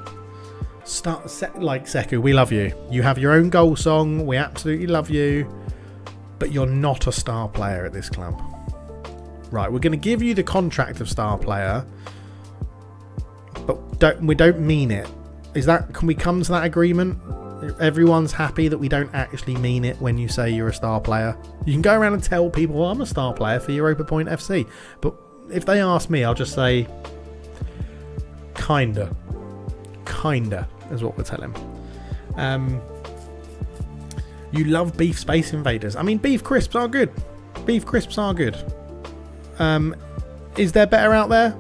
Speaker 3: Sekou, we love you. You have your own goal song. We absolutely love you. But you're not a star player at this club. Right, we're going to give you the contract of star player. But we don't mean it. Can we come to that agreement? Everyone's happy that we don't actually mean it when you say you're a star player. You can go around and tell people, well, I'm a star player for Europa Point FC. But if they ask me, I'll just say, kinda. Kinda is what we're telling. You love beef Space Invaders. I mean, beef crisps are good. Beef crisps are good. Is there better out there?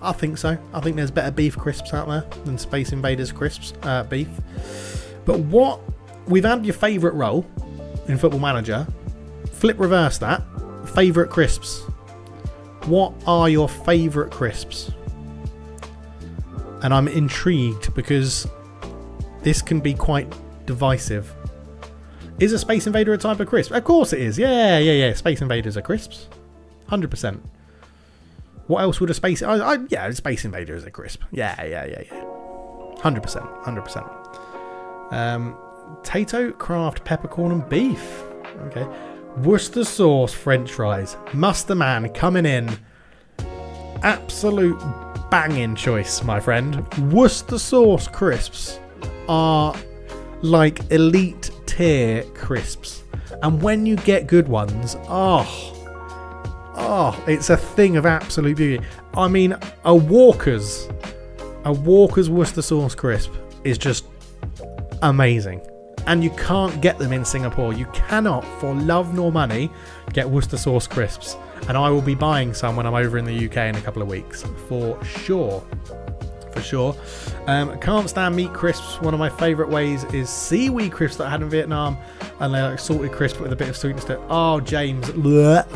Speaker 3: I think so. I think there's better beef crisps out there than Space Invaders crisps, beef. But what... We've had your favourite role in Football Manager. Flip reverse that. Favourite crisps. What are your favourite crisps? And I'm intrigued because this can be quite divisive. Is a Space Invader a type of crisp? Of course it is. Yeah. Space Invaders are crisps. 100%. What else would a Space... yeah, Space Invader is a crisp. Yeah. 100%. Tato, craft, peppercorn and beef. Okay. Worcester sauce French fries. Muster Man coming in. Absolute banging choice, my friend. Worcester sauce crisps are like elite tier crisps. And when you get good ones, it's a thing of absolute beauty. I mean, a Walker's Worcester sauce crisp is just amazing. And you can't get them in Singapore. You cannot, for love nor money, get Worcester sauce crisps. And I will be buying some when I'm over in the UK in a couple of weeks. For sure. Can't stand meat crisps. One of my favourite ways is seaweed crisps that I had in Vietnam. And they're like salted crisp with a bit of sweetness to it. Oh, James. Blech.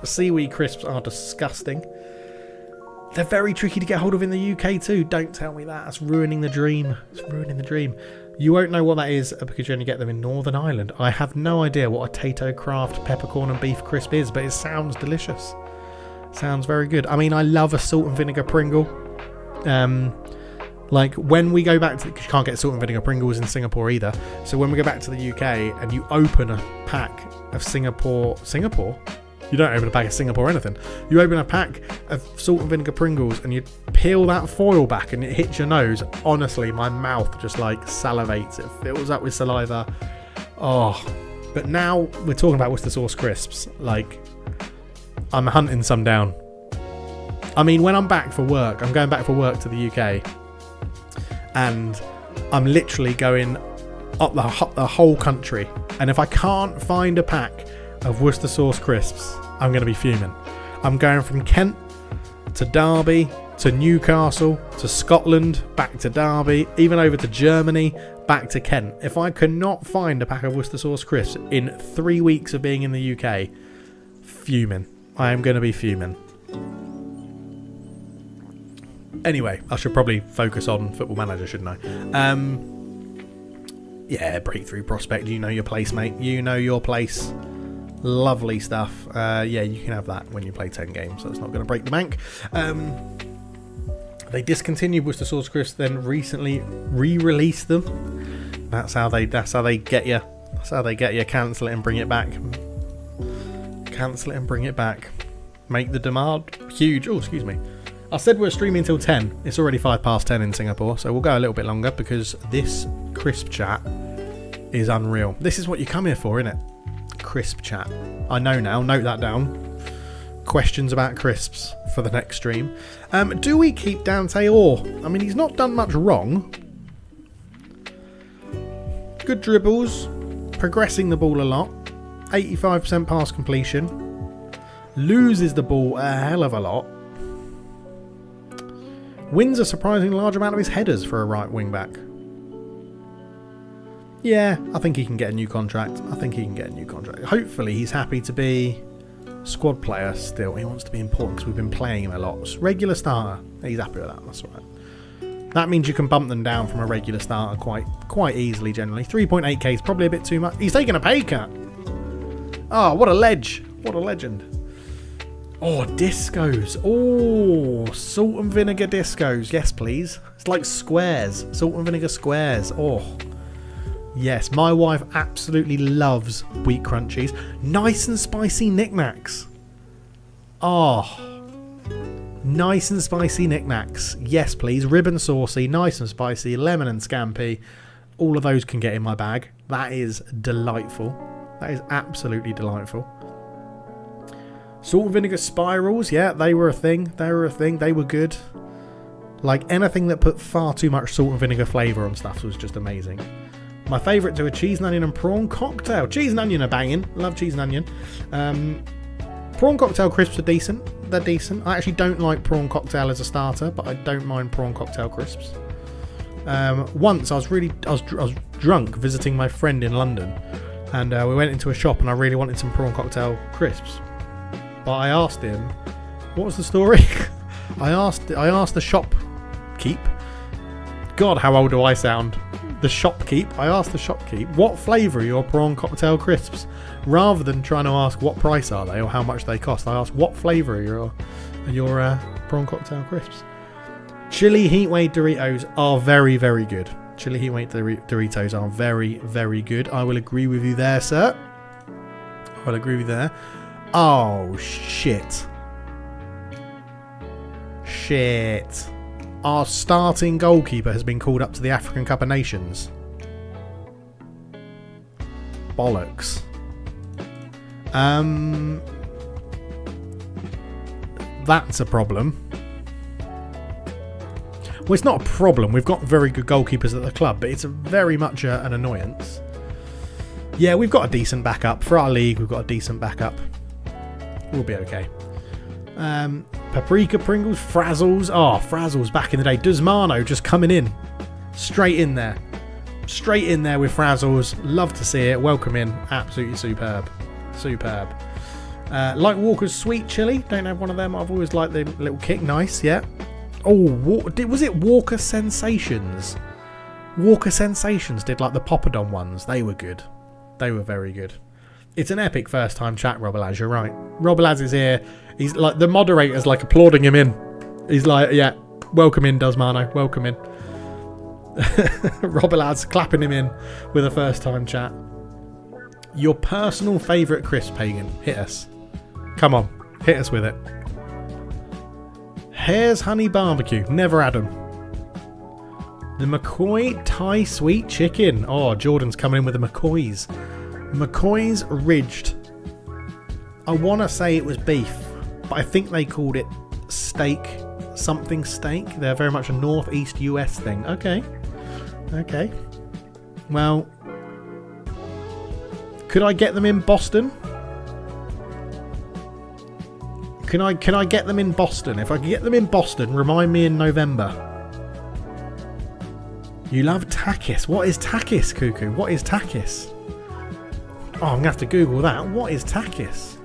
Speaker 3: Seaweed crisps are disgusting. They're very tricky to get hold of in the UK too. Don't tell me that. That's ruining the dream. You won't know what that is because you only get them in Northern Ireland. I have no idea what a Tato craft peppercorn and beef crisp is, but it sounds delicious. Sounds very good. I mean, I love a salt and vinegar Pringle. Like when we go back to, because you can't get salt and vinegar Pringles in Singapore either. So when we go back to the UK and you open a pack of Singapore, you don't open a pack of Singapore or anything. You open a pack of salt and vinegar Pringles and you peel that foil back and it hits your nose. Honestly, my mouth just like salivates. It fills up with saliva. Oh, but now we're talking about Worcester sauce crisps. Like, I'm hunting some down. I mean, when I'm back for work, I'm going back for work to the UK. And I'm literally going up the whole country. And if I can't find a pack of Worcester sauce crisps, I'm going to be fuming. I'm going from Kent to Derby to Newcastle to Scotland, back to Derby, even over to Germany, back to Kent. If I cannot find a pack of Worcester sauce crisps in 3 weeks of being in the UK, fuming. I am going to be fuming. Anyway, I should probably focus on Football Manager, shouldn't I? Yeah, breakthrough prospect. You know your place, mate. You know your place. Lovely stuff. Yeah, you can have that when you play 10 games, so it's not going to break the bank. They discontinued Worcester Sauce Crisps, then recently re-released them. That's how they get you. That's how they get you. Cancel it and bring it back. Cancel it and bring it back. Make the demand huge. Oh, excuse me. I said we're streaming till 10. It's already 10:05 in Singapore, so we'll go a little bit longer because this crisp chat is unreal. This is what you come here for, isn't it? Crisp chat. I know now. Note that down. Questions about crisps for the next stream. Do we keep Dante Orr? I mean, he's not done much wrong. Good dribbles. Progressing the ball a lot. 85% pass completion. Loses the ball a hell of a lot. Wins a surprisingly large amount of his headers for a right wing back. Yeah, I think he can get a new contract. Hopefully he's happy to be squad player still. He wants to be important because we've been playing him a lot. Regular starter. He's happy with that. That's all right. That means you can bump them down from a regular starter quite easily generally. 3.8k is probably a bit too much. He's taking a pay cut. Oh, what a ledge. What a legend. Oh, discos. Oh, salt and vinegar discos. Yes, please. It's like squares. Salt and vinegar squares. Oh, yes. My wife absolutely loves wheat crunchies. Nice and spicy knickknacks. Oh, nice and spicy knickknacks. Yes, please. Ribbon saucy, nice and spicy, lemon and scampi. All of those can get in my bag. That is delightful. That is absolutely delightful. Salt and vinegar spirals, yeah, they were a thing. They were good. Like anything that put far too much salt and vinegar flavour on stuff was just amazing. My favourite to a cheese and onion and prawn cocktail. Cheese and onion are banging. Love cheese and onion. Prawn cocktail crisps are decent. They're decent. I actually don't like prawn cocktail as a starter, but I don't mind prawn cocktail crisps. Once I was drunk visiting my friend in London, and we went into a shop and I really wanted some prawn cocktail crisps. But I asked him, what was the story? I asked the shopkeep. God, how old do I sound? The shopkeep. I asked the shopkeep, what flavour are your prawn cocktail crisps? Rather than trying to ask what price are they or how much they cost, I asked what flavour are your prawn cocktail crisps. Chili Heatwave Doritos are very, very good. Chili Heatwave Doritos are very, very good. I will agree with you there, sir. I will agree with you there. Oh, shit. Shit. Our starting goalkeeper has been called up to the African Cup of Nations. Bollocks. That's a problem. Well, it's not a problem. We've got very good goalkeepers at the club, but it's very much an annoyance. Yeah, we've got a decent backup. For our league, we've got a decent backup. We'll be okay. Paprika, Pringles, Frazzles. Oh, Frazzles back in the day. Dusmano just coming in. Straight in there. Straight in there with Frazzles. Love to see it. Welcome in. Absolutely superb. Superb. Like Walker's Sweet Chili. Don't have one of them. I've always liked the little kick. Nice, yeah. Oh, was it Walker Sensations? Walker Sensations did like the Poppadom ones. They were good. They were very good. It's an epic first time chat, Robalaz. You're right. Robalaz is here. He's like, the moderator's like applauding him in. He's like, yeah, welcome in, Dusmano. Welcome in. Robalaz clapping him in with a first time chat. Your personal favourite crisp, Pagan. Hit us. Come on. Hit us with it. Hare's Honey Barbecue. Never had them. The McCoy Thai Sweet Chicken. Oh, Jordan's coming in with the McCoy's. McCoy's Ridged. I want to say it was beef, but I think they called it steak. Something steak. They're very much a northeast US thing. Okay. Okay. Well, could I get them in Boston? Can I get them in Boston? If I can get them in Boston, remind me in November. You love takis. What is takis, Cuckoo? What is takis? Oh, I'm going to have to Google that. What is takis?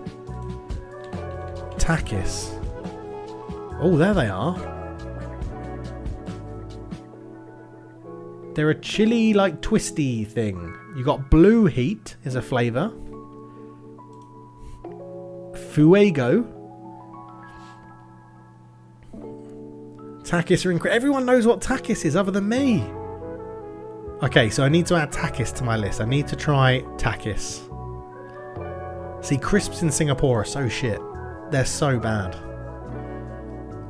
Speaker 3: Takis. Oh, there they are. They're a chili, like, twisty thing. You got Blue Heat is a flavour. Fuego. Takis are incredible. Everyone knows what Takis is other than me. Okay, so I need to add Takis to my list. I need to try Takis. See, crisps in Singapore are so shit. They're so bad.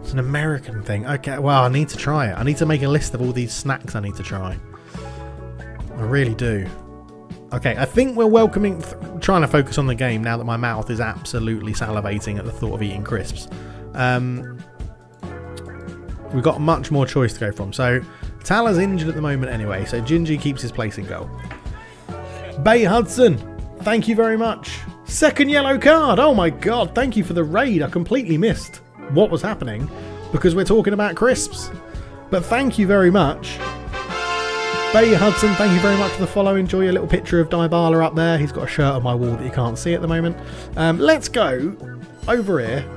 Speaker 3: It's an American thing. Okay, well, I need to try it. I need to make a list of all these snacks I need to try. I really do. Okay, I think we're welcoming... trying to focus on the game now that my mouth is absolutely salivating at the thought of eating crisps. We've got much more choice to go from. So, Tala's injured at the moment anyway, so Gingy keeps his place in goal. Bay Hudson, thank you very much. Second yellow card. Oh my god, thank you for the raid. I completely missed what was happening because we're talking about crisps. But thank you very much. Bay Hudson, thank you very much for the follow. Enjoy your little picture of Dybala up there. He's got a shirt on my wall that you can't see at the moment. Let's go over here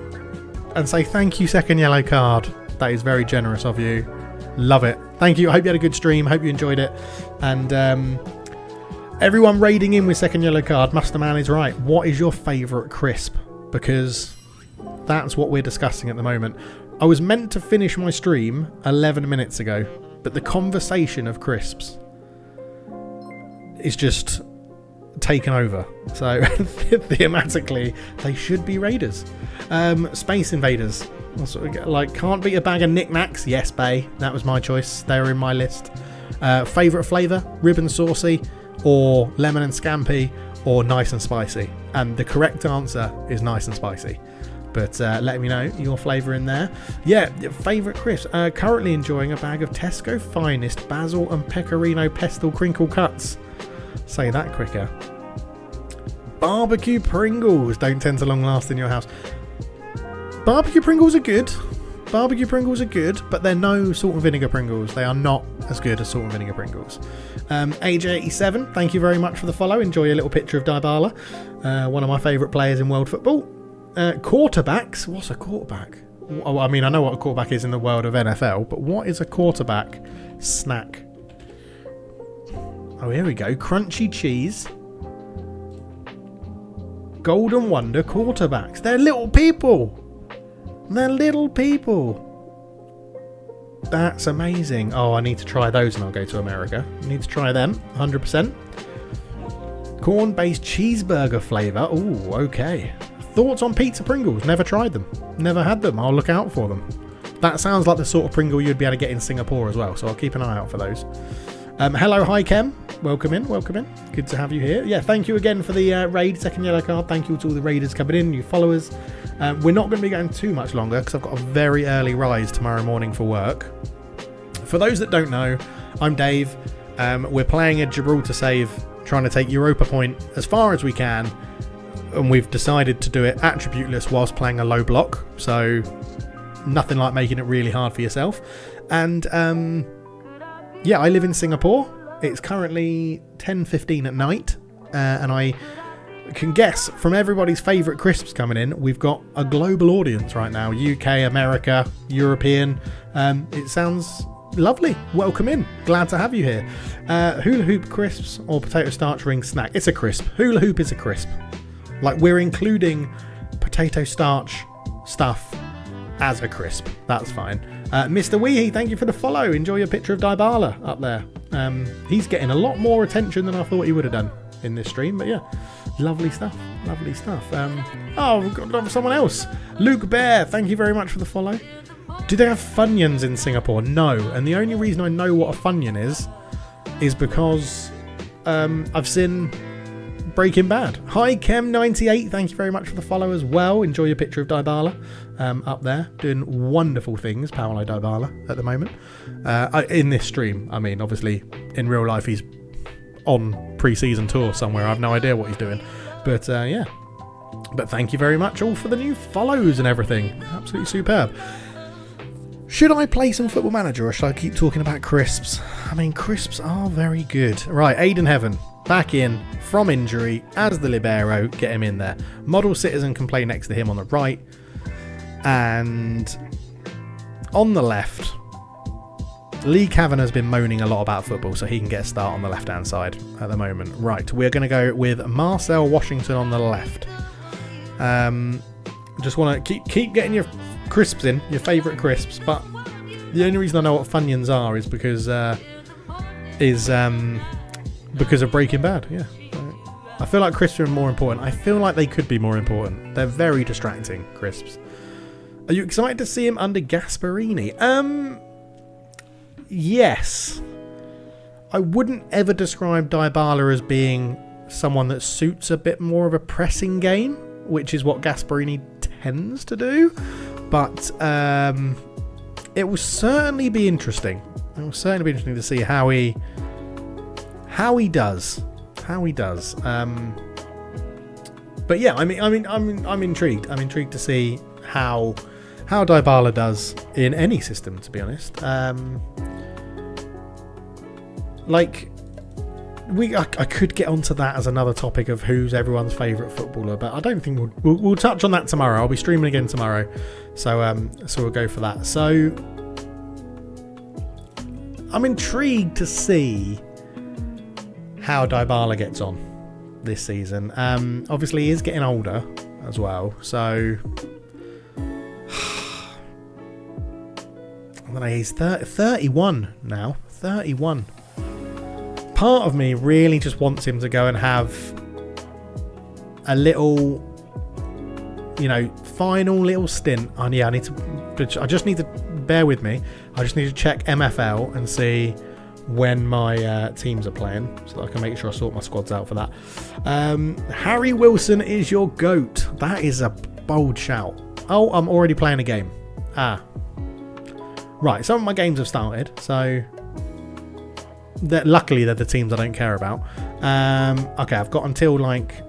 Speaker 3: and say thank you, second yellow card. That is very generous of you. Love it. Thank you. I hope you had a good stream. Hope you enjoyed it. And everyone raiding in with second yellow card. Masterman is right. What is your favourite crisp? Because that's what we're discussing at the moment. I was meant to finish my stream 11 minutes ago, but the conversation of crisps is just taken over. So thematically, they should be raiders. Space Invaders. Like, can't beat a bag of knickknacks. Yes, Bay. That was my choice. They were in my list. Favourite flavour? Ribbon saucy, or lemon and scampi, or nice and spicy. And the correct answer is nice and spicy. But let me know your flavour in there. Yeah, favourite crisp. Currently enjoying a bag of Tesco Finest Basil and Pecorino Pestle Crinkle Cuts. Say that quicker. Barbecue Pringles don't tend to long last in your house. Barbecue Pringles are good. Barbecue Pringles are good, but they're no salt and vinegar Pringles. They are not as good as salt and vinegar Pringles. AJ87, thank you very much for the follow. Enjoy your little picture of Dybala. One of my favourite players in world football. Quarterbacks. What's a quarterback? Oh, I mean, I know what a quarterback is in the world of NFL, but what is a quarterback snack? Oh, here we go. Crunchy cheese. Golden Wonder quarterbacks. They're little people. They're little people. That's amazing. Oh, I need to try those and I'll go to America. I need to try them, 100%. Corn-based cheeseburger flavour. Oh, okay. Thoughts on pizza Pringles? Never tried them. Never had them. I'll look out for them. That sounds like the sort of Pringle you'd be able to get in Singapore as well, so I'll keep an eye out for those. Hello, hi Kem. Welcome in, welcome in. Good to have you here. Yeah, thank you again for the raid, second yellow card. Thank you to all the raiders coming in, new followers. We're not going to be going too much longer because I've got a very early rise tomorrow morning for work. For those that don't know, I'm Dave. We're playing a Gibraltar save, trying to take Europa point as far as we can. And we've decided to do it attributeless whilst playing a low block. So nothing like making it really hard for yourself. And yeah, I live in Singapore. It's currently 10:15 at night. And I can guess from everybody's favourite crisps coming in, we've got a global audience right now. UK, America, European. It sounds lovely. Welcome in. Glad to have you here. Hula hoop crisps or potato starch ring snack? It's a crisp. Hula hoop is a crisp. Like, we're including potato starch stuff as a crisp. That's fine. Mr. Weehee, thank you for the follow. Enjoy your picture of Dybala up there. He's getting a lot more attention than I thought he would have done in this stream. But yeah, lovely stuff. Lovely stuff. Oh, we've got someone else. Luke Bear, thank you very much for the follow. Do they have Funyuns in Singapore? No. And the only reason I know what a Funyun is because I've seen Breaking Bad. Hi Chem98, thank you very much for the follow as well. Enjoy your picture of Dybala up there, doing wonderful things, Paolo Dybala, at the moment. In this stream, I mean, obviously, in real life, he's on pre-season tour somewhere. I have no idea what he's doing. But yeah. But thank you very much all for the new follows and everything. Absolutely superb. Should I play some Football Manager or should I keep talking about crisps? I mean, crisps are very good. Right, Aiden Heaven. Back in from injury as the libero. Get him in there. Model Citizen can play next to him on the right. And on the left, Lee Kavanagh's been moaning a lot about football, so he can get a start on the left-hand side at the moment. Right, we're going to go with Marcel Washington on the left. Just want to keep getting your crisps in, your favourite crisps, but the only reason I know what Funyuns are is because of Breaking Bad. Yeah, I feel like crisps are more important. I feel like they could be more important. They're very distracting, crisps. Are you excited to see him under Gasparini? Yes. I wouldn't ever describe Dybala as being someone that suits a bit more of a pressing game, which is what Gasparini tends to do. But it will certainly be interesting. It will certainly be interesting to see how he does. But yeah, I'm intrigued. I'm intrigued to see how Dybala does in any system, to be honest. I could get onto that as another topic of who's everyone's favourite footballer, but I don't think we'll touch on that tomorrow. I'll be streaming again tomorrow, so we'll go for that. So I'm intrigued to see how Dybala gets on this season. Obviously, he is getting older as well, so I don't know. He's 31 now. 31. Part of me really just wants him to go and have a little, final little stint. I just need to bear with me. I just need to check MFL and see when my teams are playing, so that I can make sure I sort my squads out for that. Harry Wilson is your GOAT. That is a bold shout. Oh, I'm already playing a game. Right, some of my games have started, so luckily they're the teams I don't care about. Okay, I've got until like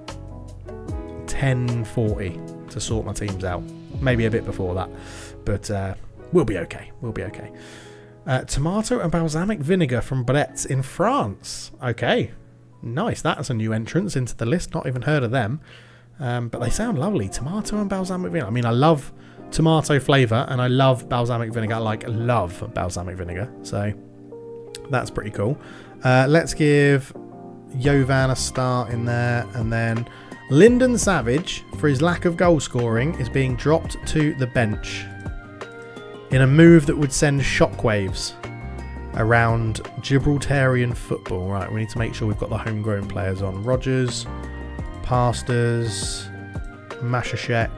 Speaker 3: 10:40 to sort my teams out. Maybe a bit before that, but we'll be okay. Tomato and balsamic vinegar from Brett in France. Okay, nice. That's a new entrance into the list. Not even heard of them, but they sound lovely. Tomato and balsamic vinegar. I mean, I love tomato flavour and I love balsamic vinegar. Love balsamic vinegar. So that's pretty cool. Let's give Jovan a start in there, and then Lyndon Savage, for his lack of goal scoring, is being dropped to the bench in a move that would send shockwaves around Gibraltarian football. Right, we need to make sure we've got the homegrown players on. Rogers, Pastors, Mashashek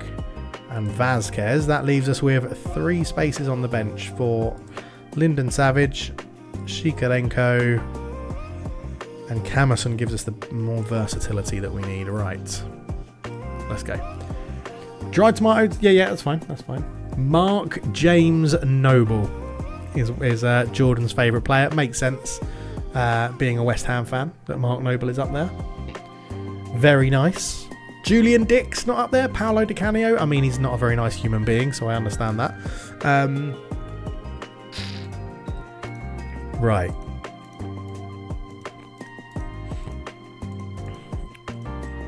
Speaker 3: and Vazquez. That leaves us with 3 spaces on the bench for Lyndon Savage, Shikarenko, and Camerson gives us the more versatility that we need. Right, let's go. Dried tomatoes. Yeah, that's fine. Mark James Noble is Jordan's favourite player. Makes sense, being a West Ham fan, that Mark Noble is up there. Very nice. Julian Dix not up there. Paolo Di Canio. I mean, he's not a very nice human being, so I understand that. Right.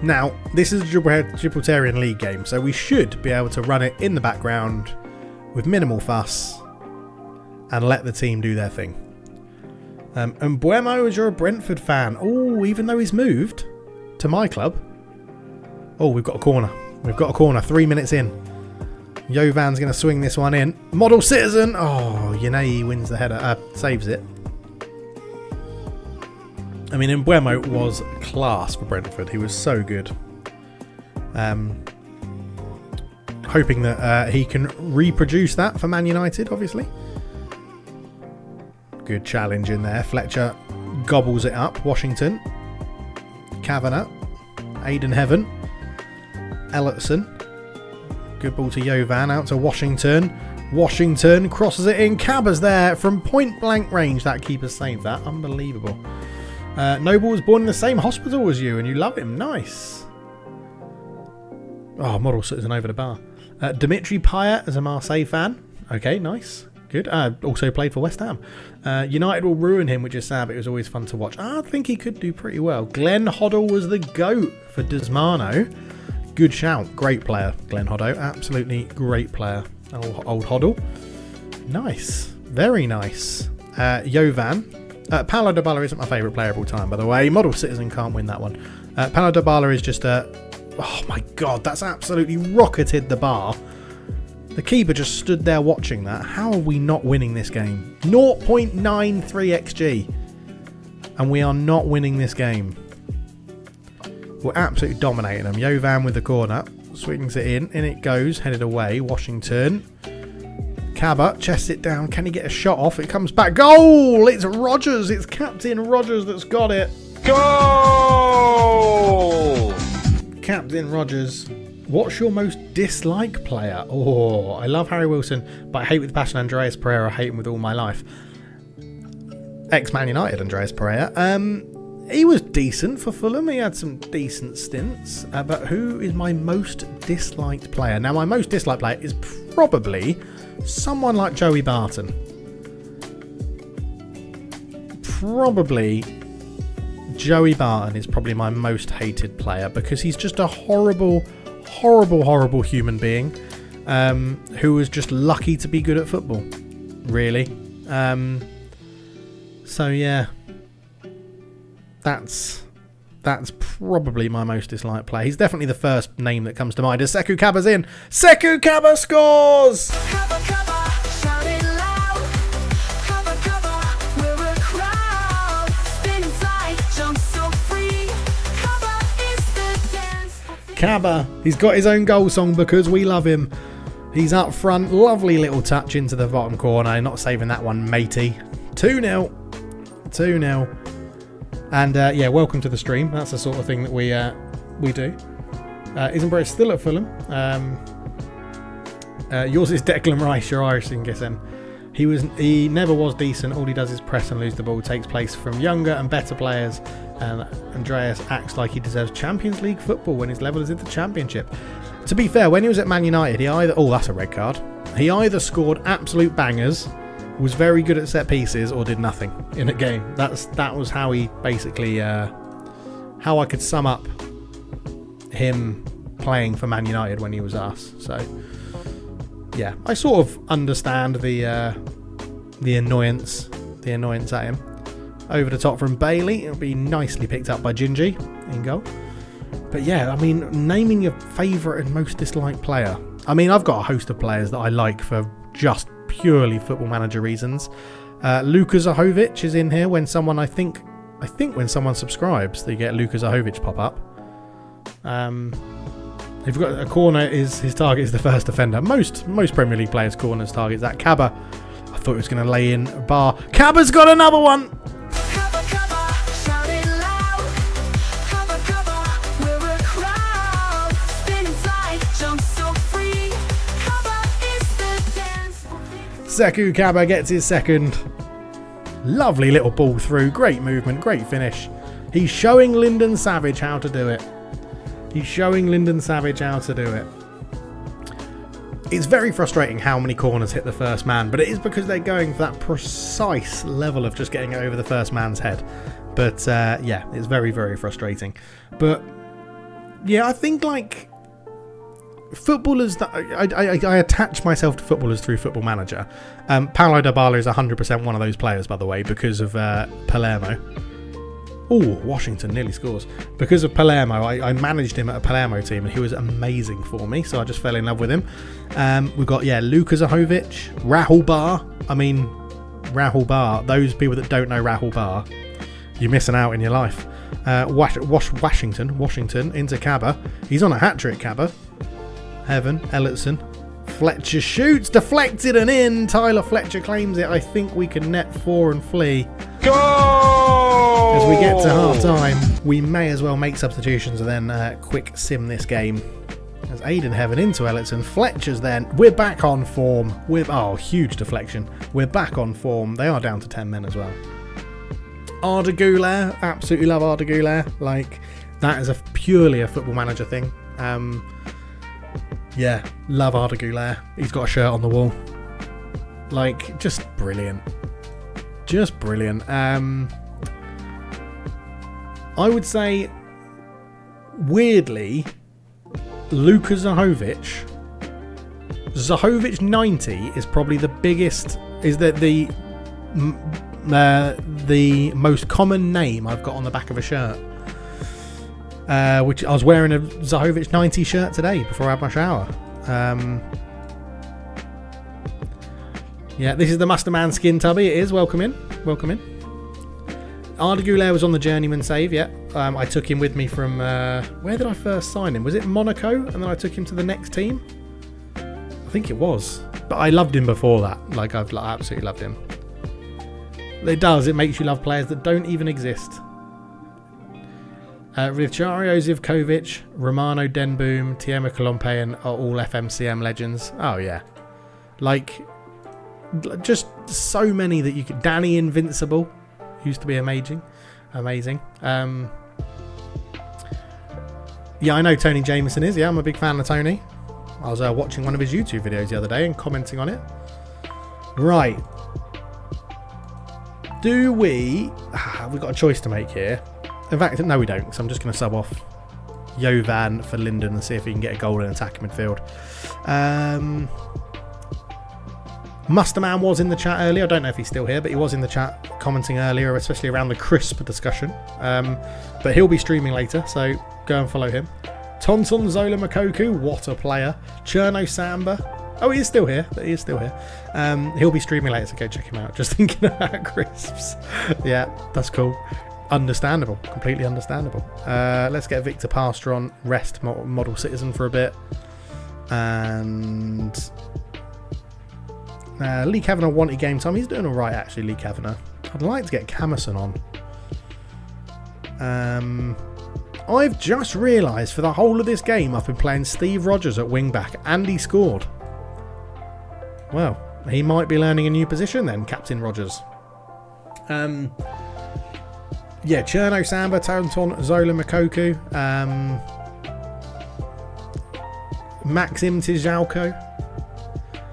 Speaker 3: Now, this is a Gibraltarian League game, so we should be able to run it in the background with minimal fuss and let the team do their thing. And Buemo, as you're a Brentford fan, even though he's moved to my club. We've got a corner. 3 minutes in. Jovan's going to swing this one in. Model Citizen. Yanei wins the header. Saves it. I mean, Mbuemo was class for Brentford. He was so good. Hoping that he can reproduce that for Man United, obviously. Good challenge in there. Fletcher gobbles it up. Washington. Kavanagh. Aiden Heaven. Ellertson. Good ball to Jovan. Out to Washington. Washington crosses it in. Cabba's there from point blank range. That keeper saved that. Unbelievable. Noble was born in the same hospital as you and you love him. Nice. Model Citizen over the bar. Dimitri Payet as a Marseille fan. Okay, nice. Good. Also played for West Ham. United will ruin him, which is sad, but it was always fun to watch. I think he could do pretty well. Glenn Hoddle was the GOAT for Desmano. Good shout. Great player, Glenn Hoddle. Absolutely great player. Old Hoddle. Nice. Very nice. Jovan. Paulo Dybala isn't my favourite player of all time, by the way. Model Citizen can't win that one. Paulo Dybala is just a... Oh my god, that's absolutely rocketed the bar. The keeper just stood there watching that. How are we not winning this game? 0.93 XG. And we are not winning this game. We're absolutely dominating them. Jovan with the corner. Swings it in it goes. Headed away. Washington. Cabot chests it down. Can he get a shot off? It comes back. Goal! It's Rogers. It's Captain Rogers that's got it.
Speaker 2: Goal!
Speaker 3: Captain Rogers. What's your most disliked player? Oh, I love Harry Wilson, but I hate with passion Andreas Pereira. I hate him with all my life. Ex-Man United Andreas Pereira. He was decent for Fulham. He had some decent stints. But who is my most disliked player? Now, my most disliked player is probably someone like Joey Barton. Probably Joey Barton is probably my most hated player because he's just a horrible human being who was just lucky to be good at football, really. So yeah, that's probably my most disliked player. He's definitely the first name that comes to mind as Sekou Kaba's in. Sekou Kaba scores! Kaba, he's got his own goal song because we love him. He's up front, lovely little touch into the bottom corner, not saving that one, matey. 2-0. And yeah, welcome to the stream. That's the sort of thing that we do. Isn't Brett still at Fulham? Yours is Declan Rice, you're Irish, in guessing. He never was decent. All he does is press and lose the ball. Takes place from younger and better players. And Andreas acts like he deserves Champions League football when his level is in the Championship. To be fair, when he was at Man United, he either... Oh, that's a red card. He either scored absolute bangers, was very good at set pieces, or did nothing in a game. That was how he basically... how I could sum up him playing for Man United when he was us. So, yeah, I sort of understand the annoyance at him. Over the top from Bailey. It'll be nicely picked up by Gingy in goal. But yeah, I mean, naming your favourite and most disliked player. I mean, I've got a host of players that I like for just purely Football Manager reasons. Luka Zahovic is in here when someone, I think when someone subscribes, they get Luka Zahovic pop up. If you've got a corner, his target is the first defender. Most Premier League players' corners targets that. Kaba, I thought he was going to lay in a bar. Kaba's got another one. Sekou Kaba gets his second. Lovely little ball through. Great movement. Great finish. He's showing Lyndon Savage how to do it. It's very frustrating how many corners hit the first man, but it is because they're going for that precise level of just getting it over the first man's head. But yeah, it's very, very frustrating. But yeah, I think like footballers that I attach myself to footballers through Football Manager. Paulo Dybala is 100% one of those players, by the way, because of Palermo. Oh, Washington nearly scores. Because of Palermo, I managed him at a Palermo team and he was amazing for me, so I just fell in love with him. We've got, yeah, Luka Zahovic, Rahul Bar. I mean, Rahul Bar, those people that don't know Rahul Bar, you're missing out in your life. Washington into Kaba. He's on a hat-trick, Kaba. Heaven, Ellison. Fletcher shoots, deflected and in. Tyler Fletcher claims it. I think we can net 4 and flee.
Speaker 2: Goal!
Speaker 3: As we get to half time, we may as well make substitutions and then quick sim this game. As Aiden Heaven into Ellison. Fletcher's then. We're back on form. Oh, huge deflection. We're back on form. They are down to 10 men as well. Arda Güler. Absolutely love Arda Güler. Like, that is purely a Football Manager thing. Yeah, love Arda Güler. He's got a shirt on the wall. Like, just brilliant. Just brilliant. I would say, weirdly, Luka Zahovic 90 is probably the biggest, is that the the most common name I've got on the back of a shirt. Which I was wearing a Zahovic 90 shirt today before I had my shower. Yeah, this is the Musterman skin tubby. It is. Welcome in. Welcome in. Atttributeless was on the journeyman save. Yeah, I took him with me from where did I first sign him? Was it Monaco? And then I took him to the next team. I think it was. But I loved him before that. Like I've absolutely loved him. It does. It makes you love players that don't even exist. Richario Zivkovic, Romano Denboom, Tiema Kolompean are all FMCM legends. Oh yeah, like just so many that you could. Danny Invincible used to be amazing. Yeah, I know Tony Jameson is. Yeah, I'm a big fan of Tony. I was watching one of his YouTube videos the other day and commenting on it. Right. Do we... we've got a choice to make here. In fact, no we don't, because I'm just going to sub off Jovan for Linden and see if he can get a goal in attacking midfield. Musterman was in the chat earlier. I don't know if he's still here, but he was in the chat commenting earlier, especially around the crisp discussion. But he'll be streaming later, so go and follow him. Tonton Zola Makoku, what a player. Cherno Samba. Oh, he is still here. He'll be streaming later, so go check him out. Just thinking about crisps. Yeah, that's cool. Understandable. Completely understandable. Let's get Victor Pastor on. Rest model citizen for a bit. And... Lee Kavanagh wanted game time. He's doing alright, actually, Lee Kavanagh. I'd like to get Camerson on. I've just realised for the whole of this game I've been playing Steve Rogers at wing-back, and he scored. Well, he might be learning a new position then, Captain Rogers. Yeah, Cherno Samba, Tonton, Zola Makoku, Maxim Tijalko.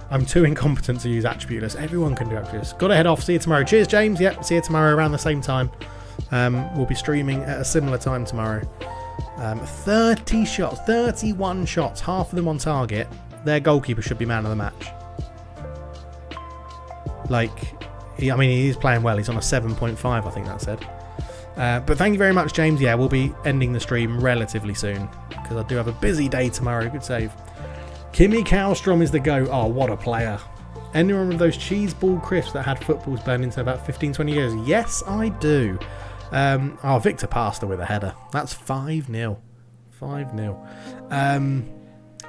Speaker 3: I'm too incompetent to use Atttributeless. Everyone can do Atttributeless. Got to head off. See you tomorrow. Cheers, James. Yep, see you tomorrow around the same time. We'll be streaming at a similar time tomorrow. 30 shots, 31 shots, half of them on target. Their goalkeeper should be man of the match. Like, he is playing well. He's on a 7.5, I think that said. But thank you very much, James. Yeah, we'll be ending the stream relatively soon because I do have a busy day tomorrow. Good save. Kimi Kallstrom is the go. Oh, what a player. Anyone with those cheese ball crisps that had footballs burned into about 15-20 years? Yes, I do. Victor Pastor with a header. That's 5-0. 5-0.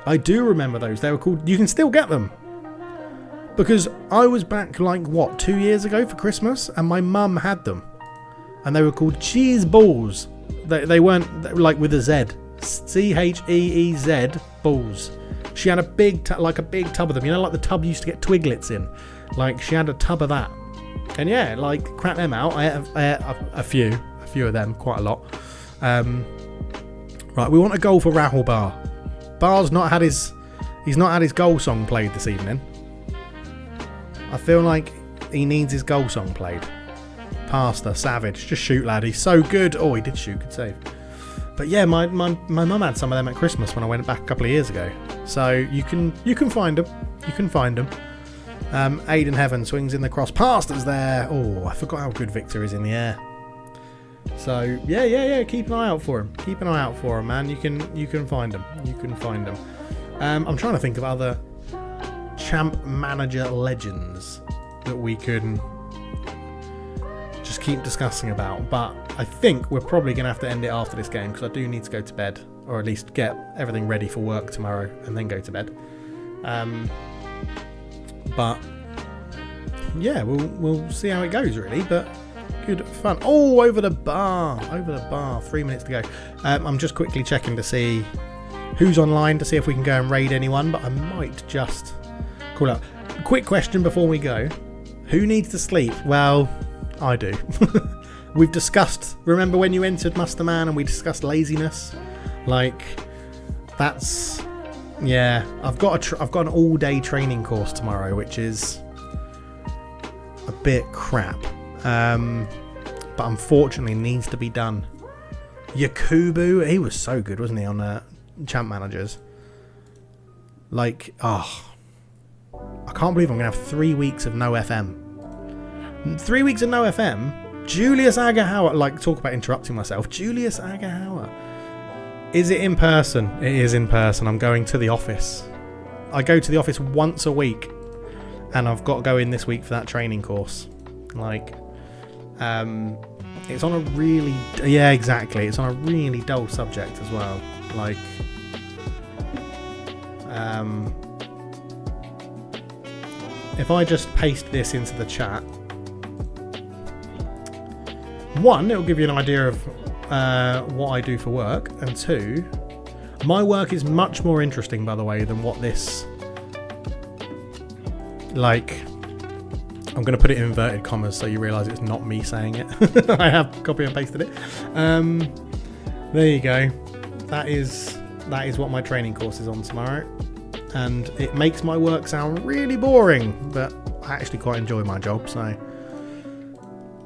Speaker 3: I do remember those. They were called... You can still get them. Because I was back, 2 years ago for Christmas, and my mum had them. And they were called cheese balls. They weren't, with a Z. CHEEZ balls. She had a big tub of them. You know, like the tub you used to get Twiglets in. She had a tub of that. And yeah, crack them out. I ate a few of them, quite a lot. Right, we want a goal for Rahul Bar. Bar's he's not had his goal song played this evening. I feel like he needs his goal song played. Pastor, savage, just shoot, lad. He's so good. Oh, he did shoot, good save. But yeah, my mum had some of them at Christmas when I went back a couple of years ago. So you can find them. You can find them. Aiden Heaven swings in the cross. Pastor's there. Oh, I forgot how good Victor is in the air. So yeah. Keep an eye out for him. Keep an eye out for him, man. You can find them. You can find them. I'm trying to think of other champ manager legends that we can just keep discussing about, but I think we're probably going to have to end it after this game because I do need to go to bed, or at least get everything ready for work tomorrow and then go to bed. But yeah, we'll see how it goes really, but good fun. Oh, over the bar, 3 minutes to go. I'm just quickly checking to see who's online to see if we can go and raid anyone, but I might just call out. Quick question before we go. Who needs to sleep? Well, I do. We've discussed, remember when you entered Musterman and we discussed laziness? That's, yeah, I've got an all-day training course tomorrow, which is a bit crap. But unfortunately needs to be done. Yakubu, he was so good, wasn't he, on Champ Managers? I can't believe I'm going to have 3 weeks of no FM. 3 weeks of no FM. Julius Agahauer, like, talk about interrupting myself. Julius Agahauer. Is it in person? It is in person. I'm going to the office. I go to the office once a week, and I've got to go in this week for that training course. Like, it's on a really, yeah, exactly. It's on a really dull subject as well. Like, if I just paste this into the chat, one, it'll give you an idea of what I do for work, and two, my work is much more interesting, by the way, than what this, like, I'm going to put it in inverted commas so you realise it's not me saying it. I have copy and pasted it. There you go. That is what my training course is on tomorrow, and it makes my work sound really boring, but I actually quite enjoy my job. So,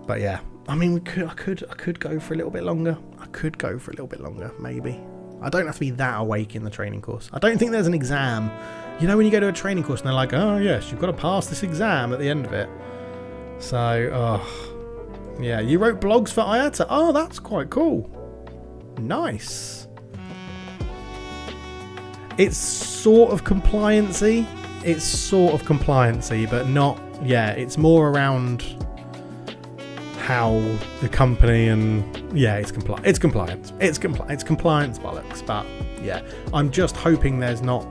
Speaker 3: but yeah, I mean, I could go for a little bit longer. I could go for a little bit longer, maybe. I don't have to be that awake in the training course. I don't think there's an exam. You know, when you go to a training course and they're like, oh yes, you've got to pass this exam at the end of it. So, oh, yeah, you wrote blogs for IATA. Oh, that's quite cool. Nice. It's sort of compliancy. But not, yeah, it's more around how the company, and yeah, it's compliance bollocks. But yeah, I'm just hoping there's not,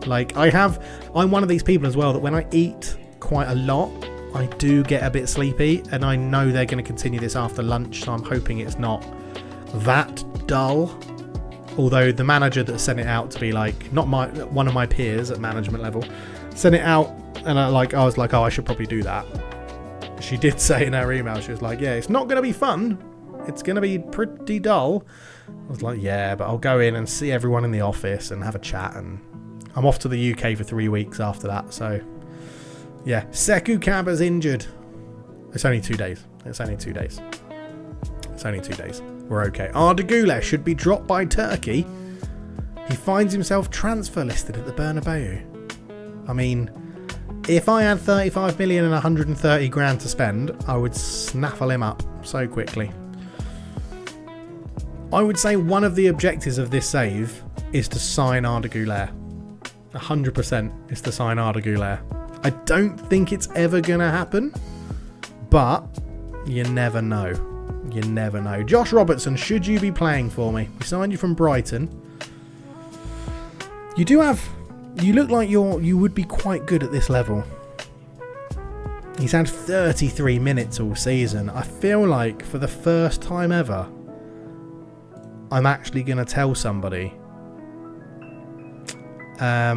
Speaker 3: like, I'm one of these people as well that when I eat quite a lot, I do get a bit sleepy, and I know they're going to continue this after lunch, so I'm hoping it's not that dull. Although the manager that sent it out to be like, not one of my peers at management level, sent it out, and I was like, oh, I should probably do that. She did say in her email, she was like, yeah, it's not going to be fun. It's going to be pretty dull. I was like, yeah, but I'll go in and see everyone in the office and have a chat, and I'm off to the UK for 3 weeks after that, so yeah. Sekou Kaba's injured. It's only 2 days. We're okay. Atttributeless should be dropped by Turkey. He finds himself transfer listed at the Bernabeu. I mean, if I had 35 million and 130 grand to spend, I would snaffle him up so quickly. I would say one of the objectives of this save is to sign Atttributeless. 100% is to sign Atttributeless. I don't think it's ever going to happen, but you never know. You never know. Josh Robertson, should you be playing for me? We signed you from Brighton. You look like you would be quite good at this level. He's had 33 minutes all season. I feel like for the first time ever, I'm actually going to tell somebody that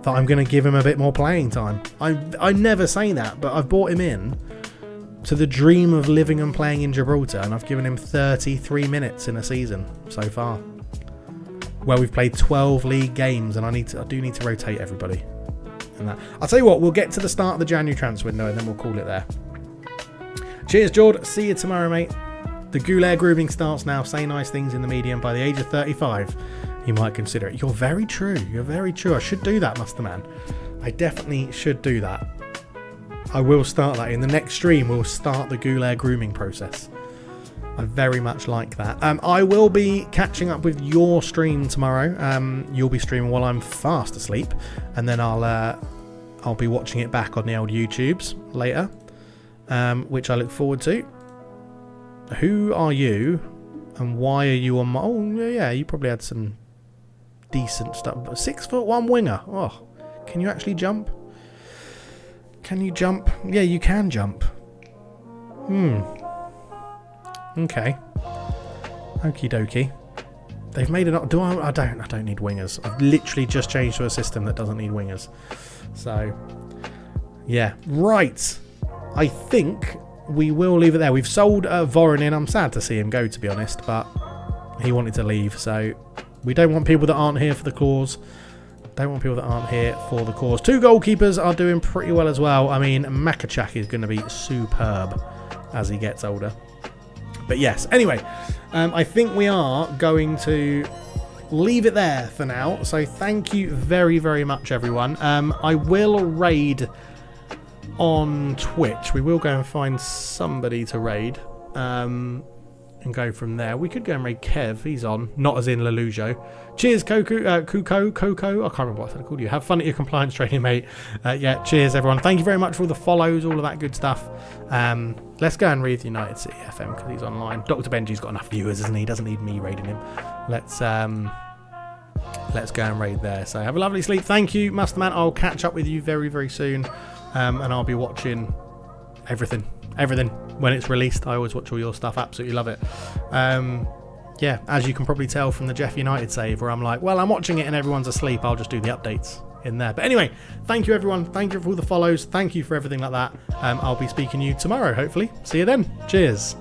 Speaker 3: I'm going to give him a bit more playing time. I never say that, but I've brought him in to the dream of living and playing in Gibraltar, and I've given him 33 minutes in a season so far, where we've played 12 league games, and I do need to rotate everybody. And that, I'll tell you what, we'll get to the start of the January transfer window, and then we'll call it there. Cheers, Jord. See you tomorrow, mate. The Goulet grooming starts now. Say nice things in the media, and by the age of 35, you might consider it. You're very true. I should do that, Muster Man. I definitely should do that. I will start that. In the next stream, we'll start the Goulet grooming process. I very much like that. I will be catching up with your stream tomorrow. You'll be streaming while I'm fast asleep, and then I'll be watching it back on the old YouTubes later, which I look forward to. Who are you, and why are you on my... Oh, yeah, you probably had some decent stuff. 6'1" winger. Oh, can you actually jump? Can you jump? Yeah, you can jump. Okay. Okie dokie. They've made it up. I don't need wingers. I've literally just changed to a system that doesn't need wingers. So, yeah. Right. I think we will leave it there. We've sold Voronin. I'm sad to see him go, to be honest, but he wanted to leave. So, we don't want people that aren't here for the cause. Two goalkeepers are doing pretty well as well. I mean, Makachak is going to be superb as he gets older. But yes, anyway, I think we are going to leave it there for now. So thank you very, very much, everyone. I will raid on Twitch. We will go and find somebody to raid and go from there. We could go and raid Kev. He's on, not as in Lelujo. Cheers, Coco. I can't remember what I called you. Have fun at your compliance training, mate. Yeah, cheers, everyone. Thank you very much for all the follows, all of that good stuff. Let's go and read United City FM because he's online. Dr. Benji's got enough viewers, isn't he? Doesn't need me raiding him. Let's go and raid there. So have a lovely sleep. Thank you, Masterman. I'll catch up with you very, very soon. And I'll be watching everything when it's released. I always watch all your stuff. Absolutely love it. Yeah, as you can probably tell from the Jeff United save, where I'm like, well, I'm watching it and everyone's asleep, I'll just do the updates in there. But anyway, thank you, everyone. Thank you for all the follows. Thank you for everything like that. I'll be speaking to you tomorrow, hopefully. See you then. Cheers.